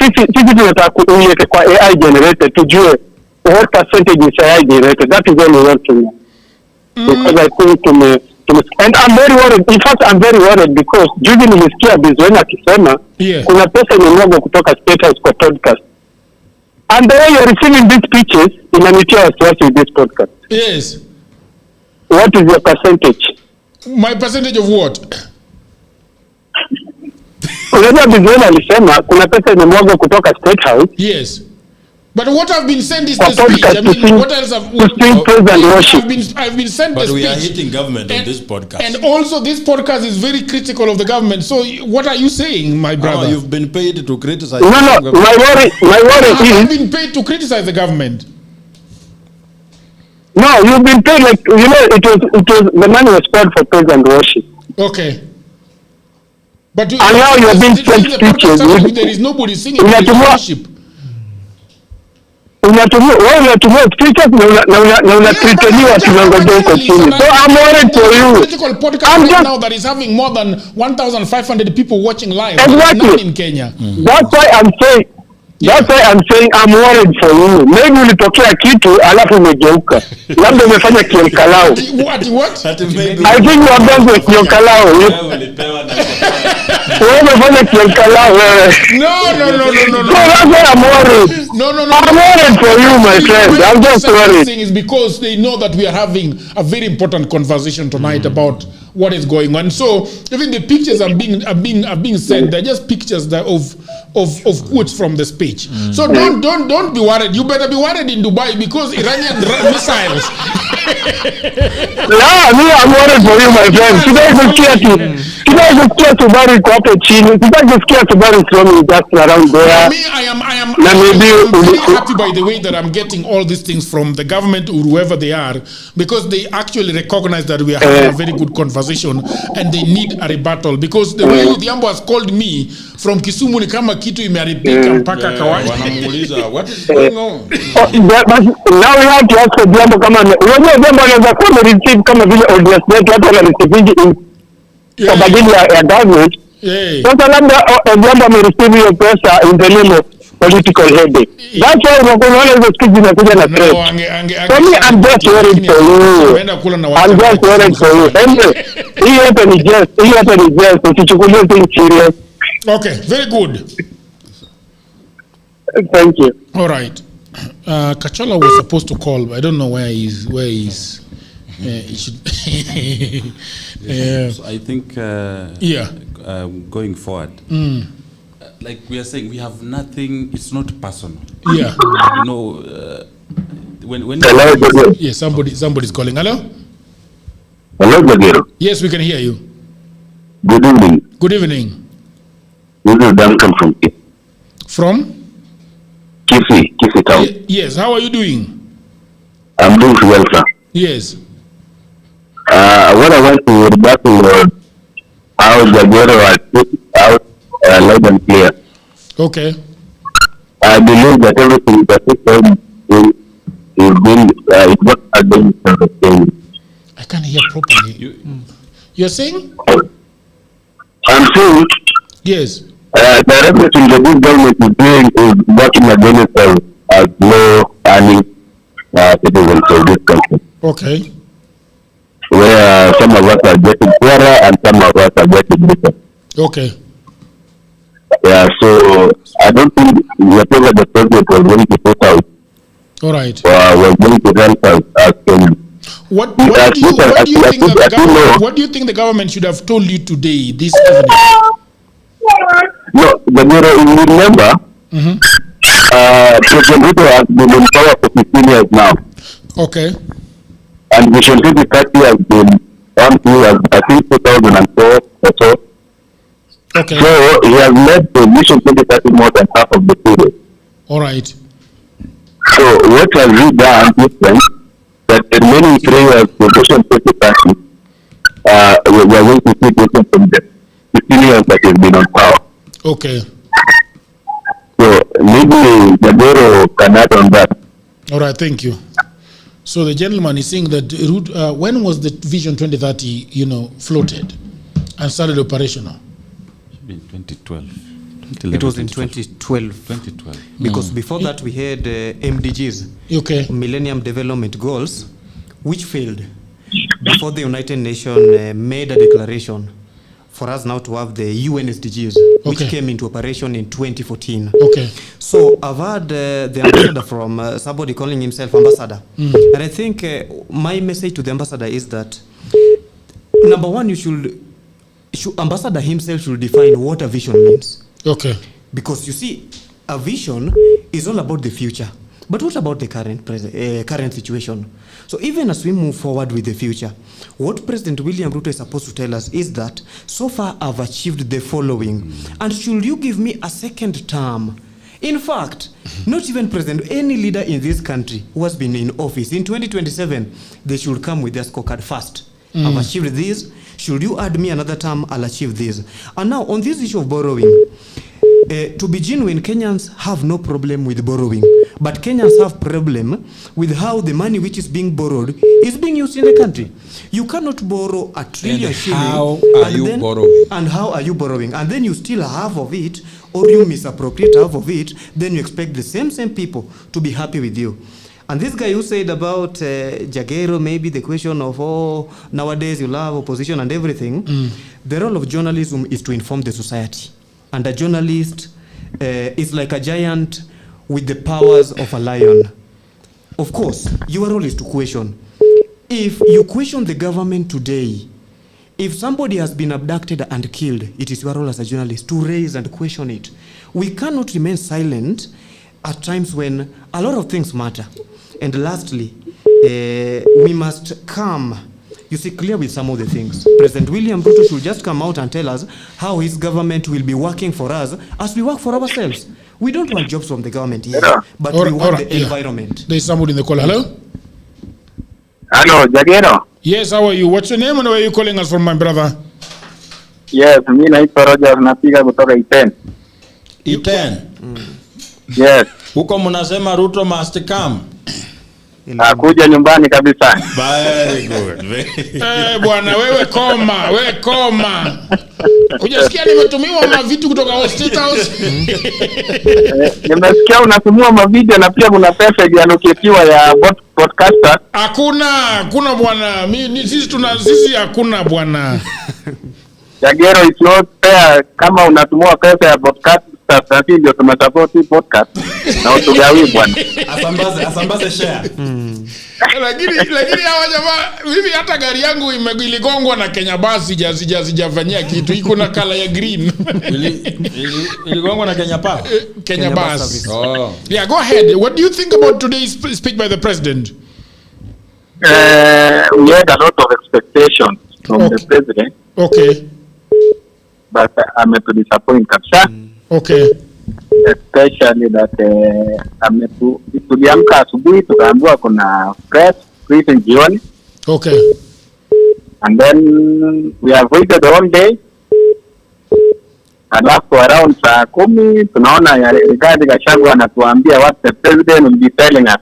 sisi tunataka uiweke kwa AI generated tujue what percentage is AI generated. That is all we want to know. Because I think and I'm very worried. In fact, I'm very worried because juzi nilisikia Bizwenya akisema kuna pesa imemwagwa kutoka State House kwa podcast. And the way you're receiving these speeches inanitia wasiwasi with this podcast. Yes. What is your percentage? My percentage of what? Unajua Bizwenya alisema kuna pesa imemwagwa kutoka State House. Yes. But what I've been sent is the speech. I mean, what else I've been sent but the speech. But we are hitting government on this podcast. And also this podcast is very critical of the government. So what are you saying, my brother? You've been paid to criticize the government. My worry I've been paid to criticize the government. No, you've been paid like, it was the money was spent for praise and worship. Okay. But and now you have been sent speeches. There is nobody singing praise and worship. Unatumia speeches na unatreateniwa tunangoja huko chini. So I'm worried for you. Critical podcast right now that is having more than 1,500 people watching live. Exactly. In Kenya. That's why I'm saying I'm worried for you. Maybe ulitokea kitu alafu umegeuka. Labda umefanya kielkalao. What? I think you have done kielkalao. Wewe umefanya kielkalao wewe. No. So that's why I'm worried. No. I'm worried for you, my friend. I'm just worried. Thing is because they know that we are having a very important conversation tonight about what is going on. So even the pictures are being sent. They're just pictures that of quotes from the speech. So don't be worried. You better be worried in Dubai because Iranian missiles. I'm worried for you, my friend. Sitaki kubari kwa hapo chini. Sitaki kubari from just around there. Me, I am very happy by the way that I'm getting all these things from the government or whoever they are, because they actually recognize that we are having a very good conversation and they need a rebuttal, because the way Odhiambo has called me from Kisumu ni kama kitu imeharibika mpaka kawaida. Wanamuuliza what is going on? Now we have to ask Odhiambo kama unajua Odhiambo anaweza kuwa receive kama vile audience net watu wana receive kwa badili ya government. Sasa labda Odhiambo amereceive hiyo pesa in the name of political headache. That's why unaona hizo speech zinakuja na threat. For me, I'm just worried for you. I'm just worried for you. Anyway, hii hapa ni just. Usichukulie things serious. Okay, very good. Thank you. All right. Kachola was supposed to call, but I don't know where he's. He should. So I think. Going forward. Like we are saying, we have nothing. It's not personal. Yeah. When. Hello. Yes, somebody's calling. Hello. Hello, Jagiro. Yes, we can hear you. Good evening. Good evening. This is Duncan from Kisi. From? Kisi town. Yes. How are you doing? I'm doing well, sir. Yes. What I want to rebuttal was how Jagiro has put out loud and clear. Okay. I believe that everything that he said is being it was against understanding. I can't hear properly. You're saying? I'm saying. Yes. The everything that this government is doing is working against us as low-earning citizens of this country. Okay. Where some of us are getting poorer and some of us are getting richer. Okay. Yeah, so I don't think whatever the president was going to put out was going to help us as Kenyans. What do you think the government should have told you today, this evening? No, you remember, President Ruto has been in power for 15 years now. Okay. And Vision 2030 has been on to, I think, 2004 or so. Okay. So he has led the Vision 2030 more than half of the period. All right. So what has he done different that the remaining 3 years the Vision 2030 2030, we are going to see questions from the 15 years that has been on power. Okay. So maybe Jagoro can add on that. All right, thank you. So the gentleman is saying that when was the Vision 2030, floated and started operational? Should be in 2012. It was in 2012. Because before that we had MDGs, Millennium Development Goals, which failed before the United Nations made a declaration for us now to have the UN SDGs, which came into operation in 2014. Okay. So I've had the ambassador from somebody calling himself ambassador. And I think my message to the ambassador is that, number one, ambassador himself should define what a vision means. Okay. Because you see, a vision is all about the future. But what about the current situation? So even as we move forward with the future, what President William Ruto is supposed to tell us is that so far I've achieved the following. And should you give me a second term? In fact, not even president, any leader in this country who has been in office, in 2027, they should come with their scorecard first. I've achieved this. Should you add me another term, I'll achieve this. And now, on this issue of borrowing, to be genuine, Kenyans have no problem with borrowing. But Kenyans have problem with how the money which is being borrowed is being used in the country. You cannot borrow $1 trillion shilling. How are you borrowing? And how are you borrowing? And then you steal half of it, or you misappropriate half of it, then you expect the same people to be happy with you. And this guy who said about Jagero, maybe the question of, nowadays you love opposition and everything, the role of journalism is to inform the society. And a journalist is like a giant with the powers of a lion. Of course, your role is to question. If you question the government today, if somebody has been abducted and killed, it is your role as a journalist to raise and question it. We cannot remain silent at times when a lot of things matter. And lastly, we must come, clear with some of the things. President William Ruto should just come out and tell us how his government will be working for us as we work for ourselves. We don't want jobs from the government here, but we want the environment. There is somebody in the call. Hello? Hello, Jagero. Yes, how are you? What's your name and where are you calling us from, my brother? Yes, mimi naitwa Roger, napiga kutoka Iten. Iten? Yes. Huko mnasema Ruto must come. Kuja nyumbani kabisa. Very good. Bwana wewe koma. Hujasikia nimetumiwa mavitu kutoka State House? Nimesikia unatumiwa mavideo na pia kuna pesa iliyoketiwa ya podcaster. Hakuna bwana. Sisi hakuna bwana. Jagero, it's not fair kama unatumia pesa ya podcast. Sasa ndio tunasupport hii podcast. Na utugawi bwana. Asambaze share. Lakini hawa jamaa, mimi hata gari yangu iligongwa na Kenya Bus sijafanyia kitu. Iko na kala ya green. Iligongwa na Kenya Power? Kenya Bus. Oh. Yeah, go ahead. What do you think about today's speech by the president? We had a lot of expectations from the president. Okay. But I'm to disappoint kabisa. Okay. Especially that tuliamka asubuhi tukaambiwa kuna press briefing jioni. Okay. And then we have waited all day. Alafu around saa 10 tunaona Rigathi Gachagua anatuambia what the president will be telling us.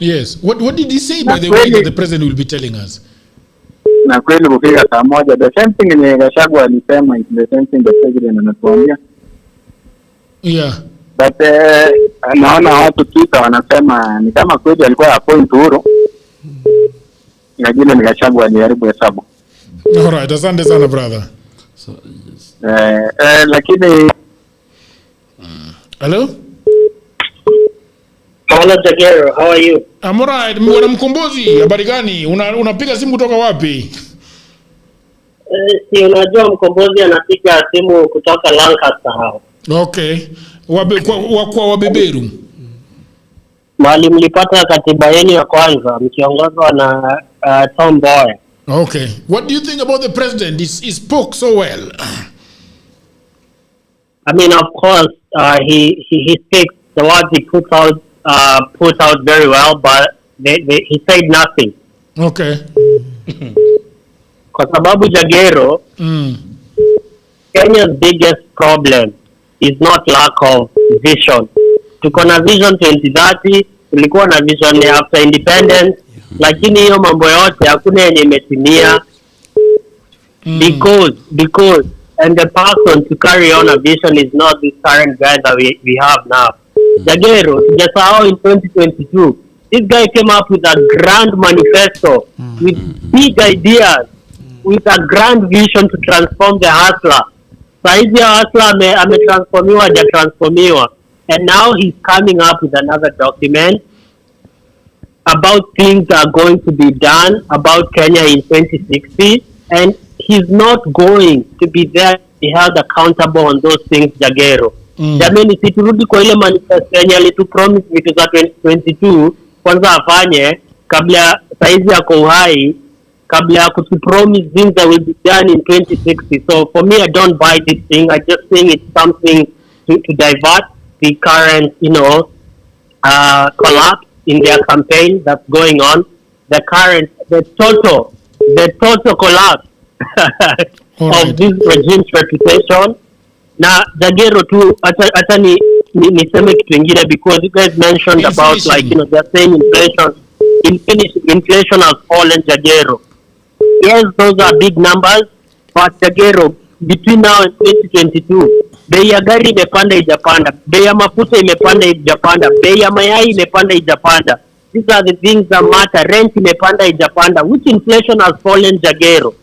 Yes. What did he say by the way that the president will be telling us? Na kweli kufika saa 1 the same thing ni Gachagua alisema is the same thing the president anatuambia. Yeah. But naona watu Twitter wanasema ni kama kweli alikuwa appoint Uhuru. Lakini Gachagua alijaribu hesabu. All right, asante sana brother. So yes. Lakini hello? Hello Jagero, how are you? I'm all right. Bwana Mkombozi, habari gani? Unapiga simu kutoka wapi? Si unajua Mkombozi anapiga simu kutoka Lancaster hao. Okay. Kwa wabeberu. Mahali mlipata katiba yenu ya kwanza mkiongozwa na Tom Mboya. Okay. What do you think about the president? He spoke so well. I mean, of course, he speaks the words he put out very well, but he said nothing. Okay. Kwa sababu Jagero, Kenya's biggest problem is not lack of vision. Tuko na vision 2030, tulikuwa na vision after independence, lakini hiyo mambo yote hakuna yenye imetimia. Because and the person to carry on a vision is not this current guy that we have now. Jagero, just how in 2022, this guy came up with a grand manifesto with big ideas, with a grand vision to transform the hustler. Saizi ya hustler ametransformiwa, hajatransformiwa. And now he's coming up with another document about things that are going to be done about Kenya in 2060. And he's not going to be there to be held accountable on those things, Jagero. Jameni, si turudi kwa ile manifesto yenye alitupromise vitu za 2022 kwanza afanye kabla saizi yako uhai, kabla ya kutupromise things that will be done in 2060. So for me, I don't buy this thing. I just think it's something to divert the current, collapse in their campaign that's going on. The total collapse of this regime's reputation. Now, Jagero too, hata niseme kitu ingine, because you guys mentioned about they're saying inflation has fallen, Jagero. Yes, those are big numbers, but Jagero, between now and 2022, bei ya gari imepanda ijapanda, bei ya mafuta imepanda ijapanda, bei ya mayai imepanda ijapanda. These are the things that matter. Rent imepanda ijapanda. Which inflation has fallen, Jagero?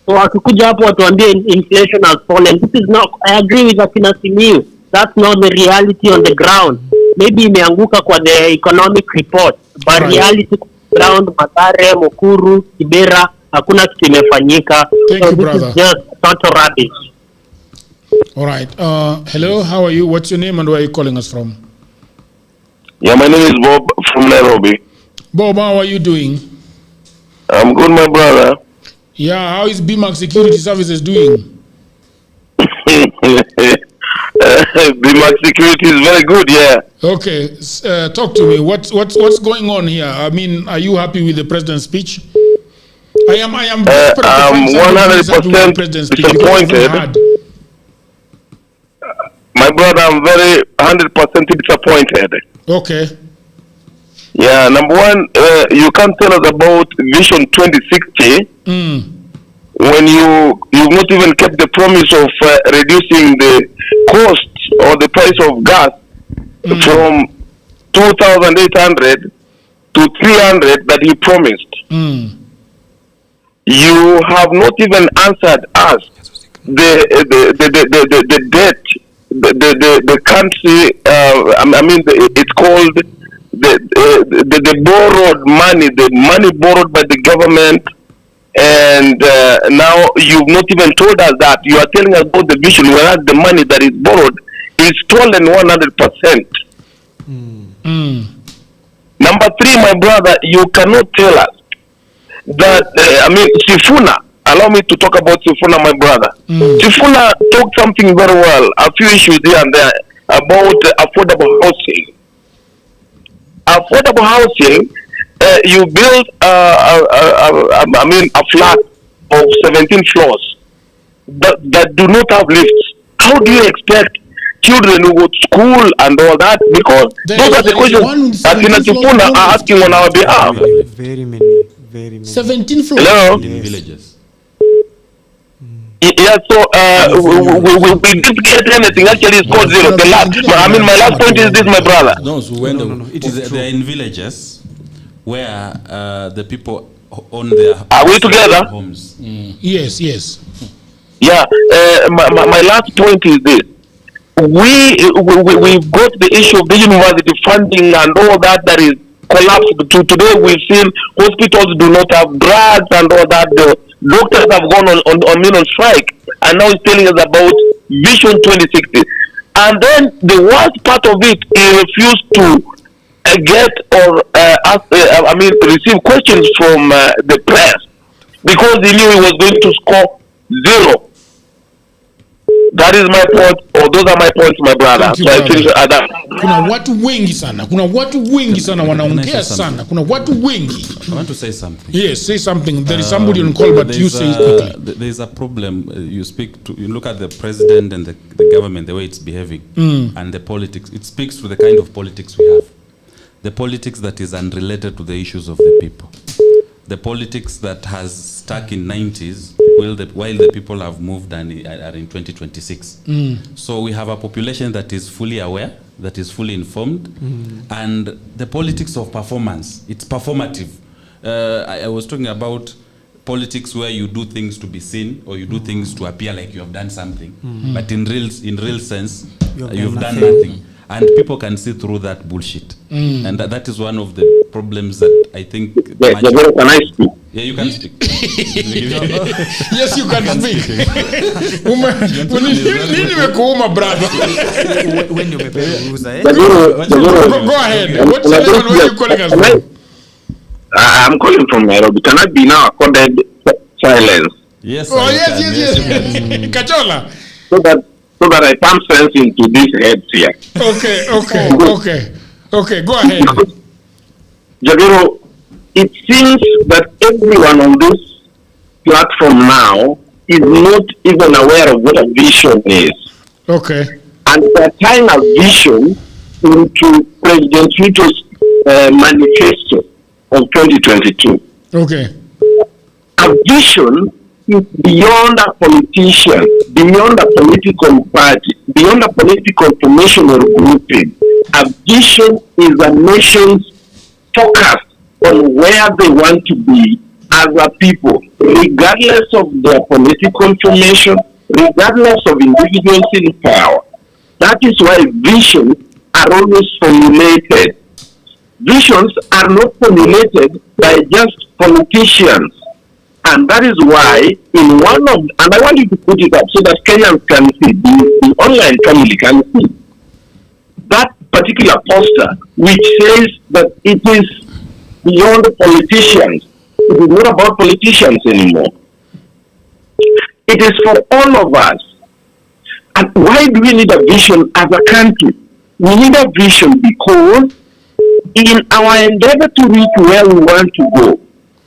So akikuja hapo watuambie inflation has fallen. This is not, I agree with Akina Simiyu. That's not the reality on the ground. Maybe imeanguka kwa the economic report, but reality ground, Mathare, Mukuru, Kibera, hakuna kitu imefanyika. Thank you, brother. Is just total rubbish. All right. Hello, how are you? What's your name and where are you calling us from? Yeah, my name is Bob from Nairobi. Bob, how are you doing? I'm good, my brother. Yeah, how is BMAC Security Services doing? BMAC Security is very good, yeah. Okay, talk to me. What's going on here? I mean, are you happy with the president's speech? I am 100% disappointed. My brother, I'm very 100% disappointed. Okay. Yeah, number one, you can't tell us about Vision 2060 when you've not even kept the promise of reducing the cost or the price of gas from 2,800 to 300 that you promised. You have not even answered us the debt, the country. It's called the borrowed money, the money borrowed by the government, and now you've not even told us that. You are telling us about the vision, whereas the money that is borrowed is stolen 100%. Number three, my brother, you cannot tell us that, Sifuna, allow me to talk about Sifuna, my brother. Sifuna talked something very well, a few issues here and there, about affordable housing. Affordable housing, you build a flat of 17 floors that do not have lifts. How do you expect children who go to school and all that? Because those are the questions that Sifuna are asking on our behalf. Very many. 17 floors. Hello? In villages. Yeah, so we didn't get anything. Actually, it's called zero. My last point is this, my brother. No, they're in villages where the people own their Are we together? homes. Yes. Yeah, my last point is this. We've got the issue of the university funding and all that is collapsed. Today we've seen hospitals do not have drugs and all that. The doctors have gone on strike, and now he's telling us about Vision 2060. And then the worst part of it, he refused to get or receive questions from the press because he knew he was going to score zero. That is my point, or those are my points, my brother. So I think kuna watu wengi sana. Wanaongea sana. Kuna watu wengi. I want to say something. Yes, say something. There is somebody on call, but you say it quickly. There is a problem. You look at the president and the government, the way it's behaving, and the politics. It speaks to the kind of politics we have. The politics that is unrelated to the issues of the people. The politics that has stuck in 90s while the people have moved and are in 2026. So we have a population that is fully aware, that is fully informed, and the politics of performance, it's performative. I was talking about politics where you do things to be seen or you do things to appear like you have done something, but in real sense, you've done nothing. And people can see through that bullshit. And that is one of the problems that I think... Can I speak? Yeah, you can speak. Yes, you can speak. Go ahead. What's the name and where are you calling us from? I'm calling from Nairobi. Can I be now accorded silence? Yes. Yes. Kachola. So that I pump sense into these heads here. Okay, go ahead. Jagero, it seems that everyone on this platform now is not even aware of what a vision is. Okay. And they're tying a vision into President Ruto's manifesto of 2022. Okay. A vision is beyond a politician, beyond a political party, beyond a political formation or grouping. A vision is a nation's focus on where they want to be as a people, regardless of their political formation, regardless of individuals in power. That is why visions are always formulated. Visions are not formulated by just politicians. And that is why in one of, and I want you to put it up so that Kenyans can see, the online family can see, that particular poster which says that it is beyond politicians. It is not about politicians anymore. It is for all of us. And why do we need a vision as a country? We need a vision because in our endeavor to reach where we want to go,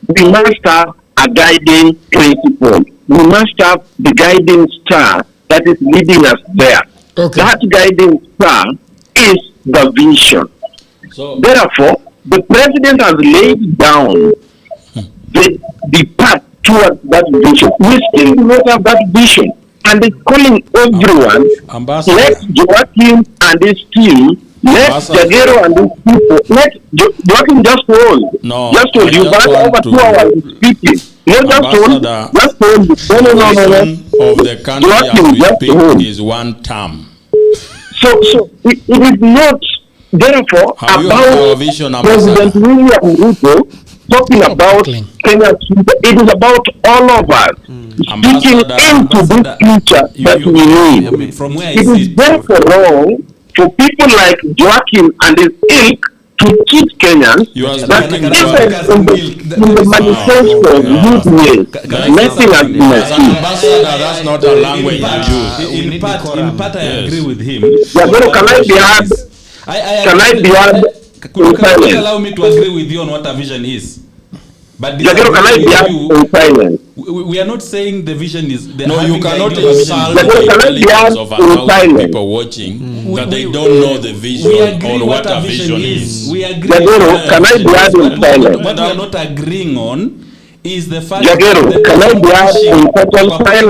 we must have a guiding principle. We must have the guiding star that is leading us there. Okay. That guiding star is the vision. So, therefore, the president has laid down the path towards that vision. We still do not have that vision. And it's calling everyone, let Joaquin and his team, let Jagero and his people, let Joaquin just hold. No, just hold. You got over 2 hours speaking. Let just hold. Just hold. No. Of the country Joaquin, as we speak is one term. So it is not, therefore, about President William Ruto talking about Kenya's future. It is about all of us speaking into this future that we need. From where it is therefore wrong for people like Joaquin and his ilk to keep Kenyans that even in the manifesto youth ways, nothing has been achieved. That's not a language you use. In part, I agree with him. Can I be heard? Can I be heard? Could you allow me to agree with you on what a vision is? But we are not saying the vision is... No, you cannot insult the intelligence of 1,000 people watching that they don't know the vision or what a vision is. We agree. Can I be heard in silence? What we are not agreeing on is the fact that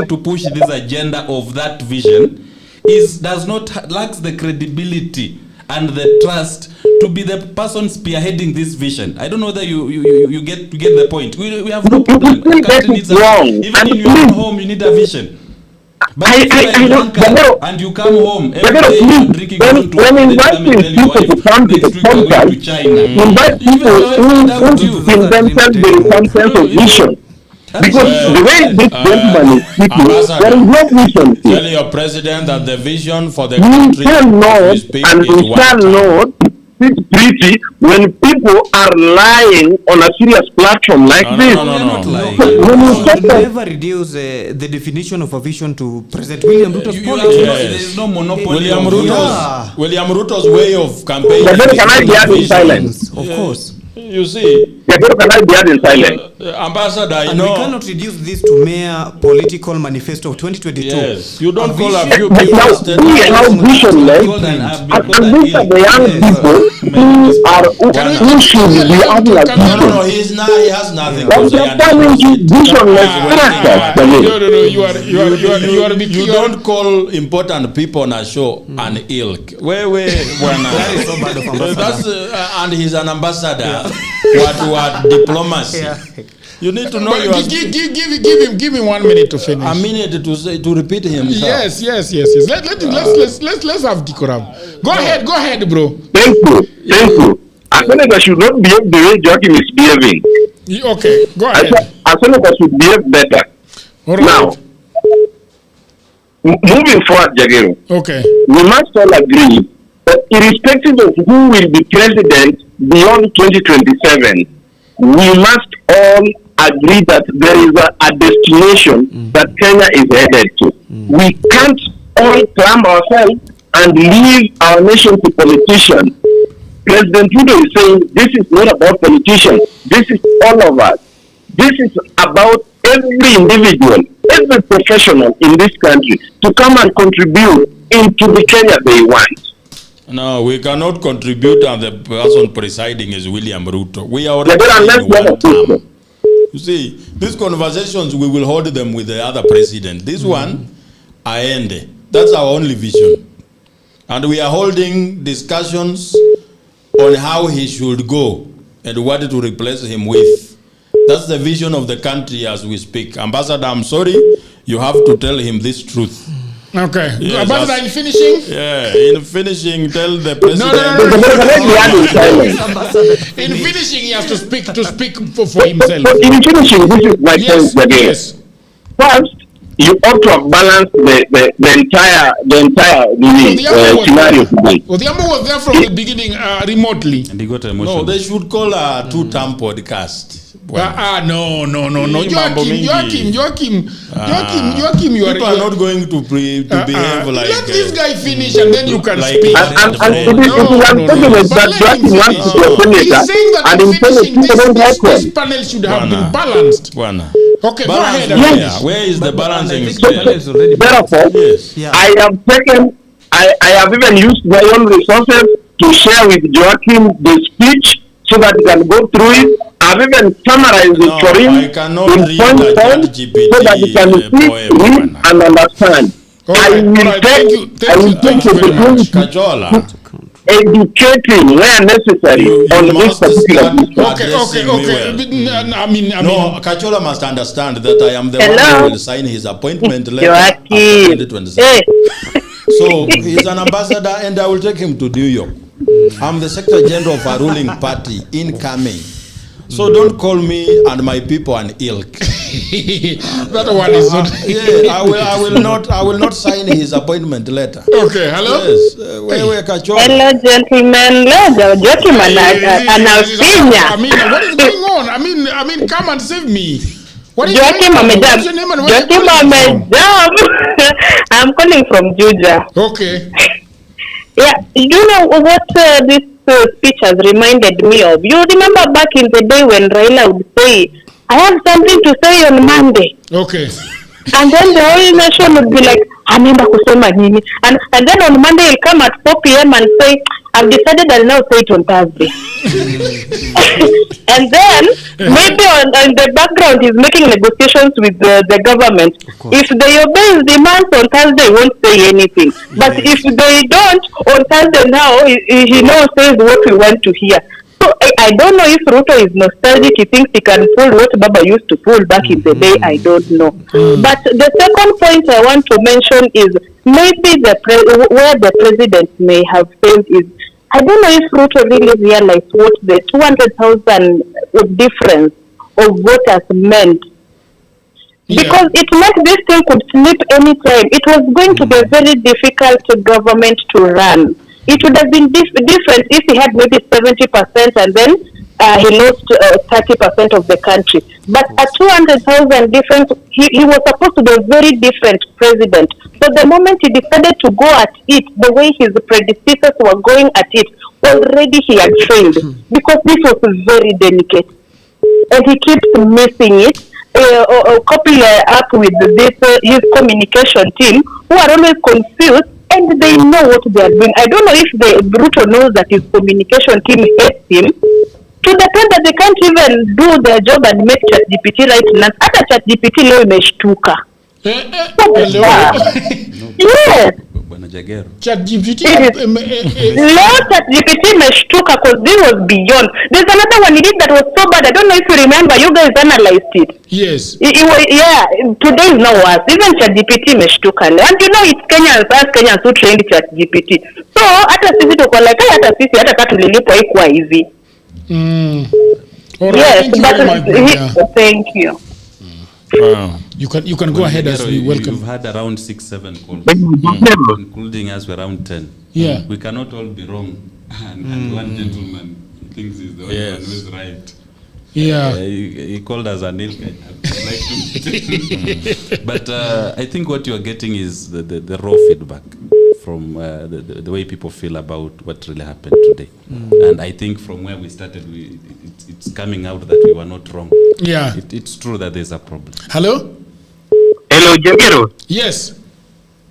to push this agenda of that vision lacks the credibility and the trust to be the person spearheading this vision. I don't know whether you get the point. We have no problem. The country needs even in your own home you need a vision. But I don't, and you come home every day you're drinking when inviting people to come to the podcast, invite people who in themselves there is some sense of vision. Because the way this gentleman is speaking, there is no vision. Tell your president that the vision for the country we shall not sit pretty when people are lying on a serious platform like this. Never reduce the definition of a vision to President William Ruto's politics. There is no monopoly. William Ruto's way of campaigning. Can I be in silence? Of course. You see, can I be in silence? Ambassador, and we cannot reduce this to mere political manifesto of 2022. Yes, you don't call a few people. Now, we are now visionless, and these are the young people who should be having a vision. No, he has nothing to say. You don't call important people on a show an ilk. That is so bad of ambassador. And he's an ambassador. What diplomacy? Yeah. You need to know. Give him 1 minute to finish. A minute to repeat himself. Yes. Let's have decorum. Go ahead, bro. Thank you. A senator should not behave the way Joachim is behaving. Okay, go ahead. A senator should behave better. All right. Now, moving forward, Jagero. Okay. We must all agree that irrespective of who will be president beyond 2027, we must all agree that there is a destination that Kenya is headed to. We can't all cram ourselves and leave our nation to politicians. President Ruto is saying this is not about politicians. This is all of us. This is about every individual, every professional in this country to come and contribute into the Kenya they want. No, we cannot contribute, and the person presiding is William Ruto. We are already in one term. You see, these conversations, we will hold them with the other president. This one, aende. That's our only vision. And we are holding discussions on how he should go and what to replace him with. That's the vision of the country as we speak. Ambassador, I'm sorry, you have to tell him this truth. Okay. Yes, Ambassador, in finishing? Yeah, in finishing, tell the president. No. In finishing, he has to speak for himself. In finishing, this is my point again. Yes. First, you ought to have balanced the entire scenario today. Well, the Ambo was there from the beginning remotely. And he got emotional. No, they should call a two-term podcast. No. Joachim, you are not going to behave like. Let this guy finish and then you can speak. This panel should have been balanced. Okay, go ahead. Where is the balancing scale? Therefore, I have even used my own resources to share with Joachim the speech so that he can go through it. I've even summarized it for him in point so that he can read and understand. I will take the opportunity educating where necessary on this particular issue. Okay. No, Kachola must understand that I am the one who will sign his appointment letter after 2027. So he's an ambassador and I will take him to New York. I'm the Secretary General of a ruling party incoming. So don't call me and my people an ilk. That one is not. I will not sign his appointment letter. Okay, hello. Yes. Hello, gentlemen. I mean, what is going on? I mean, come and save me. What is Joachim Amejab. I'm calling from Juja. Okay. Yeah, you know what this speech has reminded me of? You remember back in the day when Raila would say, I have something to say on Monday. Okay. And then the whole nation would be like, Amemba kusema nini? And then on Monday he'll come at 4 p.m. and say, I've decided I'll now say it on Thursday. And then maybe on the background he's making negotiations with the government. If they obey his demands on Thursday, he won't say anything. But if they don't, on Thursday now, he now says what we want to hear. So I don't know if Ruto is nostalgic. He thinks he can pull what Baba used to pull back in the day. I don't know. But the second point I want to mention is maybe where the president may have failed is, I don't know if Ruto really realized what the 200,000 difference of voters meant. Because it meant this thing could slip anytime. It was going to be a very difficult government to run. It would have been different if he had maybe 70% and then he lost 30% of the country. But at 200,000 difference, he was supposed to be a very different president. So the moment he decided to go at it, the way his predecessors were going at it, already he had failed because this was very delicate. And he keeps missing it. Couple up with this his communication team, who are always confused, and they know what they are doing. I don't know if the Ruto knows that his communication team hates him, to the point that they can't even do their job and make ChatGPT right now. Hata ChatGPT leo imeshtuka. Yes. ChatGPT Leo ChatGPT imeshtuka because this was beyond. There's another one he did that was so bad. I don't know if you remember. You guys analyzed it. Yes. Yeah. Today is no worse. Even ChatGPT imeshtuka. And you know it's Kenyans who trained ChatGPT. So hata sisi tuko like hata sisi hata kama tulilipwa ikuwa hivi. Yes, thank you. You can go ahead as we welcome. You've had around 6-7 calls, including us, we're around 10. Yeah. We cannot all be wrong, and one gentleman thinks he's the only one who's right. Yeah. He called us an ilk. But I think what you are getting is the raw feedback from the way people feel about what really happened today. And I think from where we started, it's coming out that we were not wrong. Yeah. It's true that there's a problem. Hello? Hello, Jagero. Yes.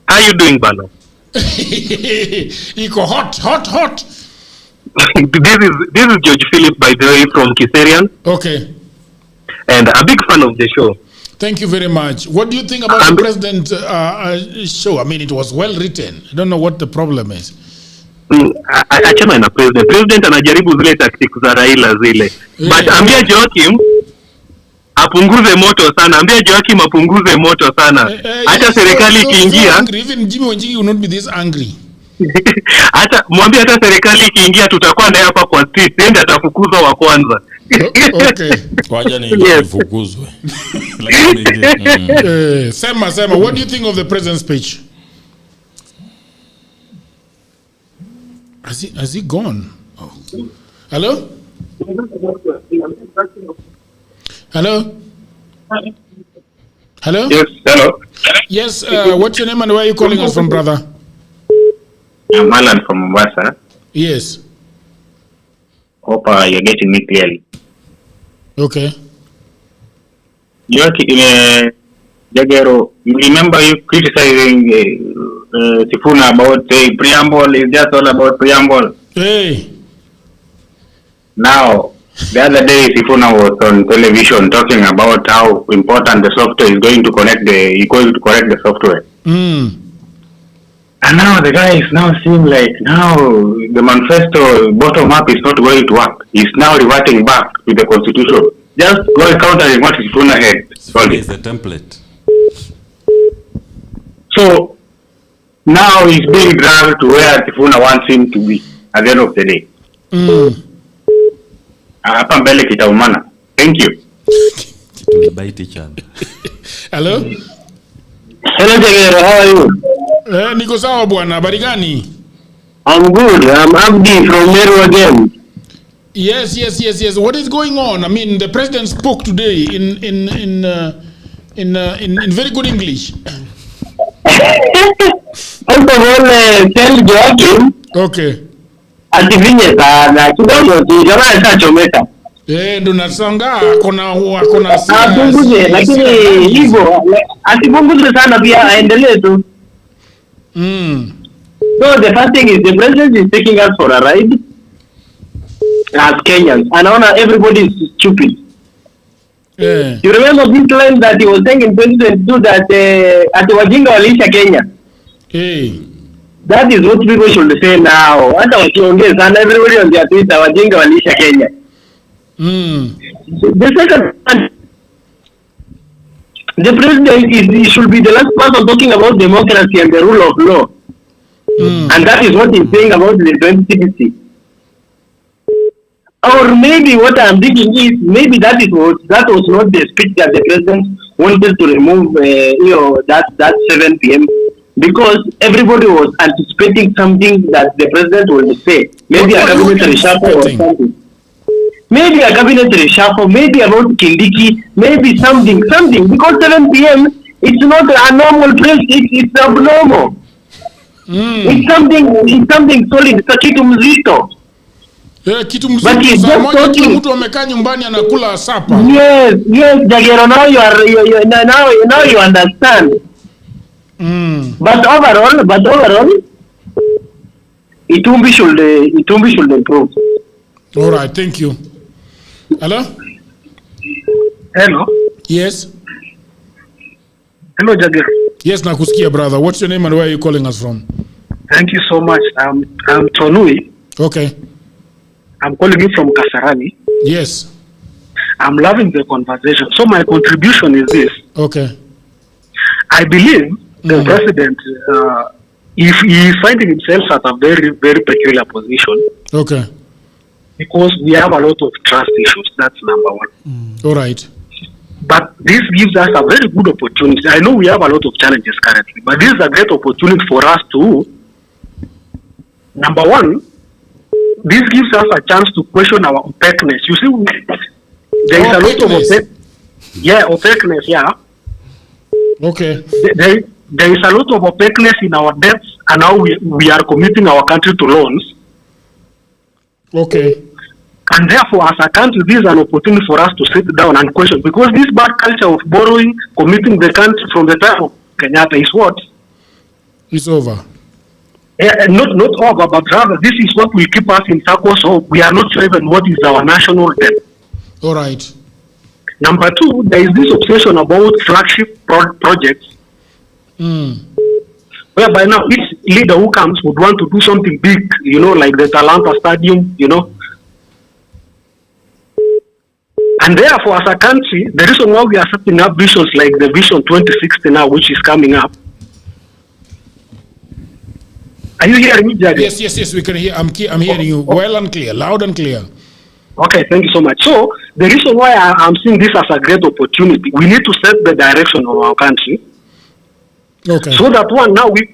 How you doing, Bano? Iko hot. This is George Philip, by the way, from Kiserian. Okay. And a big fan of the show. Thank you very much. What do you think about the president show? I mean, it was well written. I don't know what the problem is. Achana na president anajaribu zile tactics za Raila zile. But ambia Joachim apunguze moto sana. Ambia Joachim apunguze moto sana. Hata serikali ikiingia, even Jimmy Wanjigi will not be this angry. Hata mwambie hata serikali ikiingia tutakuwa naye hapa kwa street, ndio atafukuzwa wa kwanza. Okay. Wacha nifukuzwe. Sema, what do you think of the president's speech? Has he gone? Oh. Hello? Hello? Hello? Yes, hello. Yes, what's your name and where are you calling us from, brother? I'm Alan from Mombasa. Yes. Hope you're getting me clearly. Okay. Jagero, you remember you criticizing Sifuna about the preamble, is just all about preamble. Hey. Now, the other day Sifuna was on television talking about how important the software is going to correct the software. And now the guy is now seeing like now the manifesto bottom up is not going to work. He's now reverting back to the constitution. Just going countering what Sifuna had. Sorry. It's the template. So now he's being dragged to where Sifuna wants him to be at the end of the day. Hapa mbele kitaumana. Thank you. Hello? Hello, Jagero, how are you? Niko sawa bwana, habari gani? I'm good. I'm Abdi from Meru again. Yes. What is going on? I mean, the president spoke today in very good English. First of all, tell Joachim. Okay. Ativinye sana kidogo tu, jamaa ashachomeka. Ndo nasanga kuna apunguze, lakini hivyo asipunguze sana pia aendelee tu. So the first thing is the president is taking us for a ride as Kenyans. Anaona everybody is stupid. You remember this line that he was saying in 2022 that ati wajinga waliisha Kenya. That is what people should say now. Hata wakiongea sana everybody on their Twitter wajinga waliisha Kenya. The second one, the president he should be the last person talking about democracy and the rule of law. And that is what he's saying about the 2060. Or maybe what I'm thinking is maybe that was not the speech that the president wanted to remove that 7 p.m. because everybody was anticipating something that the president will say. Maybe a cabinet reshuffle or something. Maybe a cabinet reshuffle, maybe about Kindiki, maybe something. Because 7 p.m. it's not a normal place. It's abnormal. It's something solid. It's a kitu mzito. Kitu mzito. Saa moja kila mtu amekaa nyumbani anakula sapa. Yes, Jagero, now you understand. But overall, Itumbi should improve. All right, thank you. Hello? Hello? Yes? Hello, Jagger. Yes, nakusikia, brother. What's your name and where are you calling us from? Thank you so much. I'm Tonui. Okay. I'm calling you from Kasarani. Yes. I'm loving the conversation. So my contribution is this. Okay. I believe the president, if he is finding himself at a very, very peculiar position. Okay. Because we have a lot of trust issues. That's number one. All right. But this gives us a very good opportunity. I know we have a lot of challenges currently, but this is a great opportunity for us to, number one, this gives us a chance to question our opaqueness. You see, there is a lot of opaqueness, yeah. Okay. There is a lot of opaqueness in our debts and how we are committing our country to loans. Okay. And therefore, as a country, this is an opportunity for us to sit down and question, because this bad culture of borrowing, committing the country from the time of Kenyatta is what? It's over. Not over, but rather this is what will keep us in circles. So we are not sure even what is our national debt. All right. Number two, there is this obsession about flagship projects. Whereby now each leader who comes would want to do something big, like the Talanta Stadium, And therefore, as a country, the reason why we are setting up visions like the Vision 2060 now, which is coming up. Are you hearing me, Jagger? Yes, we can hear. I'm hearing you well and clear, loud and clear. Okay, thank you so much. So, the reason why I'm seeing this as a great opportunity, we need to set the direction of our country. Okay. So that now we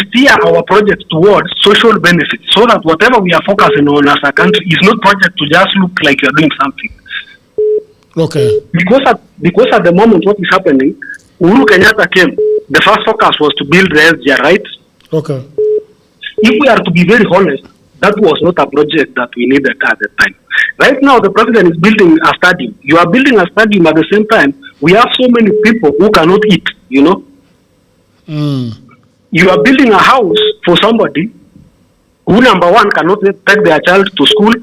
steer our projects towards social benefits, so that whatever we are focusing on as a country is not project to just look like you're doing something. Okay. Because at the moment what is happening, Uhuru Kenyatta came, the first focus was to build the SGR, right? Okay. If we are to be very honest, that was not a project that we needed at the time. Right now, the president is building a stadium. You are building a stadium at the same time. We have so many people who cannot eat, You are building a house for somebody who, number one, cannot take their child to school.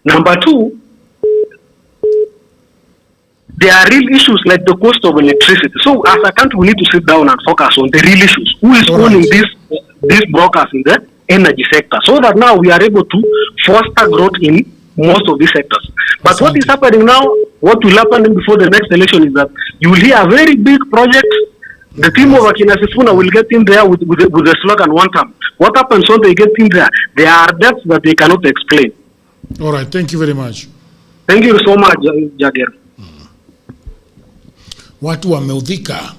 Number two, there are real issues like the cost of electricity. So as a country, we need to sit down and focus on the real issues. Who is owning these brokers in the energy sector? So that now we are able to foster growth in most of these sectors. But what is happening now, what will happen before the next election is that you will hear a very big project. The team of Akina Sifuna will get in there with the slogan one time. What happens when they get in there? There are debts that they cannot explain. All right, thank you very much. Thank you so much, Jagger. Watu wameudhika